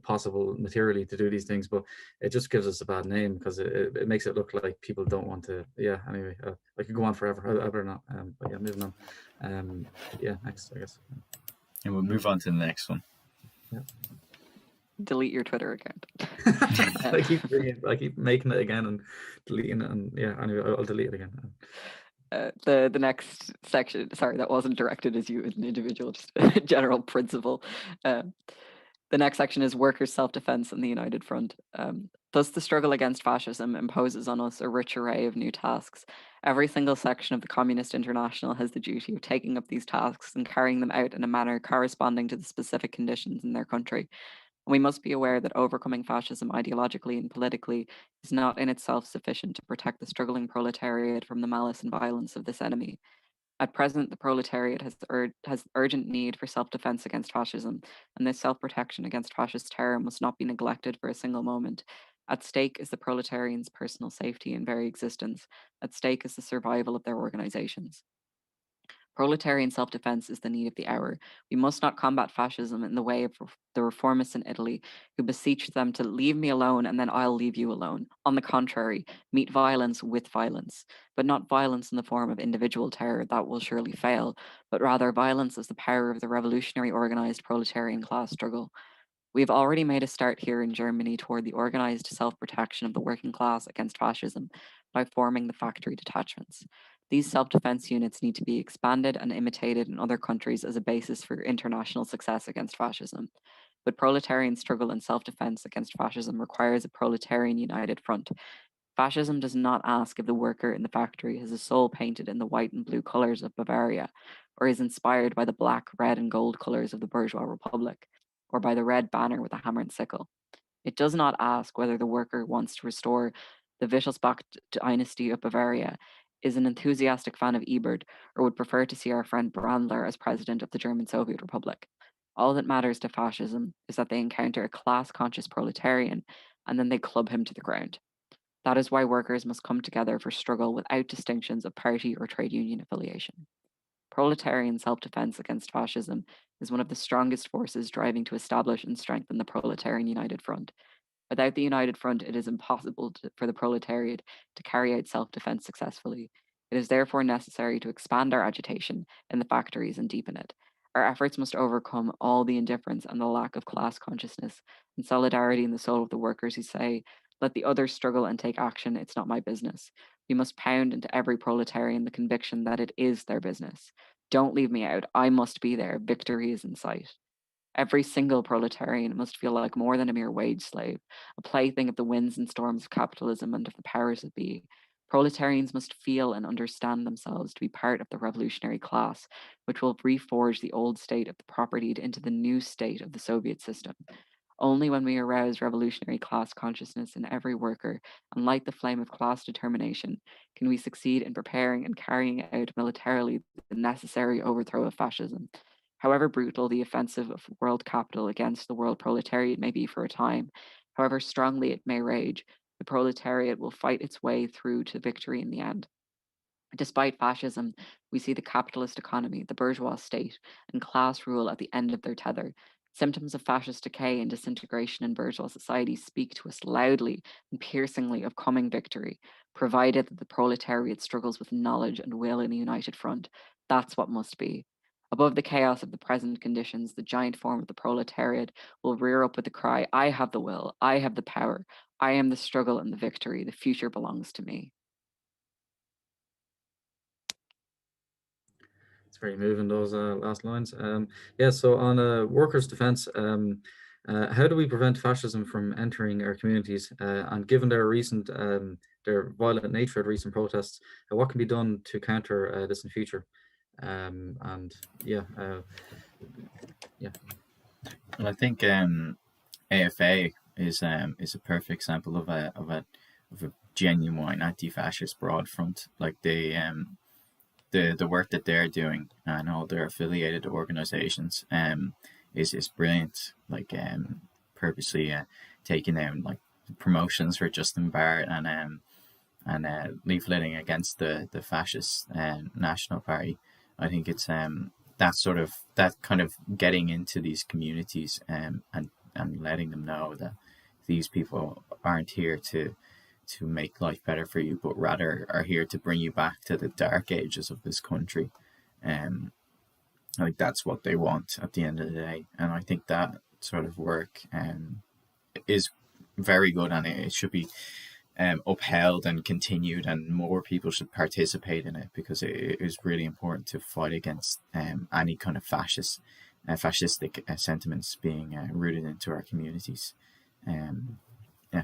possible materially to do these things, but it just gives us a bad name, because it makes it look like people don't want to. Yeah. Anyway, I could go on forever. I better not. But yeah, moving on. Yeah. Next, I guess. And we'll move on to the next one. Yeah. delete your Twitter account. I keep making it again and deleting it, and yeah, anyway, I'll delete it again. The next section, sorry, that wasn't directed as you as an individual, just a general principle. The next section is workers' self-defense and the United Front. Thus, the struggle against fascism imposes on us a rich array of new tasks. Every single section of the Communist International has the duty of taking up these tasks and carrying them out in a manner corresponding to the specific conditions in their country. And we must be aware that overcoming fascism ideologically and politically is not in itself sufficient to protect the struggling proletariat from the malice and violence of this enemy. At present, the proletariat has urgent need for self-defense against fascism, and this self-protection against fascist terror must not be neglected for a single moment. At stake is the proletarians' personal safety and very existence. At stake is the survival of their organizations. Proletarian self-defense is the need of the hour. We must not combat fascism in the way of the reformists in Italy, who beseech them to leave me alone and then I'll leave you alone. On the contrary, meet violence with violence, but not violence in the form of individual terror, that will surely fail, but rather violence as the power of the revolutionary organized proletarian class struggle. We have already made a start here in Germany toward the organized self-protection of the working class against fascism by forming the factory detachments. These self-defense units need to be expanded and imitated in other countries as a basis for international success against fascism. But proletarian struggle and self-defense against fascism requires a proletarian united front. Fascism does not ask if the worker in the factory has a soul painted in the white and blue colors of Bavaria, or is inspired by the black, red, and gold colors of the bourgeois republic, or by the red banner with a hammer and sickle. It does not ask whether the worker wants to restore the Wittelsbach dynasty of Bavaria, is an enthusiastic fan of Ebert, or would prefer to see our friend Brandler as president of the German Soviet Republic. All that matters to fascism is that they encounter a class-conscious proletarian, and then they club him to the ground. That is why workers must come together for struggle without distinctions of party or trade union affiliation. Proletarian self-defense against fascism is one of the strongest forces driving to establish and strengthen the Proletarian United Front. Without the United Front, it is impossible for the proletariat to carry out self-defense successfully. It is therefore necessary to expand our agitation in the factories and deepen it. Our efforts must overcome all the indifference and the lack of class consciousness and solidarity in the soul of the workers who say, let the others struggle and take action, it's not my business. We must pound into every proletarian the conviction that it is their business. Don't leave me out, I must be there, victory is in sight. Every single proletarian must feel like more than a mere wage slave, a plaything of the winds and storms of capitalism and of the powers that be. Proletarians must feel and understand themselves to be part of the revolutionary class, which will reforge the old state of the propertied into the new state of the Soviet system. Only when we arouse revolutionary class consciousness in every worker and light the flame of class determination can we succeed in preparing and carrying out militarily the necessary overthrow of fascism. However brutal the offensive of world capital against the world proletariat may be for a time, however strongly it may rage, the proletariat will fight its way through to victory in the end. Despite fascism, we see the capitalist economy, the bourgeois state, and class rule at the end of their tether. Symptoms of fascist decay and disintegration in bourgeois society speak to us loudly and piercingly of coming victory, provided that the proletariat struggles with knowledge and will in a united front. That's what must be. Above the chaos of the present conditions, the giant form of the proletariat will rear up with the cry, I have the will, I have the power, I am the struggle and the victory, the future belongs to me. It's very moving, those last lines. Yeah, so on workers' defence, how do we prevent fascism from entering our communities? And given their recent, their violent nature of recent protests, what can be done to counter this in future? And yeah, yeah. Well, I think AFA is a perfect example of a genuine anti-fascist broad front. Like the work that they're doing and all their affiliated organizations is brilliant. Like purposely taking down like promotions for Justin Barrett and leafleting against the fascist National Party. I think it's that kind of getting into these communities and letting them know that these people aren't here to make life better for you, but rather are here to bring you back to the dark ages of this country. I think that's what they want at the end of the day, and I think that sort of work is very good, and it should be upheld and continued, and more people should participate in it, because it is really important to fight against any kind of fascistic sentiments being rooted into our communities. Yeah.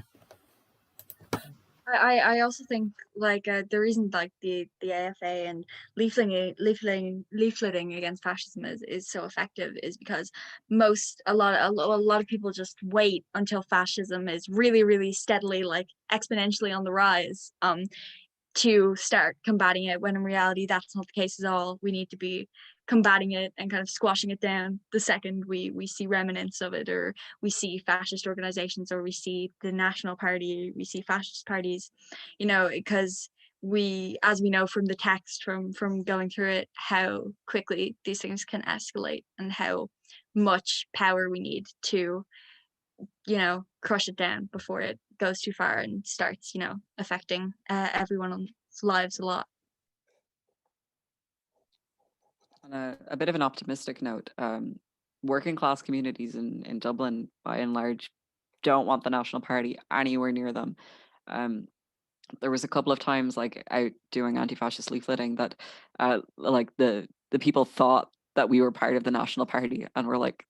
I also think like the reason like the AFA and leafleting against fascism is so effective is because a lot of people just wait until fascism is really steadily, like exponentially on the rise to start combating it, when in reality that's not the case at all. We need to be combating it and kind of squashing it down the second we see remnants of it, or we see fascist organizations, or we see the National Party, we see fascist parties, because as we know from the text, from going through it, how quickly these things can escalate and how much power we need to crush it down before it goes too far and starts affecting everyone's lives a lot. On a bit of an optimistic note, working class communities in Dublin, by and large, don't want the National Party anywhere near them. There was a couple of times, like, out doing anti-fascist leafleting, that like the people thought that we were part of the National Party, and we're like,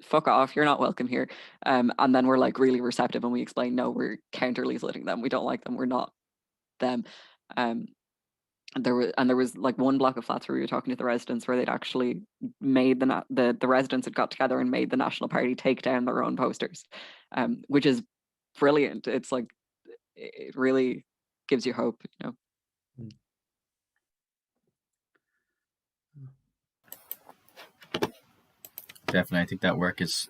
fuck off, you're not welcome here. And then we're like really receptive, and we explain, no, we're counter leafleting them, we don't like them, we're not them. There was like one block of flats where we were talking to the residents, where they'd actually made the residents had got together and made the National Party take down their own posters, which is brilliant. It's like, it really gives you hope, Definitely, I think that work is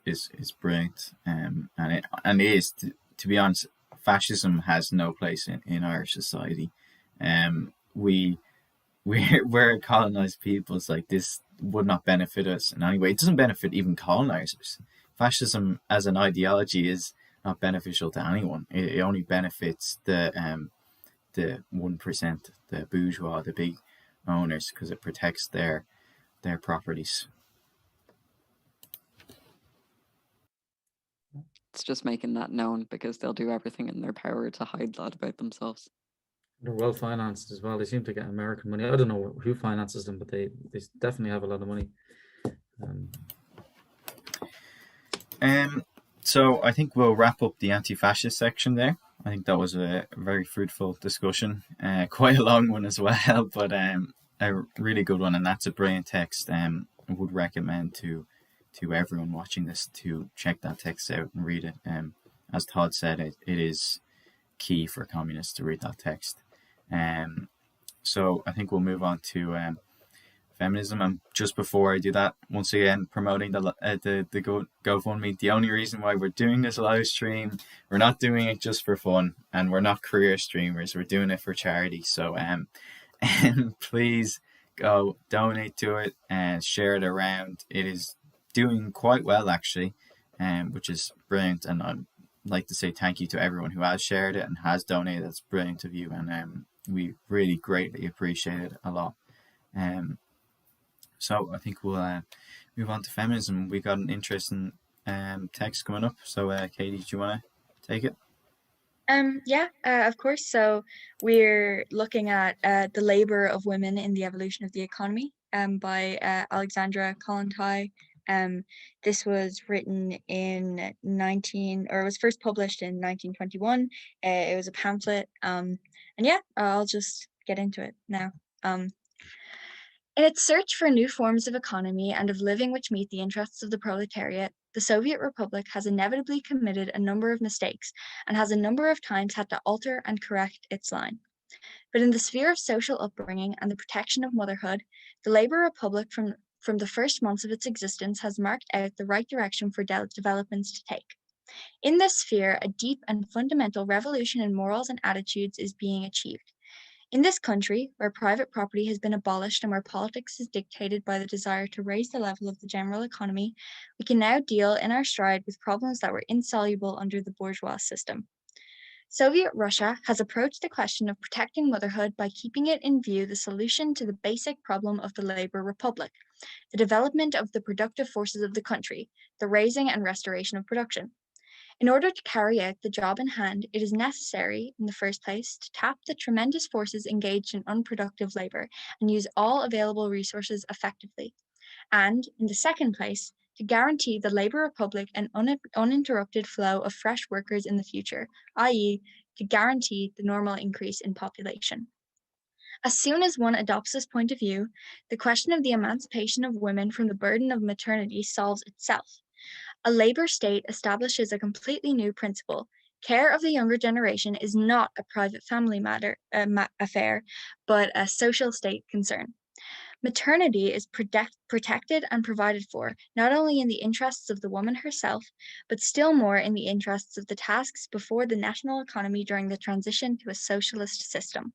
brilliant, and it is, to be honest, fascism has no place in Irish society. We're colonized peoples. Like, this would not benefit us in any way. It doesn't benefit even colonizers. Fascism as an ideology is not beneficial to anyone. It only benefits the 1%, the bourgeois, the big owners, because it protects their properties. It's just making that known, because they'll do everything in their power to hide that about themselves. They're well financed as well. They seem to get American money. I don't know who finances them, but they definitely have a lot of money. So I think we'll wrap up the anti-fascist section there. I think that was a very fruitful discussion, quite a long one as well, but a really good one, and that's a brilliant text. I would recommend to everyone watching this to check that text out and read it. As Todd said, it is key for communists to read that text. So I think we'll move on to feminism. And just before I do that, once again, promoting the GoFundMe. The only reason why we're doing this live stream, we're not doing it just for fun, and we're not career streamers. We're doing it for charity. So please go donate to it and share it around. It is doing quite well, actually, which is brilliant. And I'd like to say thank you to everyone who has shared it and has donated. That's brilliant of you, and we really greatly appreciate it a lot. So I think we'll move on to feminism. We got an interesting text coming up. So Katie, do you want to take it? Yeah, of course. So we're looking at the labor of women in the evolution of the economy by Alexandra Kollontai. This was written in it was first published in 1921. It was a pamphlet. And yeah, I'll just get into it now. In its search for new forms of economy and of living which meet the interests of the proletariat, the Soviet Republic has inevitably committed a number of mistakes and has a number of times had to alter and correct its line. But in the sphere of social upbringing and the protection of motherhood, the Labour Republic from the first months of its existence has marked out the right direction for developments to take. In this sphere, a deep and fundamental revolution in morals and attitudes is being achieved. In this country, where private property has been abolished and where politics is dictated by the desire to raise the level of the general economy, we can now deal in our stride with problems that were insoluble under the bourgeois system. Soviet Russia has approached the question of protecting motherhood by keeping it in view the solution to the basic problem of the Labour Republic, the development of the productive forces of the country, the raising and restoration of production. In order to carry out the job in hand, it is necessary, in the first place, to tap the tremendous forces engaged in unproductive labour and use all available resources effectively. And, in the second place, to guarantee the labour republic an uninterrupted flow of fresh workers in the future, i.e., to guarantee the normal increase in population. As soon as one adopts this point of view, the question of the emancipation of women from the burden of maternity solves itself. A labour state establishes a completely new principle. Care of the younger generation is not a private family affair, but a social state concern. Maternity is protected and provided for, not only in the interests of the woman herself, but still more in the interests of the tasks before the national economy during the transition to a socialist system.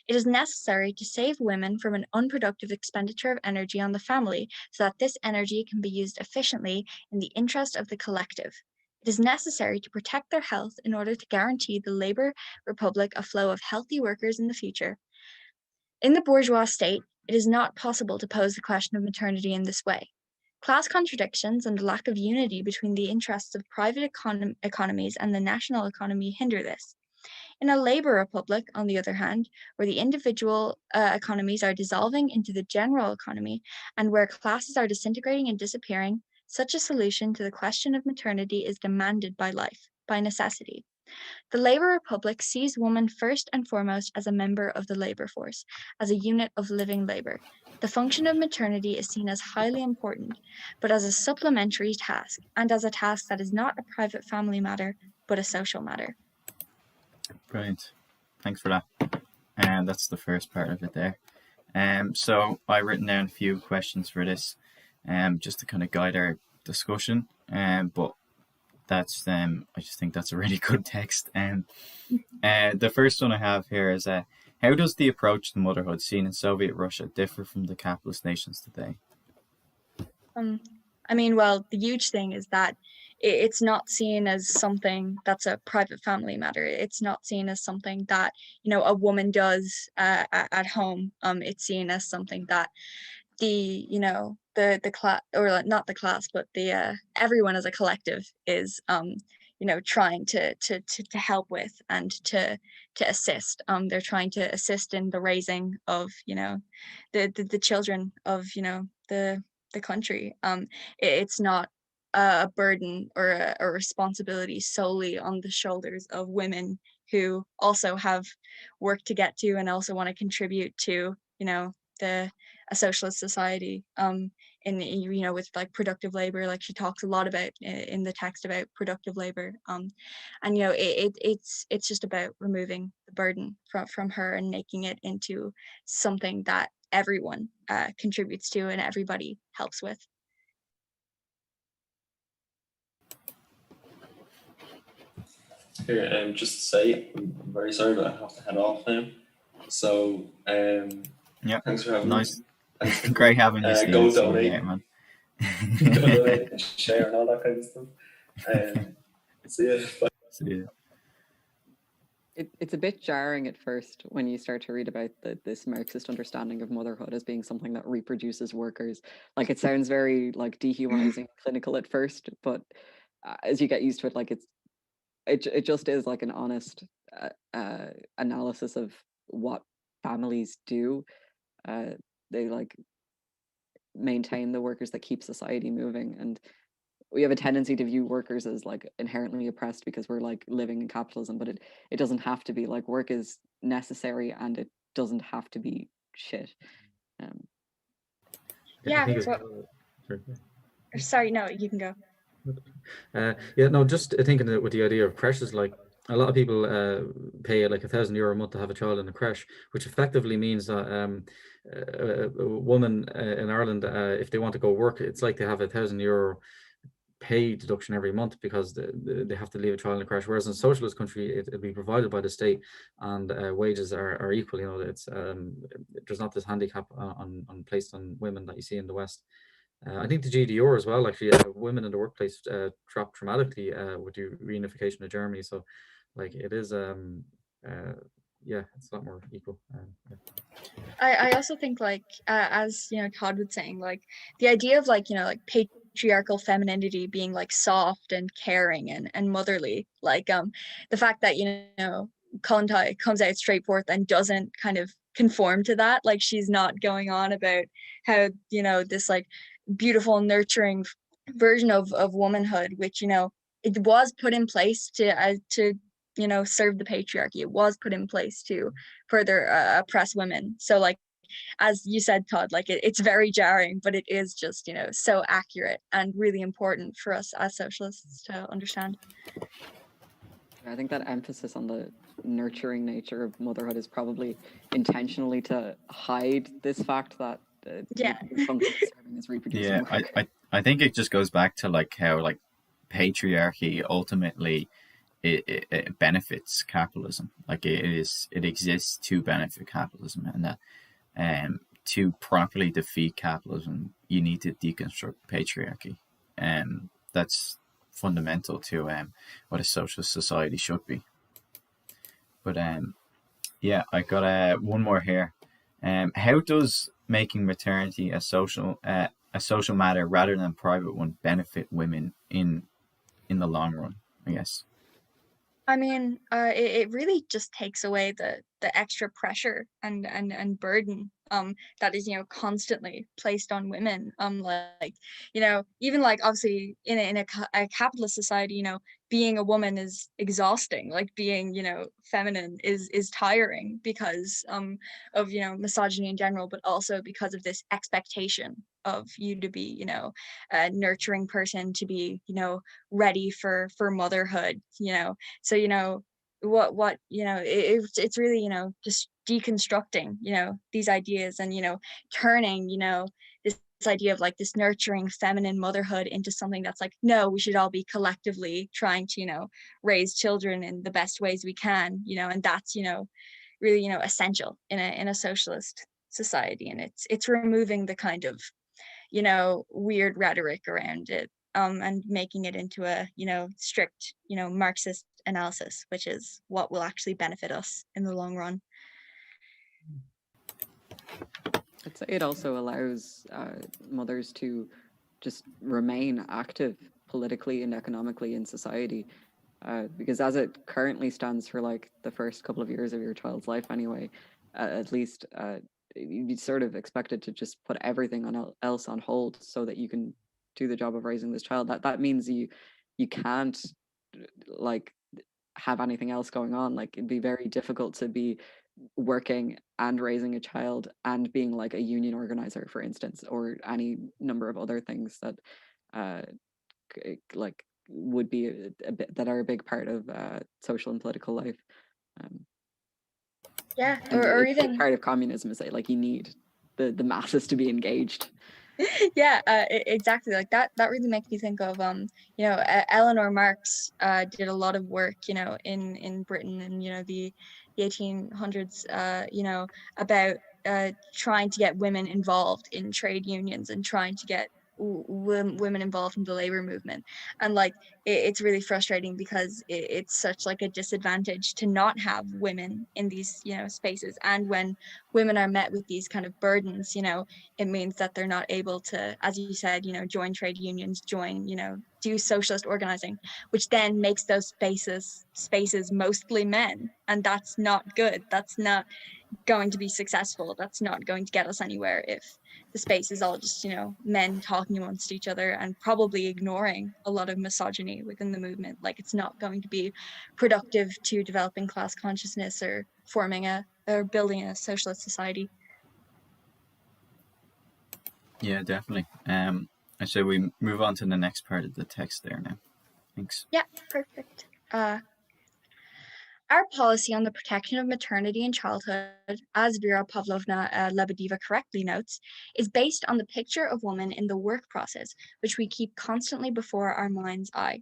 It is necessary to save women from an unproductive expenditure of energy on the family so that this energy can be used efficiently in the interest of the collective. It is necessary to protect their health in order to guarantee the Labour Republic a flow of healthy workers in the future. In the bourgeois state, it is not possible to pose the question of maternity in this way. Class contradictions and the lack of unity between the interests of private economies and the national economy hinder this. In a labour republic, on the other hand, where the individual economies are dissolving into the general economy and where classes are disintegrating and disappearing, such a solution to the question of maternity is demanded by life, by necessity. The Labour Republic sees woman first and foremost as a member of the labour force, as a unit of living labour. The function of maternity is seen as highly important, but as a supplementary task, and as a task that is not a private family matter, but a social matter. Brilliant. Thanks for that. And that's the first part of it there. So I've written down a few questions for this, just to kind of guide our discussion. But that's I just think that's a really good text. The first one I have here is how does the approach to motherhood seen in Soviet Russia differ from the capitalist nations today? I mean, well, the huge thing is that it's not seen as something that's a private family matter. It's not seen as something that, you know, a woman does at home. It's seen as something that the, you know, the class, or not the class, but the everyone as a collective is, you know, trying to help with and to assist. They're trying to assist in the raising of, you know, the children of, you know, the country. It's not a burden or a responsibility solely on the shoulders of women who also have work to get to and also want to contribute to, you know, a socialist society. In, you know, with like productive labor, like she talks a lot about in the text about productive labor. And you know, it's just about removing the burden from her and making it into something that everyone contributes to and everybody helps with. Here, just to say, I'm very sorry, but I have to head off now. So, Yeah, thanks for having nice. me. Great having you, Steve. Go See you donate. later, man. Go donate and share and all that kind of stuff. See you. Bye. See you. It's a bit jarring at first when you start to read about this Marxist understanding of motherhood as being something that reproduces workers. Like, it sounds very like dehumanizing, clinical at first, but as you get used to it, like it just is like an honest analysis of what families do. They like maintain the workers that keep society moving, and we have a tendency to view workers as like inherently oppressed because we're like living in capitalism, but it doesn't have to be. Like, work is necessary and it doesn't have to be shit. Yeah, sorry, no, you can go. Yeah, no, just thinking that with the idea of creches, like a lot of people pay like €1,000 a month to have a child in a creche, which effectively means that a woman in Ireland, if they want to go work, it's like they have €1,000 pay deduction every month because they have to leave a child in a creche. Whereas in a socialist country, it'll be provided by the state, and wages are equal. You know, it's there's not this handicap on placed on women that you see in the West. I think the GDR as well, actually, women in the workplace dropped dramatically with the reunification of Germany. So, like, it is, yeah, it's a lot more equal. Yeah. I also think, like, as you know, Todd was saying, like the idea of like, you know, like patriarchal femininity being like soft and caring and motherly. Like the fact that, you know, Connolly comes out straight forth and doesn't kind of conform to that. Like she's not going on about how, you know, this like beautiful nurturing version of womanhood, which, you know, it was put in place to you know, serve the patriarchy. It was put in place to further oppress women. So like, as you said, Todd, like it's very jarring, but it is just, you know, so accurate and really important for us as socialists to understand. I think that emphasis on the nurturing nature of motherhood is probably intentionally to hide this fact that Yeah. serving as reproducing work. I think it just goes back to like how like patriarchy ultimately it benefits capitalism. Like it exists to benefit capitalism, and that to properly defeat capitalism you need to deconstruct patriarchy. That's fundamental to what a socialist society should be. But yeah, I got one more here. How does making maternity a social matter rather than a private one benefit women in the long run, I guess? I mean, it really just takes away the extra pressure and burden that is, you know, constantly placed on women. Like, you know, even like obviously in a capitalist society, you know, being a woman is exhausting. Like being, you know, feminine is tiring because of, you know, misogyny in general, but also because of this expectation of you to be, you know, a nurturing person, to be, you know, ready for motherhood, you know. So, you know, what you know, it's really, you know, just deconstructing, you know, these ideas and, you know, turning, you know, this idea of like this nurturing feminine motherhood into something that's like, no, we should all be collectively trying to, you know, raise children in the best ways we can, you know. And that's, you know, really, you know, essential in a socialist society. And it's removing the kind of, you know, weird rhetoric around it, and making it into a, you know, strict, you know, Marxist analysis, which is what will actually benefit us in the long run. I'd say it also allows mothers to just remain active politically and economically in society, because as it currently stands for like the first couple of years of your child's life anyway, at least you'd sort of expected to just put everything else on hold so that you can do the job of raising this child. That means you can't like have anything else going on. Like it'd be very difficult to be working and raising a child and being like a union organizer, for instance, or any number of other things that like would be a bit that are a big part of social and political life. Yeah, or even part of communism is that like you need the masses to be engaged. Yeah, exactly. Like that really makes me think of you know, Eleanor Marx did a lot of work, you know, in Britain and, you know, the 1800s, you know, about trying to get women involved in trade unions and trying to get women involved in the labor movement. And like it's really frustrating because it's such like a disadvantage to not have women in these, you know, spaces. And when women are met with these kind of burdens, you know, it means that they're not able to, as you said, you know, join trade unions, join, you know, do socialist organizing, which then makes those spaces mostly men. And that's not good. That's not going to be successful. That's not going to get us anywhere if the space is all just, you know, men talking amongst each other and probably ignoring a lot of misogyny within the movement. Like it's not going to be productive to developing class consciousness or forming or building a socialist society. Yeah, definitely. I say we move on to the next part of the text there now. Thanks. Yeah, perfect. Our policy on the protection of maternity and childhood, as Vera Pavlovna Lebedeva correctly notes, is based on the picture of woman in the work process, which we keep constantly before our mind's eye.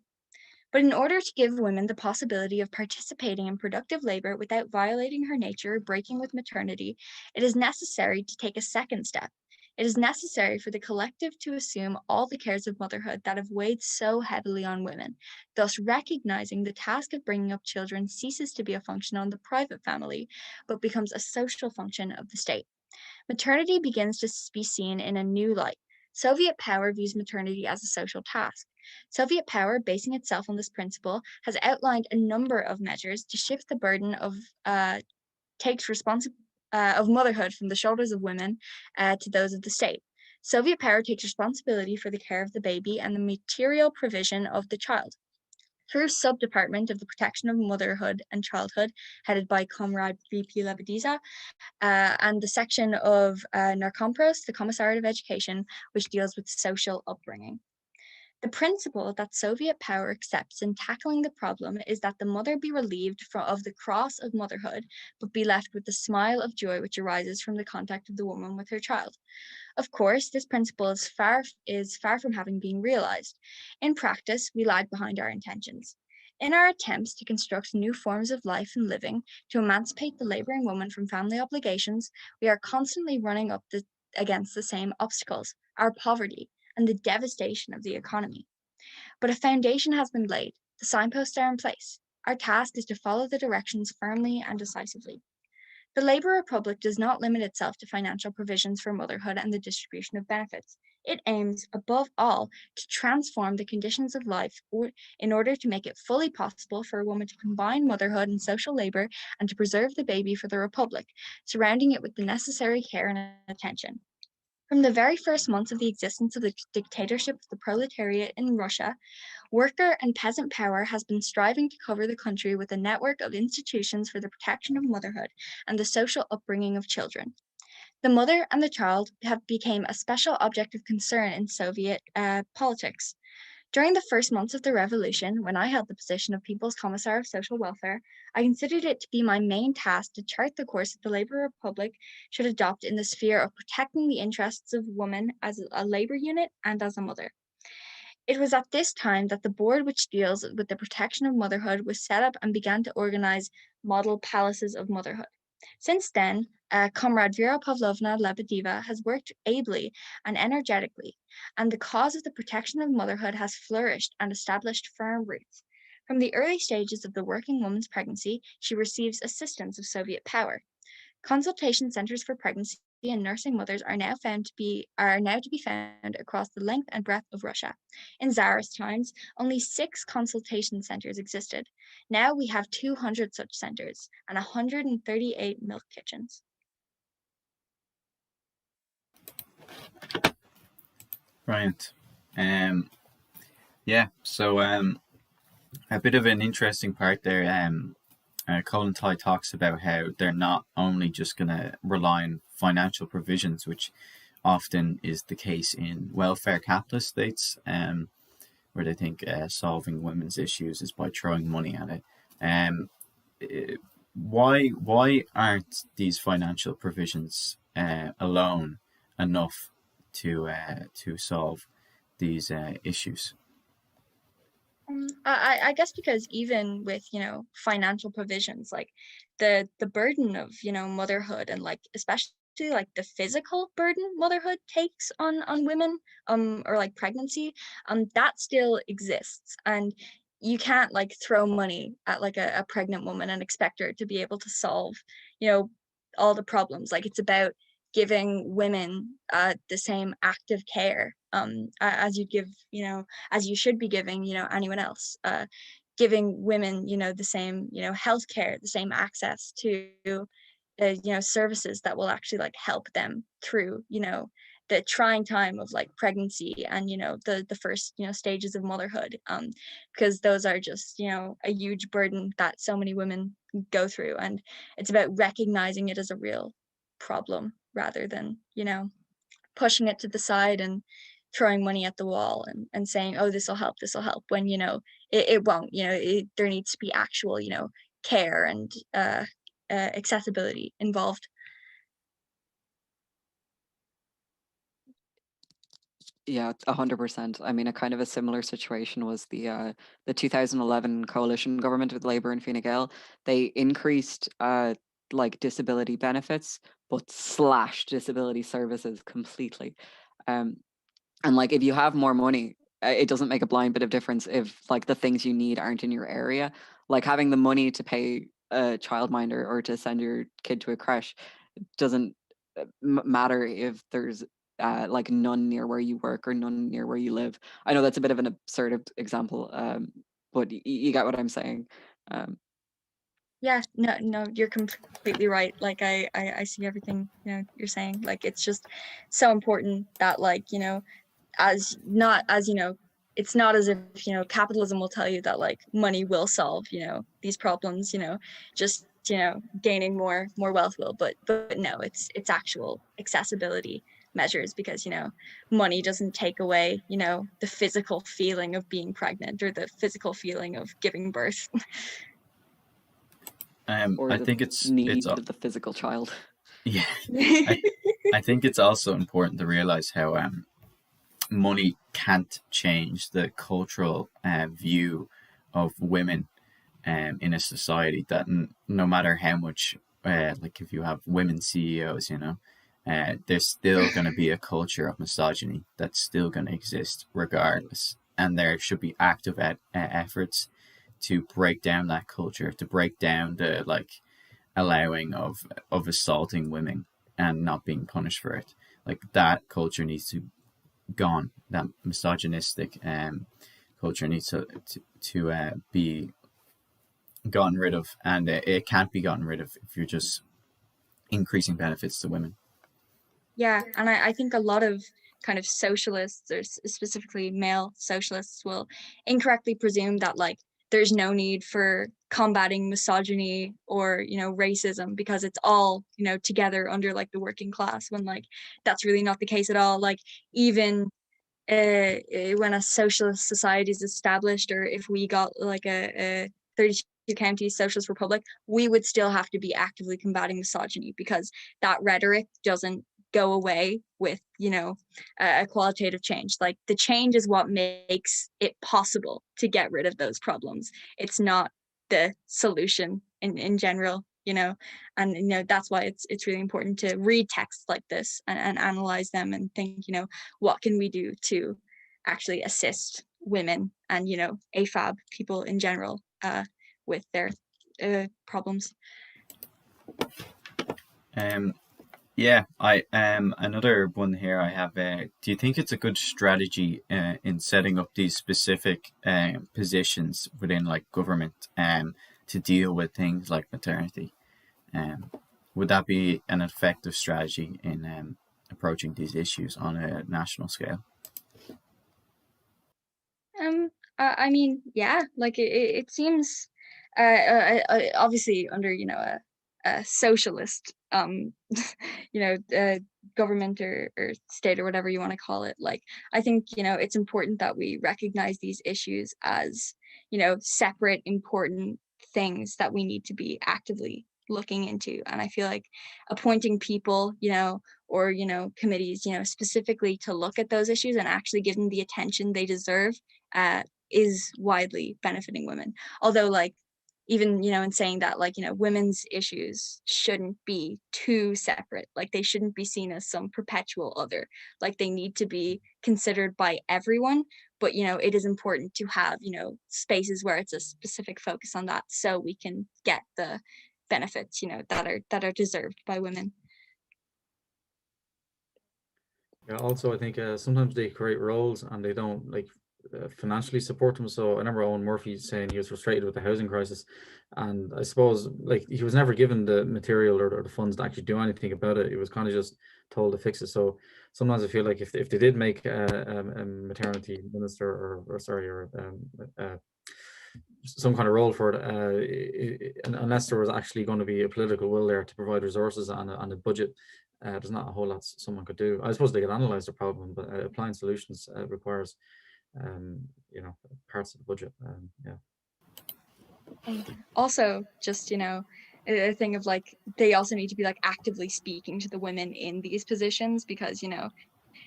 But in order to give women the possibility of participating in productive labor without violating her nature or breaking with maternity, it is necessary to take a second step. It is necessary for the collective to assume all the cares of motherhood that have weighed so heavily on women, thus recognizing the task of bringing up children ceases to be a function of the private family, but becomes a social function of the state. Maternity begins to be seen in a new light, Soviet power views maternity as a social task. Soviet power, basing itself on this principle, has outlined a number of measures to shift the burden of of motherhood from the shoulders of women to those of the state. Soviet power takes responsibility for the care of the baby and the material provision of the child. Through Sub-Department of the Protection of Motherhood and Childhood, headed by Comrade VP Lebediza, and the section of Narkompros, the Commissariat of Education, which deals with social upbringing. The principle that Soviet power accepts in tackling the problem is that the mother be relieved of the cross of motherhood, but be left with the smile of joy which arises from the contact of the woman with her child. Of course, this principle is far from having been realized. In practice, we lag behind our intentions. In our attempts to construct new forms of life and living, to emancipate the laboring woman from family obligations, we are constantly running up against the same obstacles, our poverty, and the devastation of the economy. But a foundation has been laid, the signposts are in place. Our task is to follow the directions firmly and decisively. The Labour Republic does not limit itself to financial provisions for motherhood and the distribution of benefits. It aims, above all, to transform the conditions of life in order to make it fully possible for a woman to combine motherhood and social labour and to preserve the baby for the Republic, surrounding it with the necessary care and attention. From the very first months of the existence of the dictatorship of the proletariat in Russia, worker and peasant power has been striving to cover the country with a network of institutions for the protection of motherhood and the social upbringing of children. The mother and the child have become a special object of concern in Soviet politics. During the first months of the revolution, when I held the position of People's Commissar of Social Welfare, I considered it to be my main task to chart the course that the Labour Republic should adopt in the sphere of protecting the interests of women as a labour unit and as a mother. It was at this time that the board which deals with the protection of motherhood was set up and began to organize model palaces of motherhood. Since then, Comrade Vera Pavlovna Lebedeva has worked ably and energetically, and the cause of the protection of motherhood has flourished and established firm roots. From the early stages of the working woman's pregnancy, she receives assistance of Soviet power. Consultation centers for pregnancy and nursing mothers are now to be found across the length and breadth of Russia. In Tsarist times, only 6 consultation centers existed. Now we have 200 such centers and 138 milk kitchens. Brilliant. Yeah, so a bit of an interesting part there. Colin Ty talks about how they're not only just going to rely on financial provisions, which often is the case in welfare capitalist states, where they think solving women's issues is by throwing money at it. Why aren't these financial provisions alone enough to solve these issues? I guess because even with financial provisions, like the burden of motherhood and like especially like the physical burden motherhood takes on women or like pregnancy that still exists, and you can't like throw money at like a pregnant woman and expect her to be able to solve all the problems. Like it's about giving women the same active care as you give as you should be giving anyone else, giving women the same healthcare, the same access to services that will actually like help them through the trying time of like pregnancy and the first stages of motherhood, because those are just a huge burden that so many women go through, and it's about recognizing it as a real problem rather than pushing it to the side and throwing money at the wall and saying, oh, this will help, when it won't. There needs to be actual care and accessibility involved. Yeah, 100%. I mean, a kind of a similar situation was the 2011 coalition government with Labour and Fine Gael. They increased like disability benefits, but slashed disability services completely. And like, if you have more money, it doesn't make a blind bit of difference if like the things you need aren't in your area. Like having the money to pay a childminder or to send your kid to a creche doesn't matter if there's like none near where you work or none near where you live. I know that's a bit of an absurd example, but you get what I'm saying. Yeah, no, you're completely right. Like I see everything, you're saying. Like it's just so important that, like, as not as it's not as if capitalism will tell you that like money will solve these problems, just gaining more wealth will, but no, it's actual accessibility measures, because money doesn't take away the physical feeling of being pregnant or the physical feeling of giving birth. Or I the think it's need of the physical child. yeah. I think it's also important to realize how money can't change the cultural view of women in a society, that no matter how much like if you have women CEOs, there's still going to be a culture of misogyny that's still going to exist regardless, and there should be active efforts to break down that culture, to break down the like allowing of assaulting women and not being punished for it. Like that culture needs to gone. That misogynistic culture needs to be gotten rid of, and it can't be gotten rid of if you're just increasing benefits to women. Yeah, and I think a lot of kind of socialists, or specifically male socialists, will incorrectly presume that like there's no need for combating misogyny or racism, because it's all together under like the working class, when like that's really not the case at all. Like even when a socialist society is established, or if we got like a 32 county socialist republic, we would still have to be actively combating misogyny, because that rhetoric doesn't go away with a qualitative change. Like the change is what makes it possible to get rid of those problems. It's not the solution in general, and that's why it's really important to read texts like this and analyze them and think, what can we do to actually assist women and AFAB people in general with their problems. Yeah, I another one here I have. Do you think it's a good strategy in setting up these specific positions within like government to deal with things like maternity? Would that be an effective strategy in approaching these issues on a national scale? I mean, yeah, like it seems obviously under a socialist government or state or whatever you want to call it. Like I think it's important that we recognize these issues as separate important things that we need to be actively looking into. And I feel like appointing people or committees specifically to look at those issues and actually give them the attention they deserve is widely benefiting women. Although like even in saying that, like women's issues shouldn't be too separate. Like they shouldn't be seen as some perpetual other. Like they need to be considered by everyone, but it is important to have spaces where it's a specific focus on that, so we can get the benefits that are deserved by women. Yeah, also I think sometimes they create roles and they don't like financially support them. So I remember Owen Murphy saying he was frustrated with the housing crisis, and I suppose like he was never given the material or the funds to actually do anything about it. He was kind of just told to fix it. So sometimes I feel like if they did make a maternity minister or some kind of role for it, unless there was actually going to be a political will there to provide resources and a budget, there's not a whole lot someone could do. I suppose they could analyze the problem, but applying solutions requires parts of the budget. Yeah. And also just a thing of like they also need to be like actively speaking to the women in these positions, because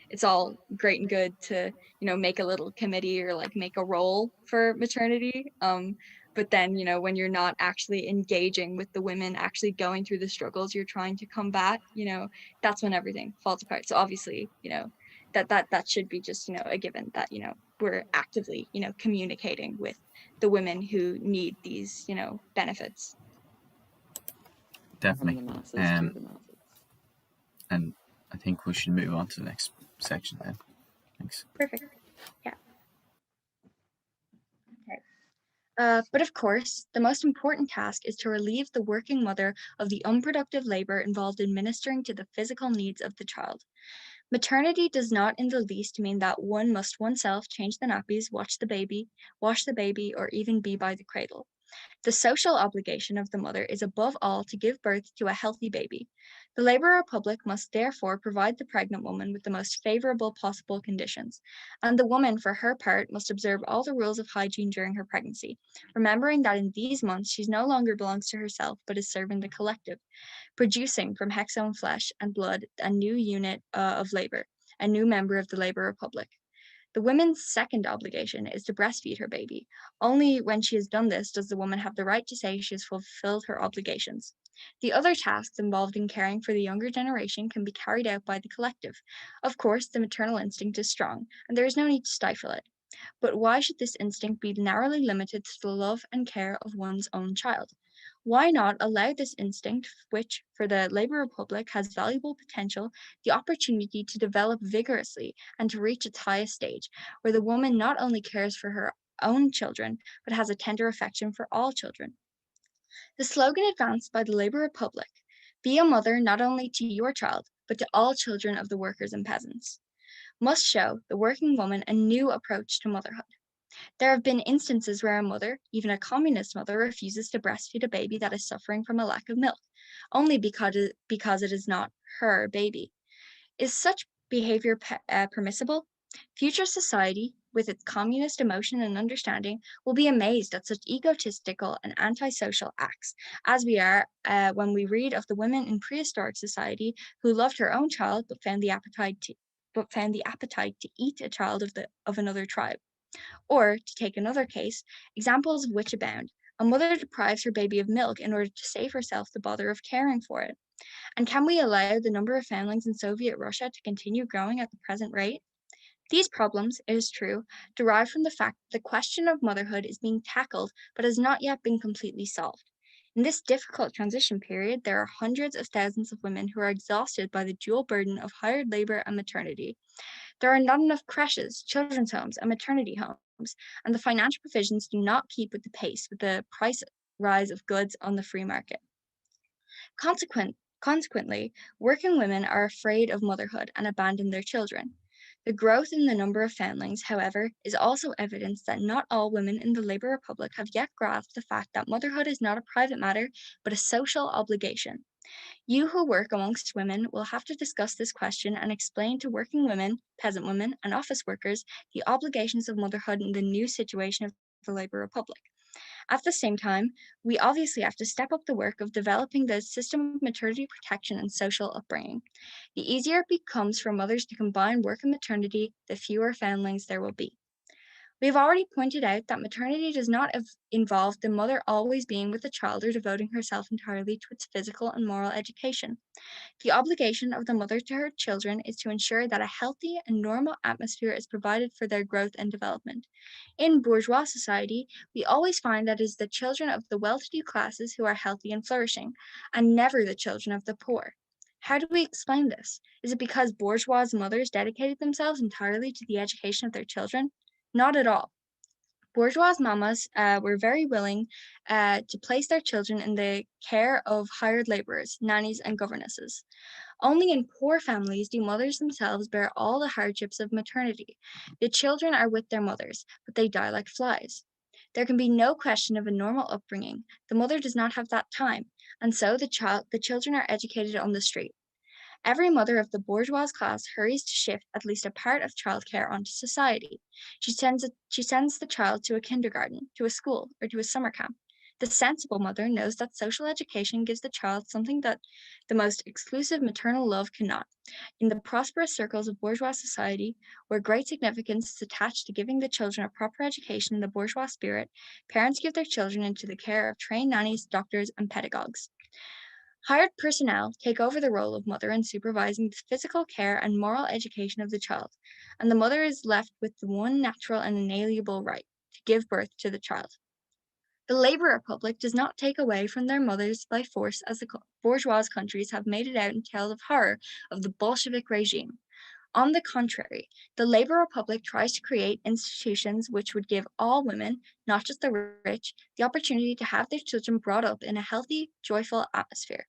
it's all great and good to make a little committee or like make a role for maternity, but then when you're not actually engaging with the women actually going through the struggles you're trying to combat, that's when everything falls apart. So obviously that should be just a given, that we're actively communicating with the women who need these benefits. Definitely. From the masses to the masses. And I think we should move on to the next section then. Thanks. Perfect. Yeah. Okay. But of course, the most important task is to relieve the working mother of the unproductive labor involved in ministering to the physical needs of the child. Maternity does not in the least mean that one must oneself change the nappies, wash the baby, or even be by the cradle. The social obligation of the mother is above all to give birth to a healthy baby. The Labour Republic must therefore provide the pregnant woman with the most favourable possible conditions, and the woman, for her part, must observe all the rules of hygiene during her pregnancy, remembering that in these months she no longer belongs to herself but is serving the collective, producing from Heck's own flesh and blood a new unit of labour, a new member of the Labour Republic. The woman's second obligation is to breastfeed her baby. Only when she has done this does the woman have the right to say she has fulfilled her obligations. The other tasks involved in caring for the younger generation can be carried out by the collective. Of course, the maternal instinct is strong, and there is no need to stifle it. But why should this instinct be narrowly limited to the love and care of one's own child? Why not allow this instinct, which for the Labour Republic has valuable potential, the opportunity to develop vigorously and to reach its highest stage, where the woman not only cares for her own children, but has a tender affection for all children? The slogan advanced by the Labour Republic, "Be a mother not only to your child, but to all children of the workers and peasants," must show the working woman a new approach to motherhood. There have been instances where a mother, even a communist mother, refuses to breastfeed a baby that is suffering from a lack of milk, only because it is not her baby. Is such behavior permissible? Future society, with its communist emotion and understanding, will be amazed at such egotistical and antisocial acts, as we are when we read of the women in prehistoric society who loved her own child but found the appetite to eat a child of another tribe. Or, to take another case, examples of which abound. A mother deprives her baby of milk in order to save herself the bother of caring for it. And can we allow the number of foundlings in Soviet Russia to continue growing at the present rate? These problems, it is true, derive from the fact that the question of motherhood is being tackled but has not yet been completely solved. In this difficult transition period, there are hundreds of thousands of women who are exhausted by the dual burden of hired labor and maternity. There are not enough creches, children's homes, and maternity homes, and the financial provisions do not keep with the pace with the price rise of goods on the free market. Consequently, working women are afraid of motherhood and abandon their children. The growth in the number of foundlings, however, is also evidence that not all women in the Labour Republic have yet grasped the fact that motherhood is not a private matter, but a social obligation. You who work amongst women will have to discuss this question and explain to working women, peasant women, and office workers the obligations of motherhood in the new situation of the Labour Republic. At the same time, we obviously have to step up the work of developing the system of maternity protection and social upbringing. The easier it becomes for mothers to combine work and maternity, the fewer foundlings there will be. We have already pointed out that maternity does not involve the mother always being with the child or devoting herself entirely to its physical and moral education. The obligation of the mother to her children is to ensure that a healthy and normal atmosphere is provided for their growth and development. In bourgeois society, we always find that it is the children of the well-to-do classes who are healthy and flourishing, and never the children of the poor. How do we explain this? Is it because bourgeois mothers dedicated themselves entirely to the education of their children? Not at all. Bourgeois mamas were very willing to place their children in the care of hired laborers, nannies, and governesses. Only in poor families do mothers themselves bear all the hardships of maternity. The children are with their mothers, but they die like flies. There can be no question of a normal upbringing. The mother does not have that time, and so the children are educated on the street. Every mother of the bourgeois class hurries to shift at least a part of childcare onto society. She sends the child to a kindergarten, to a school, or to a summer camp. The sensible mother knows that social education gives the child something that the most exclusive maternal love cannot. In the prosperous circles of bourgeois society, where great significance is attached to giving the children a proper education in the bourgeois spirit, parents give their children into the care of trained nannies, doctors, and pedagogues. Hired personnel take over the role of mother in supervising the physical care and moral education of the child, and the mother is left with the one natural and inalienable right to give birth to the child. The Labour Republic does not take away from their mothers by force as the bourgeois countries have made it out in tales of horror of the Bolshevik regime. On the contrary, the Labour Republic tries to create institutions which would give all women, not just the rich, the opportunity to have their children brought up in a healthy, joyful atmosphere.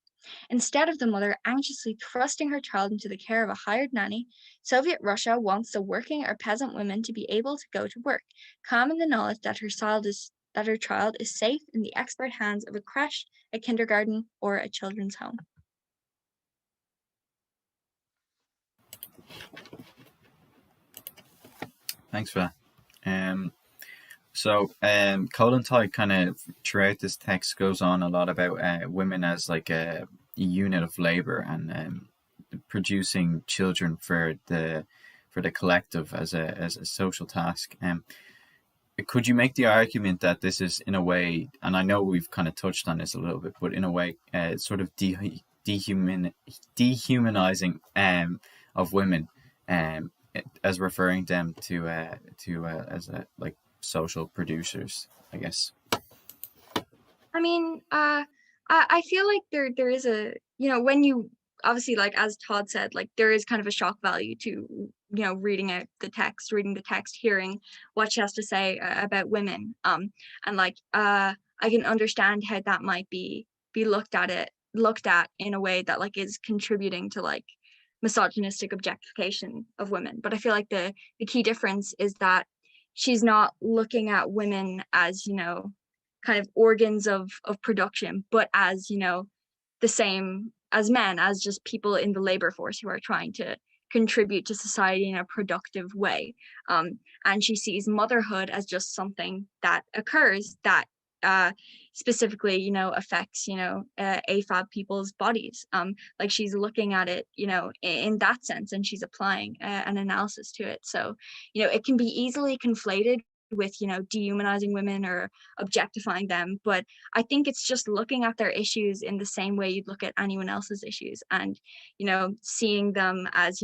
Instead of the mother anxiously thrusting her child into the care of a hired nanny, Soviet Russia wants the working or peasant women to be able to go to work, calm in the knowledge that her child is safe in the expert hands of a creche, a kindergarten, or a children's home. Thanks for that. Colin Todd kind of throughout this text goes on a lot about women as like a unit of labor and producing children for the collective as a social task. Could you make the argument that this is in a way, and I know we've kind of touched on this a little bit, but in a way, sort of dehumanizing of women, as referring them to as like social producers, I guess? I mean, I feel like there is a, when you obviously, like as Todd said, like there is kind of a shock value to reading the text, hearing what she has to say about women, and like I can understand how that might be looked at in a way that like is contributing to like misogynistic objectification of women. But I feel like the key difference is that she's not looking at women as kind of organs of production, but as the same as men, as just people in the labor force who are trying to contribute to society in a productive way. And she sees motherhood as just something that occurs that specifically affects AFAB people's bodies. Like she's looking at it in that sense, and she's applying an analysis to it. So it can be easily conflated with dehumanizing women or objectifying them, but I think it's just looking at their issues in the same way you'd look at anyone else's issues, and seeing them as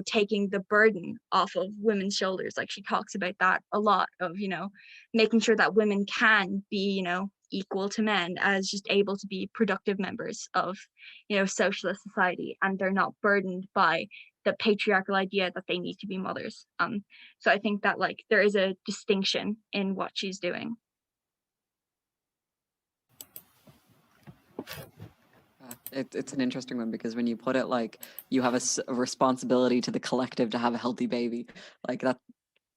taking the burden off of women's shoulders. Like she talks about that a lot, of making sure that women can be equal to men, as just able to be productive members of socialist society, and they're not burdened by the patriarchal idea that they need to be mothers. So I think that like there is a distinction in what she's doing. It's an interesting one, because when you put it like you have a responsibility to the collective to have a healthy baby, like that,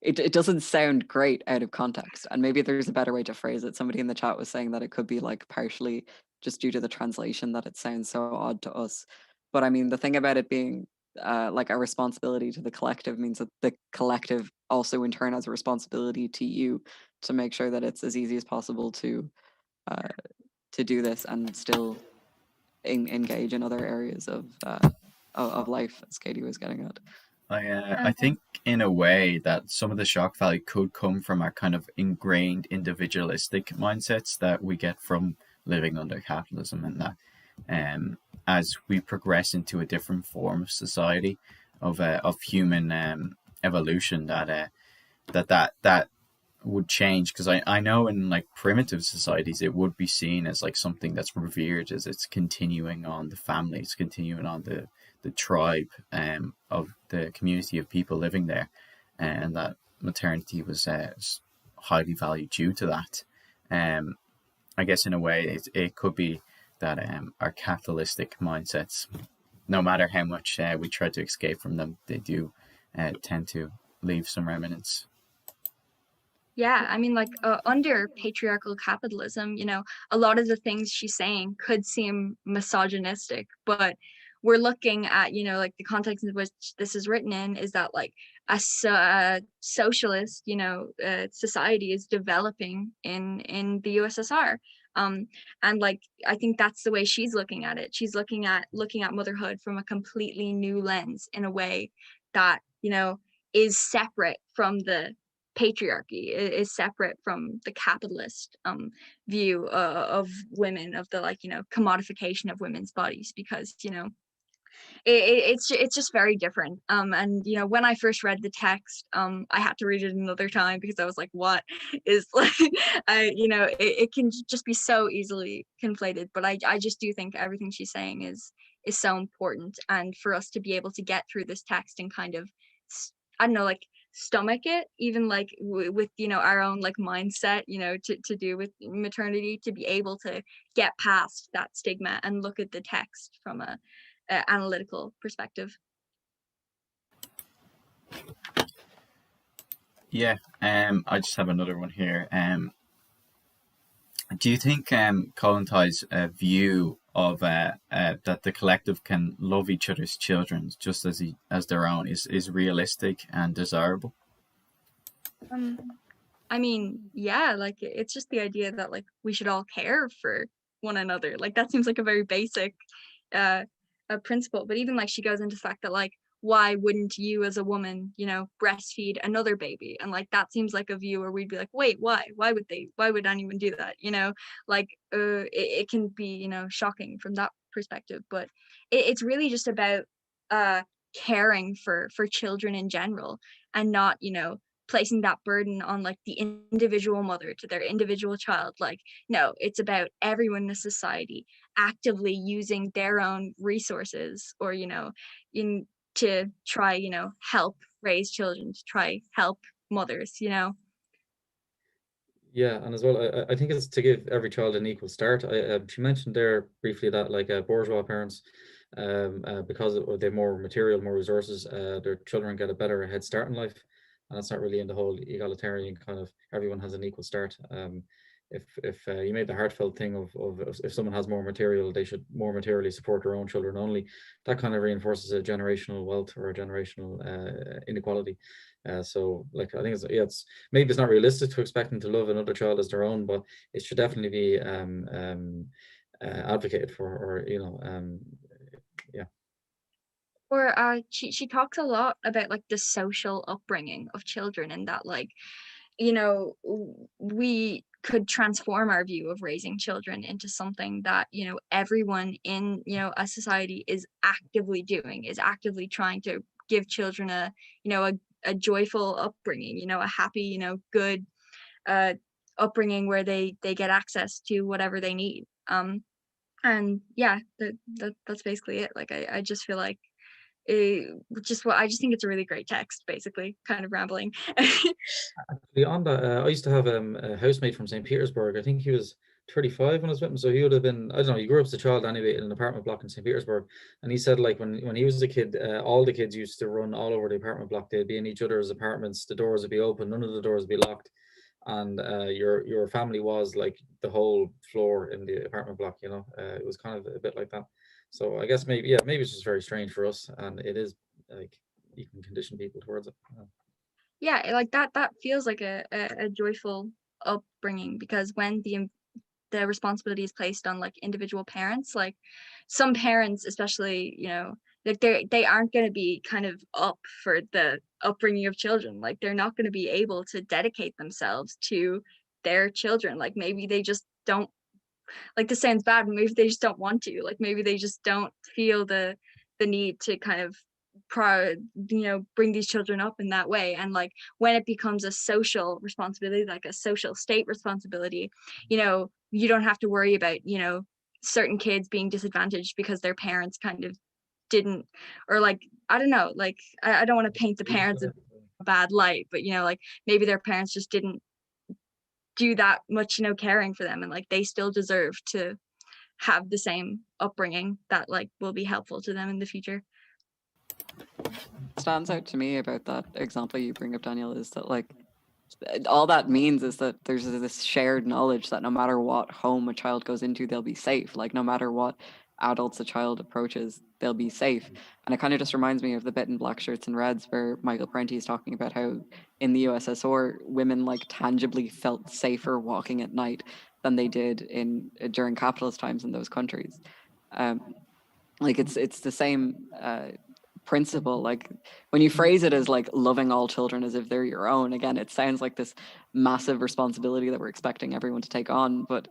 it doesn't sound great out of context. And maybe there's a better way to phrase it. Somebody in the chat was saying that it could be like partially just due to the translation that it sounds so odd to us. But I mean, the thing about it being like a responsibility to the collective means that the collective also in turn has a responsibility to you to make sure that it's as easy as possible to do this and still engage in other areas of life, as Katie was getting at. I think in a way that some of the shock value could come from our kind of ingrained individualistic mindsets that we get from living under capitalism, and that as we progress into a different form of society, of human evolution, that would change. Because I know in like primitive societies it would be seen as like something that's revered, as it's continuing on the family, it's continuing on the tribe of the community of people living there, and that maternity was highly valued due to that. I guess in a way it could be that our capitalistic mindsets, no matter how much we try to escape from them, they do tend to leave some remnants. Yeah, I mean, like under patriarchal capitalism, a lot of the things she's saying could seem misogynistic, but we're looking at, like the context in which this is written in is that like a socialist, society is developing in the USSR. And like I think that's the way she's looking at it. She's looking at motherhood from a completely new lens, in a way that is separate from the patriarchy, is separate from the capitalist view of women, of the like commodification of women's bodies, because it's just very different. And when I first read the text, I had to read it another time because I was like, what is like it can just be so easily conflated. But I just do think everything she's saying is is so important, and for us to be able to get through this text and kind of, I don't know, like stomach it, even like with our own like mindset, to do with maternity, to be able to get past that stigma and look at the text from a analytical perspective. Yeah, I just have another one here. Do you think Colin Tighe's view of that the collective can love each other's children just as their own is realistic and desirable? I mean, yeah, like it's just the idea that like we should all care for one another. Like that seems like a very basic a principle. But even like she goes into the fact that like, why wouldn't you as a woman, breastfeed another baby? And like that seems like a view where we'd be like, wait, why would anyone do that? Like it can be, shocking from that perspective. But it's really just about caring for children in general, and not, placing that burden on like the individual mother to their individual child. Like, no, it's about everyone in the society actively using their own resources, or to try help raise children, to try help mothers. Yeah, and as well, I think it's to give every child an equal start. She mentioned there briefly that like bourgeois parents, because they have more material, more resources, their children get a better head start in life. And that's not really in the whole egalitarian kind of everyone has an equal start. If you made the heartfelt thing of if someone has more material, they should more materially support their own children only, that kind of reinforces a generational wealth or a generational inequality. So like I think it's maybe it's not realistic to expect them to love another child as their own, but it should definitely be advocated for, or yeah. Or she talks a lot about like the social upbringing of children, and that like, we could transform our view of raising children into something that, everyone in, a society is actively doing, is actively trying to give children a joyful upbringing, a happy, good upbringing where they get access to whatever they need. And yeah, that's basically it. Like I just feel like I just think it's a really great text, basically, kind of rambling. Actually, on that, I used to have a housemate from St. Petersburg. I think he was 35 when I was with him, so he would have been, I don't know, he grew up as a child anyway in an apartment block in St. Petersburg. And he said like when he was a kid, all the kids used to run all over the apartment block. They'd be in each other's apartments, the doors would be open, none of the doors would be locked, and your family was like the whole floor in the apartment block. It was kind of a bit like that. So I guess maybe it's just very strange for us, and it is like you can condition people towards it. Yeah, like that feels like a joyful upbringing, because when the responsibility is placed on like individual parents, like some parents especially, like they aren't going to be kind of up for the upbringing of children. Like they're not going to be able to dedicate themselves to their children. Like maybe they just don't, like this sounds bad, but maybe they just don't want to. Like maybe they just don't feel the need to kind of bring these children up in that way. And like when it becomes a social responsibility, like a social state responsibility, you don't have to worry about certain kids being disadvantaged because their parents kind of didn't, or like I don't know, like I don't want to paint the parents in a bad light, but like maybe their parents just didn't do that much caring for them, and like they still deserve to have the same upbringing that like will be helpful to them in the future. Stands out to me about that example you bring up, Daniel, is that like all that means is that there's this shared knowledge that no matter what home a child goes into, they'll be safe. Like no matter what adults a child approaches, they'll be safe. And it kind of just reminds me of the bit in Black Shirts and Reds where Michael Parenti is talking about how in the USSR women like tangibly felt safer walking at night than they did during capitalist times in those countries. Like it's the same principle. Like when you phrase it as like loving all children as if they're your own, again, it sounds like this massive responsibility that we're expecting everyone to take on, but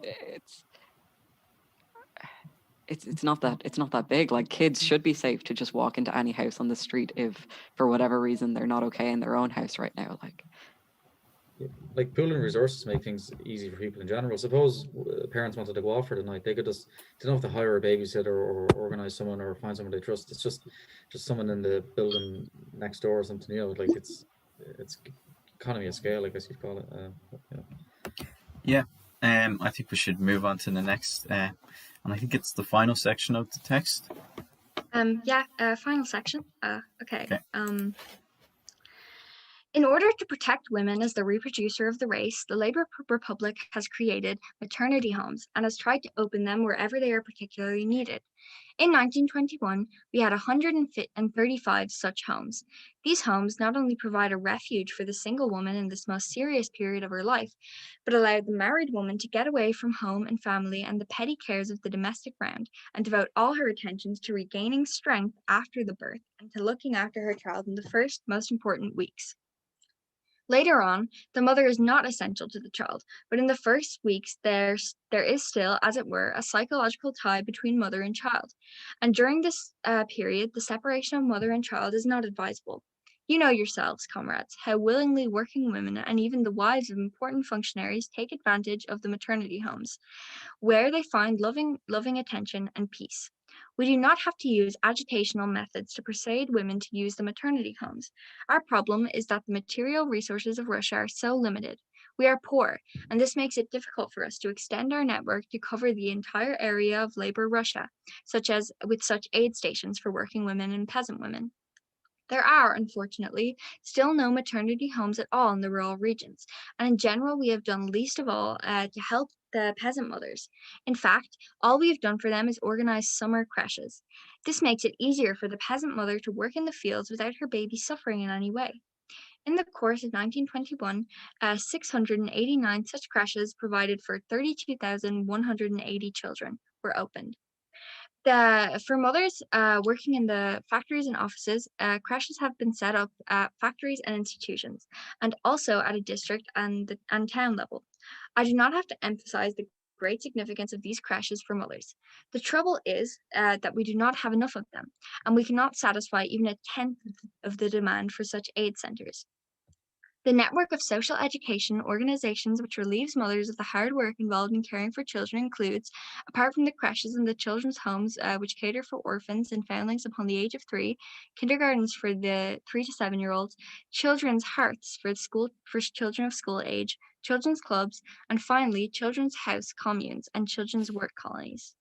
it's not that big. Like kids should be safe to just walk into any house on the street if for whatever reason they're not okay in their own house right now. Like like pooling resources make things easy for people in general. Suppose parents wanted to go off for the night, they could just, they don't have to hire a babysitter or organize someone or find someone they trust. It's just someone in the building next door or something. Like it's economy of scale, I guess you'd call it. Yeah. I think we should move on to the next, and I think it's the final section of the text. Final section. Okay. Okay. In order to protect women as the reproducer of the race, the Labour Republic has created maternity homes and has tried to open them wherever they are particularly needed. In 1921, we had 135 such homes. These homes not only provide a refuge for the single woman in this most serious period of her life, but allowed the married woman to get away from home and family and the petty cares of the domestic round and devote all her attentions to regaining strength after the birth and to looking after her child in the first, most important weeks. Later on, the mother is not essential to the child, but in the first weeks there is still, as it were, a psychological tie between mother and child. And during this period, the separation of mother and child is not advisable. You know yourselves, comrades, how willingly working women and even the wives of important functionaries take advantage of the maternity homes, where they find loving attention and peace. We do not have to use agitational methods to persuade women to use the maternity homes. Our problem is that the material resources of Russia are so limited. We are poor, and this makes it difficult for us to extend our network to cover the entire area of labor Russia, such as with such aid stations for working women and peasant women. There are, unfortunately, still no maternity homes at all in the rural regions, and in general, we have done least of all to help the peasant mothers. In fact, all we have done for them is organize summer creches. This makes it easier for the peasant mother to work in the fields without her baby suffering in any way. In the course of 1921, 689 such creches provided for 32,180 children were opened. For mothers working in the factories and offices, creches have been set up at factories and institutions, and also at a district and town level. I do not have to emphasize the great significance of these creches for mothers. The trouble is that we do not have enough of them, and we cannot satisfy even a tenth of the demand for such aid centers. The network of social education organizations which relieves mothers of the hard work involved in caring for children includes, apart from the creches and the children's homes which cater for orphans and foundlings upon the age of 3, kindergartens for the 3 to 7-year-olds, children's hearts for children of school age, children's clubs, and finally children's house communes and children's work colonies.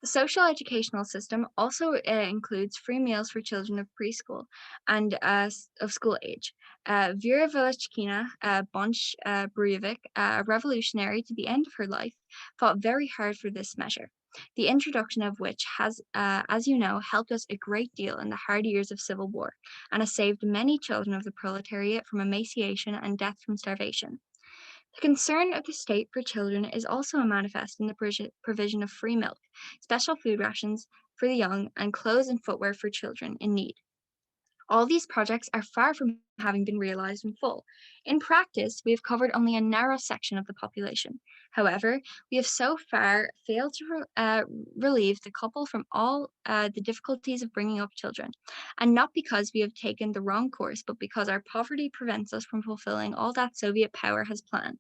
The social educational system also includes free meals for children of preschool and of school age. Vera Velishkina Bonch Breivik, a revolutionary to the end of her life, fought very hard for this measure, the introduction of which has, as you know, helped us a great deal in the hard years of civil war, and has saved many children of the proletariat from emaciation and death from starvation. The concern of the state for children is also manifest in the provision of free milk, special food rations for the young, and clothes and footwear for children in need. All these projects are far from having been realized in full. In practice, we have covered only a narrow section of the population. However, we have so far failed to relieve the couple from all the difficulties of bringing up children, and not because we have taken the wrong course, but because our poverty prevents us from fulfilling all that Soviet power has planned.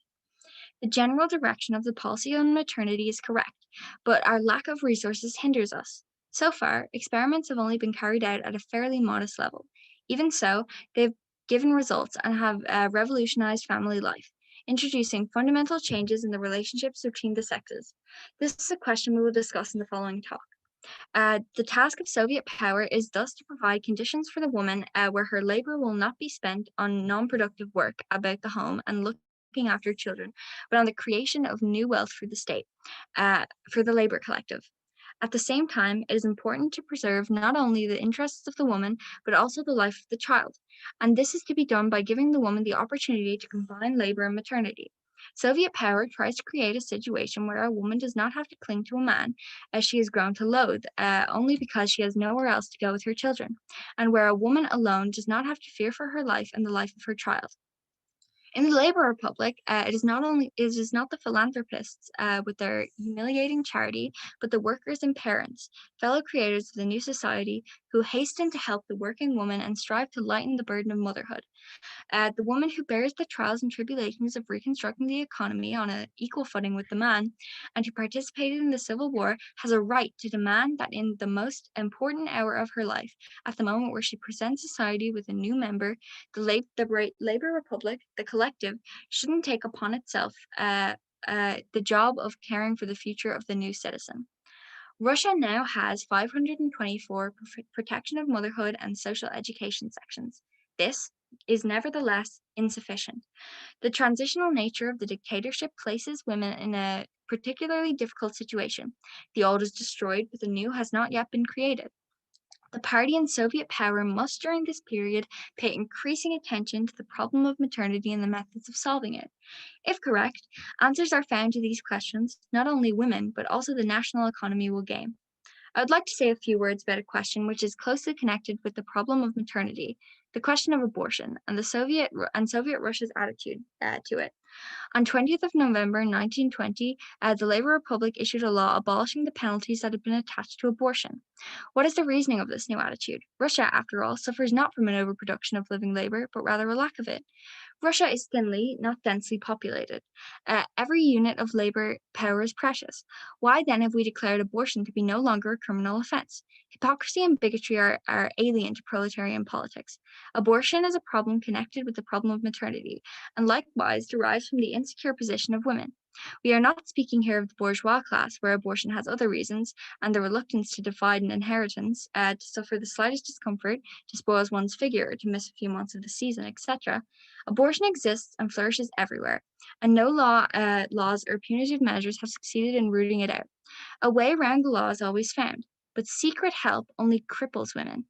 The general direction of the policy on maternity is correct, but our lack of resources hinders us. So far, experiments have only been carried out at a fairly modest level. Even so, they've given results and have revolutionized family life, introducing fundamental changes in the relationships between the sexes. This is a question we will discuss in the following talk. The task of Soviet power is thus to provide conditions for the woman where her labor will not be spent on non-productive work about the home and looking after children, but on the creation of new wealth for the state, for the labor collective. At the same time, it is important to preserve not only the interests of the woman, but also the life of the child. And this is to be done by giving the woman the opportunity to combine labor and maternity. Soviet power tries to create a situation where a woman does not have to cling to a man as she has grown to loathe, only because she has nowhere else to go with her children, and where a woman alone does not have to fear for her life and the life of her child. In the Labour Republic, it is not the philanthropists with their humiliating charity, but the workers and parents, fellow creators of the new society, who hasten to help the working woman and strive to lighten the burden of motherhood. The woman who bears the trials and tribulations of reconstructing the economy on an equal footing with the man, and who participated in the Civil War, has a right to demand that in the most important hour of her life, at the moment where she presents society with a new member, the Labour Republic, the collective, shouldn't take upon itself the job of caring for the future of the new citizen. Russia now has 524 protection of motherhood and social education sections. This is nevertheless insufficient. The transitional nature of the dictatorship places women in a particularly difficult situation. The old is destroyed, but the new has not yet been created. The party in Soviet power must, during this period, pay increasing attention to the problem of maternity and the methods of solving it. If correct, answers are found to these questions, not only women, but also the national economy will gain. I would like to say a few words about a question which is closely connected with the problem of maternity, the question of abortion, and Soviet Russia's attitude to it. On 20th of November 1920, the Labour Republic issued a law abolishing the penalties that had been attached to abortion. What is the reasoning of this new attitude? Russia, after all, suffers not from an overproduction of living labour, but rather a lack of it. Russia is thinly, not densely populated. Every unit of labor power is precious. Why then have we declared abortion to be no longer a criminal offense? Hypocrisy and bigotry are alien to proletarian politics. Abortion is a problem connected with the problem of maternity, and likewise derives from the insecure position of women. We are not speaking here of the bourgeois class, where abortion has other reasons, and the reluctance to divide an inheritance, to suffer the slightest discomfort, to spoil one's figure, to miss a few months of the season, etc. Abortion exists and flourishes everywhere, and no laws or punitive measures have succeeded in rooting it out. A way around the law is always found, but secret help only cripples women.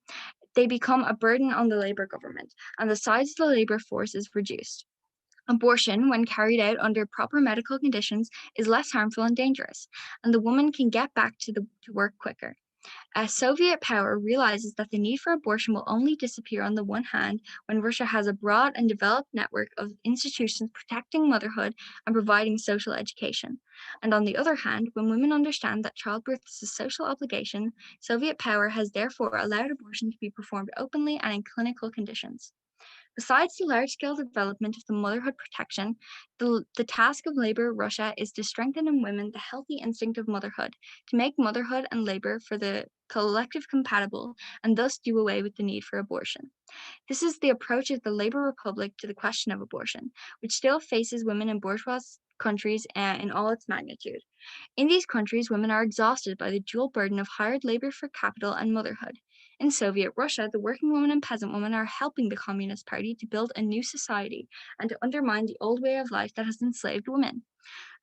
They become a burden on the labor government, and the size of the labor force is reduced. Abortion, when carried out under proper medical conditions, is less harmful and dangerous, and the woman can get back to work quicker. Soviet power realizes that the need for abortion will only disappear on the one hand when Russia has a broad and developed network of institutions protecting motherhood and providing social education. And on the other hand, when women understand that childbirth is a social obligation, Soviet power has therefore allowed abortion to be performed openly and in clinical conditions. Besides the large-scale development of the motherhood protection, the task of Labor Russia is to strengthen in women the healthy instinct of motherhood, to make motherhood and labor for the collective compatible, and thus do away with the need for abortion. This is the approach of the Labour Republic to the question of abortion, which still faces women in bourgeois countries in all its magnitude. In these countries, women are exhausted by the dual burden of hired labor for capital and motherhood. In Soviet Russia, the working woman and peasant woman are helping the Communist Party to build a new society and to undermine the old way of life that has enslaved women.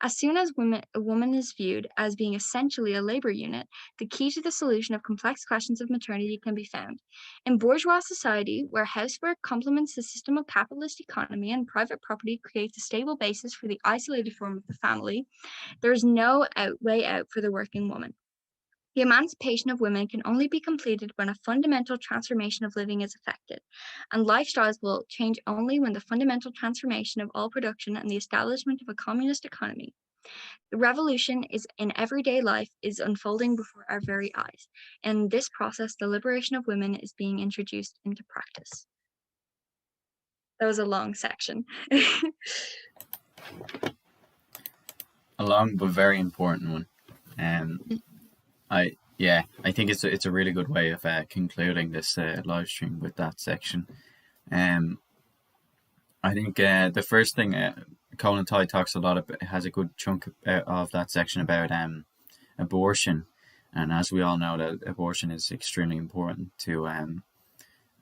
As soon as a woman is viewed as being essentially a labor unit, the key to the solution of complex questions of maternity can be found. In bourgeois society, where housework complements the system of capitalist economy and private property creates a stable basis for the isolated form of the family, there is no way out for the working woman. The emancipation of women can only be completed when a fundamental transformation of living is effected, and lifestyles will change only when the fundamental transformation of all production and the establishment of a communist economy. The revolution is in everyday life is unfolding before our very eyes. In this process, the liberation of women is being introduced into practice. That was a long section. A long but very important one. I think it's a really good way of concluding this live stream with that section. I think the first thing Colin Ty talks a lot about, has a good chunk of that section about abortion, and as we all know, that abortion is extremely important to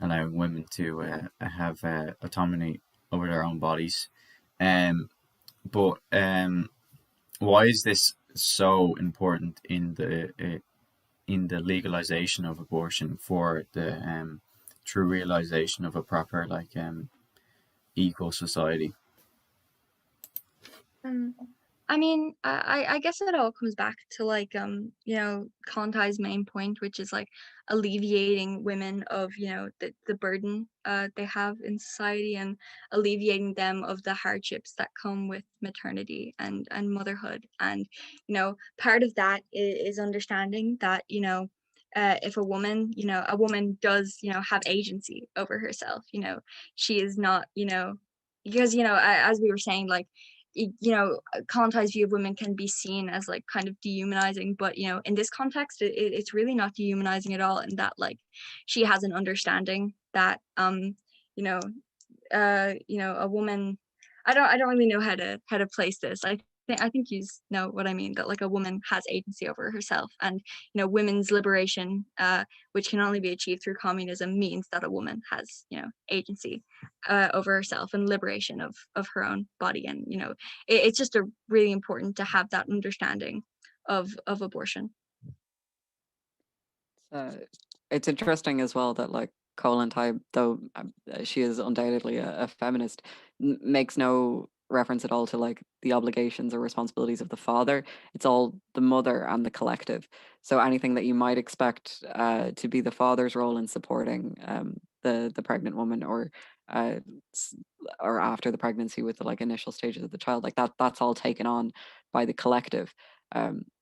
allowing women to have autonomy over their own bodies. But why is this so important in the legalization of abortion for the true realization of a proper equal society? I mean, I guess it all comes back to Kontai's main point, which is alleviating women of the burden they have in society, and alleviating them of the hardships that come with maternity and motherhood. And part of that is understanding that if a woman, a woman does, have agency over herself, she is not, because, as we were saying, like, colonized view of women can be seen as like kind of dehumanizing, but in this context it's really not dehumanizing at all, and that like she has an understanding that a woman, I don't really know how to place this. I think you know what I mean, that like a woman has agency over herself, and women's liberation, which can only be achieved through communism, means that a woman has agency over herself and liberation of her own body. And it's just really important to have that understanding of abortion. It's interesting as well that like Kollontai, though she is undoubtedly a feminist, makes no reference at all to like the obligations or responsibilities of the father. It's all the mother and the collective. So anything that you might expect to be the father's role in supporting the pregnant woman, or after the pregnancy with the like initial stages of the child, like that's all taken on by the collective.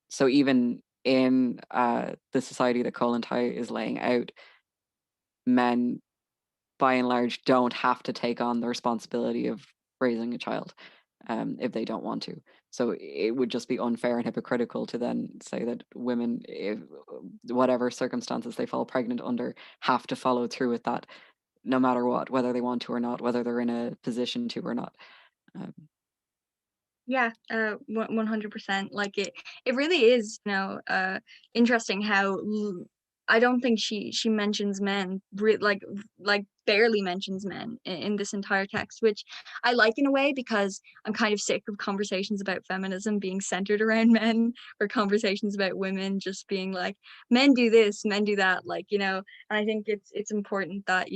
So even in the society that Kollontai is laying out, men by and large don't have to take on the responsibility of raising a child if they don't want to. So it would just be unfair and hypocritical to then say that women, if whatever circumstances they fall pregnant under, have to follow through with that, no matter what, whether they want to or not, whether they're in a position to or not. Yeah, 100%. Like it really is, interesting how I don't think she mentions men, like barely mentions men in this entire text, which I like in a way, because I'm kind of sick of conversations about feminism being centered around men, or conversations about women just being like, men do this, men do that, like, and I think it's important that,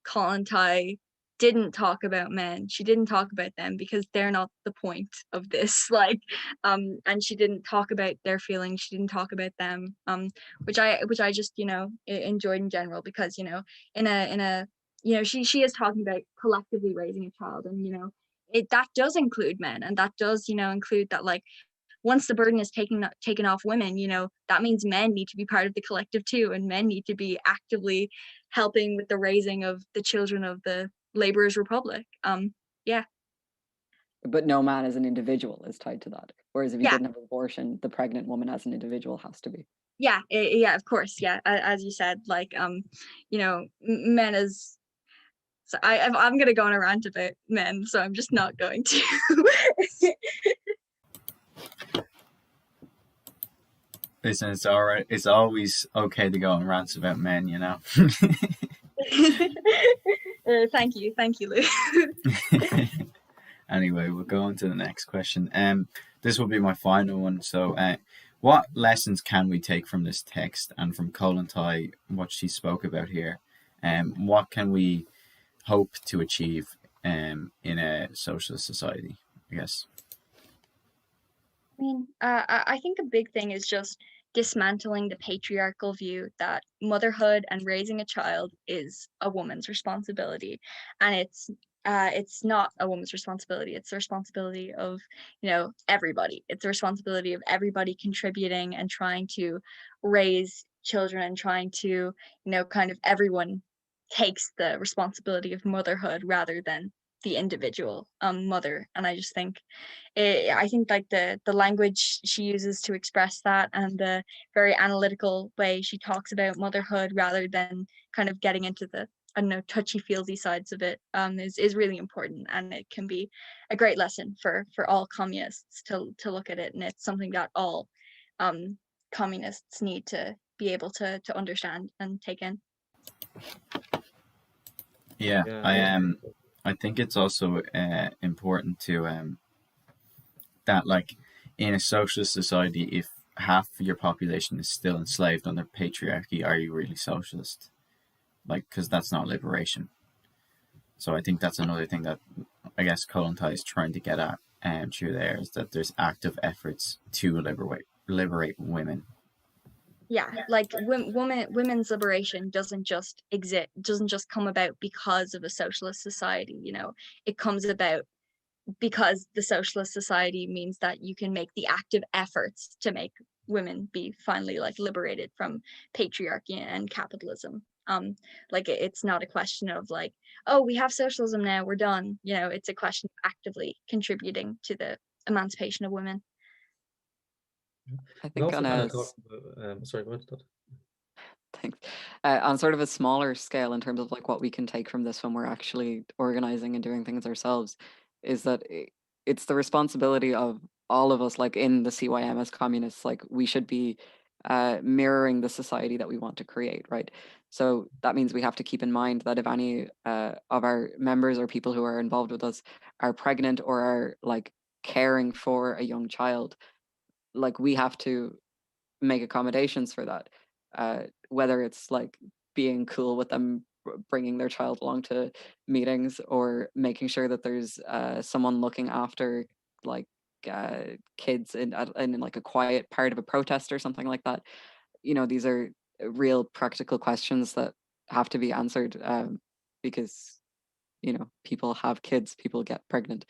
Kollontai didn't talk about men. She didn't talk about them because they're not the point of this. Like, and she didn't talk about their feelings. She didn't talk about them, which I just enjoyed in general, because in a she is talking about collectively raising a child, and that does include men, and that does include that, like, once the burden is taken off women, that means men need to be part of the collective too, and men need to be actively helping with the raising of the children of the laborers' republic. Yeah. But no man as an individual is tied to that. Whereas if you Yeah. didn't have abortion, the pregnant woman as an individual has to be. Yeah, of course. Yeah, as you said, like men as. So I'm gonna go on a rant about men, so I'm just not going to. Listen, it's all right. It's always okay to go on rants about men, Thank you, Lou. Anyway, we'll go on to the next question. This will be my final one. So, what lessons can we take from this text and from Kollontai, what she spoke about here? What can we hope to achieve in a socialist society, I guess? I mean, I think a big thing is just dismantling the patriarchal view that motherhood and raising a child is a woman's responsibility, and it's not a woman's responsibility. It's the responsibility of everybody. It's the responsibility of everybody contributing and trying to raise children, and trying to kind of everyone takes the responsibility of motherhood rather than the individual mother. And I just think I think like the language she uses to express that, and the very analytical way she talks about motherhood rather than kind of getting into the touchy-feely sides of it, is really important, and it can be a great lesson for all communists to look at it, and it's something that all communists need to be able to understand and take in. Yeah, I think it's also important to that, like, in a socialist society, if half of your population is still enslaved under patriarchy, are you really socialist? Like, because that's not liberation. So I think that's another thing that I guess Kollontai is trying to get at through there, is that there's active efforts to liberate women. Yeah, like women's liberation doesn't just come about because of a socialist society. It comes about because the socialist society means that you can make the active efforts to make women be finally like liberated from patriarchy and capitalism. Like it's not a question of like, oh, we have socialism now, we're done. You know, it's a question of actively contributing to the emancipation of women. I And think also on kind a of talk about, sorry, go ahead, Todd. thanks. On sort of a smaller scale, in terms of like what we can take from this when we're actually organizing and doing things ourselves, is that it's the responsibility of all of us, like in the CYM as communists, like we should be mirroring the society that we want to create, right? So that means we have to keep in mind that if any of our members or people who are involved with us are pregnant or are like caring for a young child, like we have to make accommodations for that, whether it's like being cool with them bringing their child along to meetings, or making sure that there's someone looking after like kids in like a quiet part of a protest or something like that. You know, these are real practical questions that have to be answered, because you know, people have kids, people get pregnant,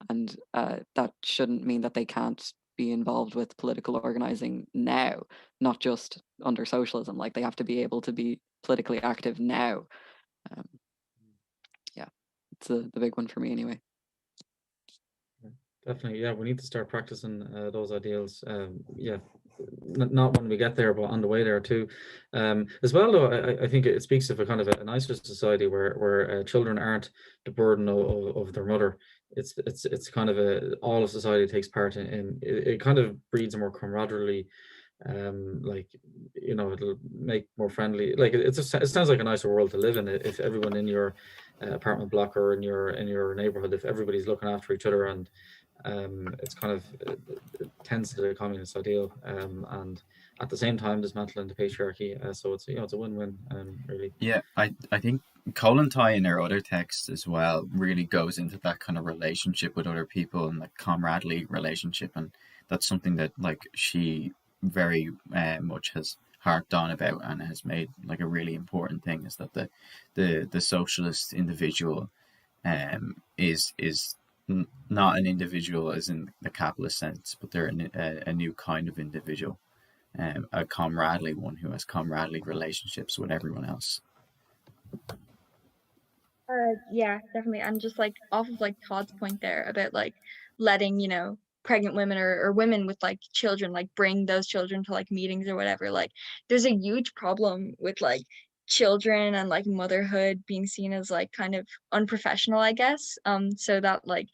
and that shouldn't mean that they can't be involved with political organizing now, not just under socialism. Like they have to be able to be politically active now. Um, yeah, it's the big one for me anyway. Definitely, yeah. We need to start practicing those ideals. Yeah, not when we get there, but on the way there too. As well, though, I think it speaks of a kind of a nicer society where children aren't the burden of their mother. It's kind of all of society takes part in. It kind of breeds a more camaraderie. Like, you know, it'll make more friendly. Like it sounds like a nicer world to live in if everyone in your apartment block or in your neighborhood, if everybody's looking after each other, and it's kind of it tends to the communist ideal, and at the same time dismantling the patriarchy. So it's, you know, it's a win-win, really. Yeah, I think Kollontai in her other texts as well really goes into that kind of relationship with other people and the camaraderie relationship, and that's something that like she very much has harped on about and has made like a really important thing, is that the socialist individual is not an individual as in the capitalist sense, but they're a new kind of individual, a comradely one who has comradely relationships with everyone else. Yeah, definitely. And just like off of like Todd's point there about like letting, you know, pregnant women or women with like children, like bring those children to like meetings or whatever. Like there's a huge problem with like children and like motherhood being seen as like kind of unprofessional, I guess. So that like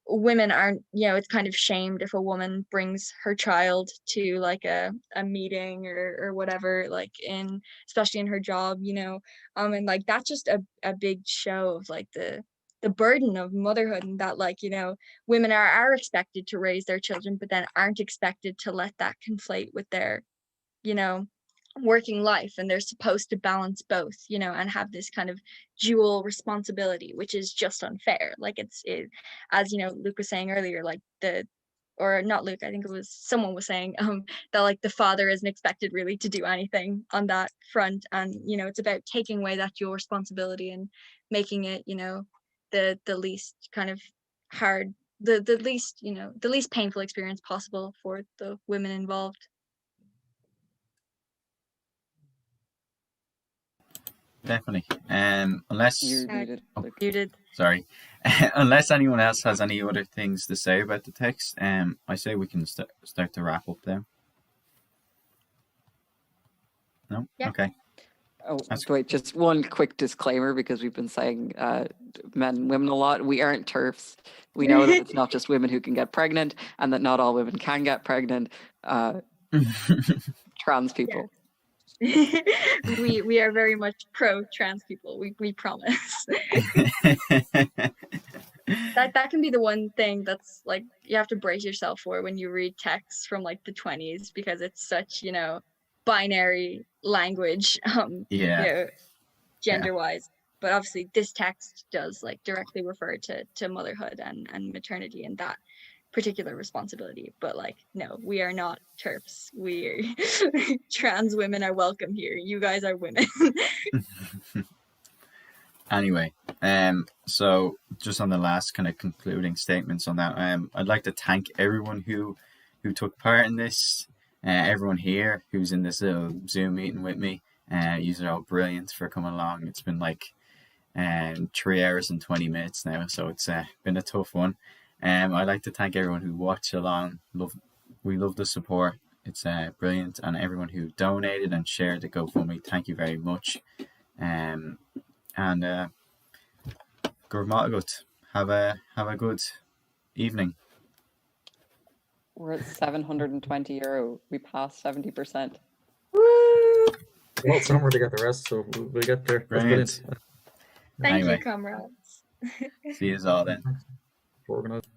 women aren't, you know, it's kind of shamed if a woman brings her child to like a meeting or whatever, like in, especially in her job, you know. And like that's just a big show of like the burden of motherhood, and that like, you know, women are expected to raise their children but then aren't expected to let that conflate with their, you know, working life, and they're supposed to balance both, you know, and have this kind of dual responsibility, which is just unfair. Like as you know, Luke was saying earlier, like or not Luke, I think it was someone was saying that like the father isn't expected really to do anything on that front, and you know, it's about taking away that dual responsibility and making it, you know, the least kind of hard, the least, you know, the least painful experience possible for the women involved. Definitely. Unless You're muted. Luke. Muted. sorry, unless anyone else has any other things to say about the text, I say we can start to wrap up there. No? Yeah. Okay. Oh, That's- wait, just one quick disclaimer, because we've been saying men and women a lot. We aren't TERFs. We know that it's not just women who can get pregnant, and that not all women can get pregnant. Trans people. we are very much pro trans people. We promise. that can be the one thing that's like you have to brace yourself for when you read texts from like the 20s, because it's such, you know, binary language, you know, gender wise. But obviously this text does like directly refer to motherhood and maternity and that particular responsibility. But like, no, we are not TERFs. We trans women are welcome here. You guys are women. Anyway, so just on the last kind of concluding statements on that, I'd like to thank everyone who took part in this. everyone here who's in this little Zoom meeting with me. You are all brilliant for coming along. It's been like 3 hours and 20 minutes now, so it's been a tough one. I'd like to thank everyone who watched along. We love the support. It's brilliant, and everyone who donated and shared the GoFundMe, thank you very much. And Gurmatagut, have a good evening. We're at €720. We passed 70%. Well, somewhere to get the rest, so we'll get there. That's Brilliant. brilliant. Thank Anyway. you, comrades. See you all then. Organized.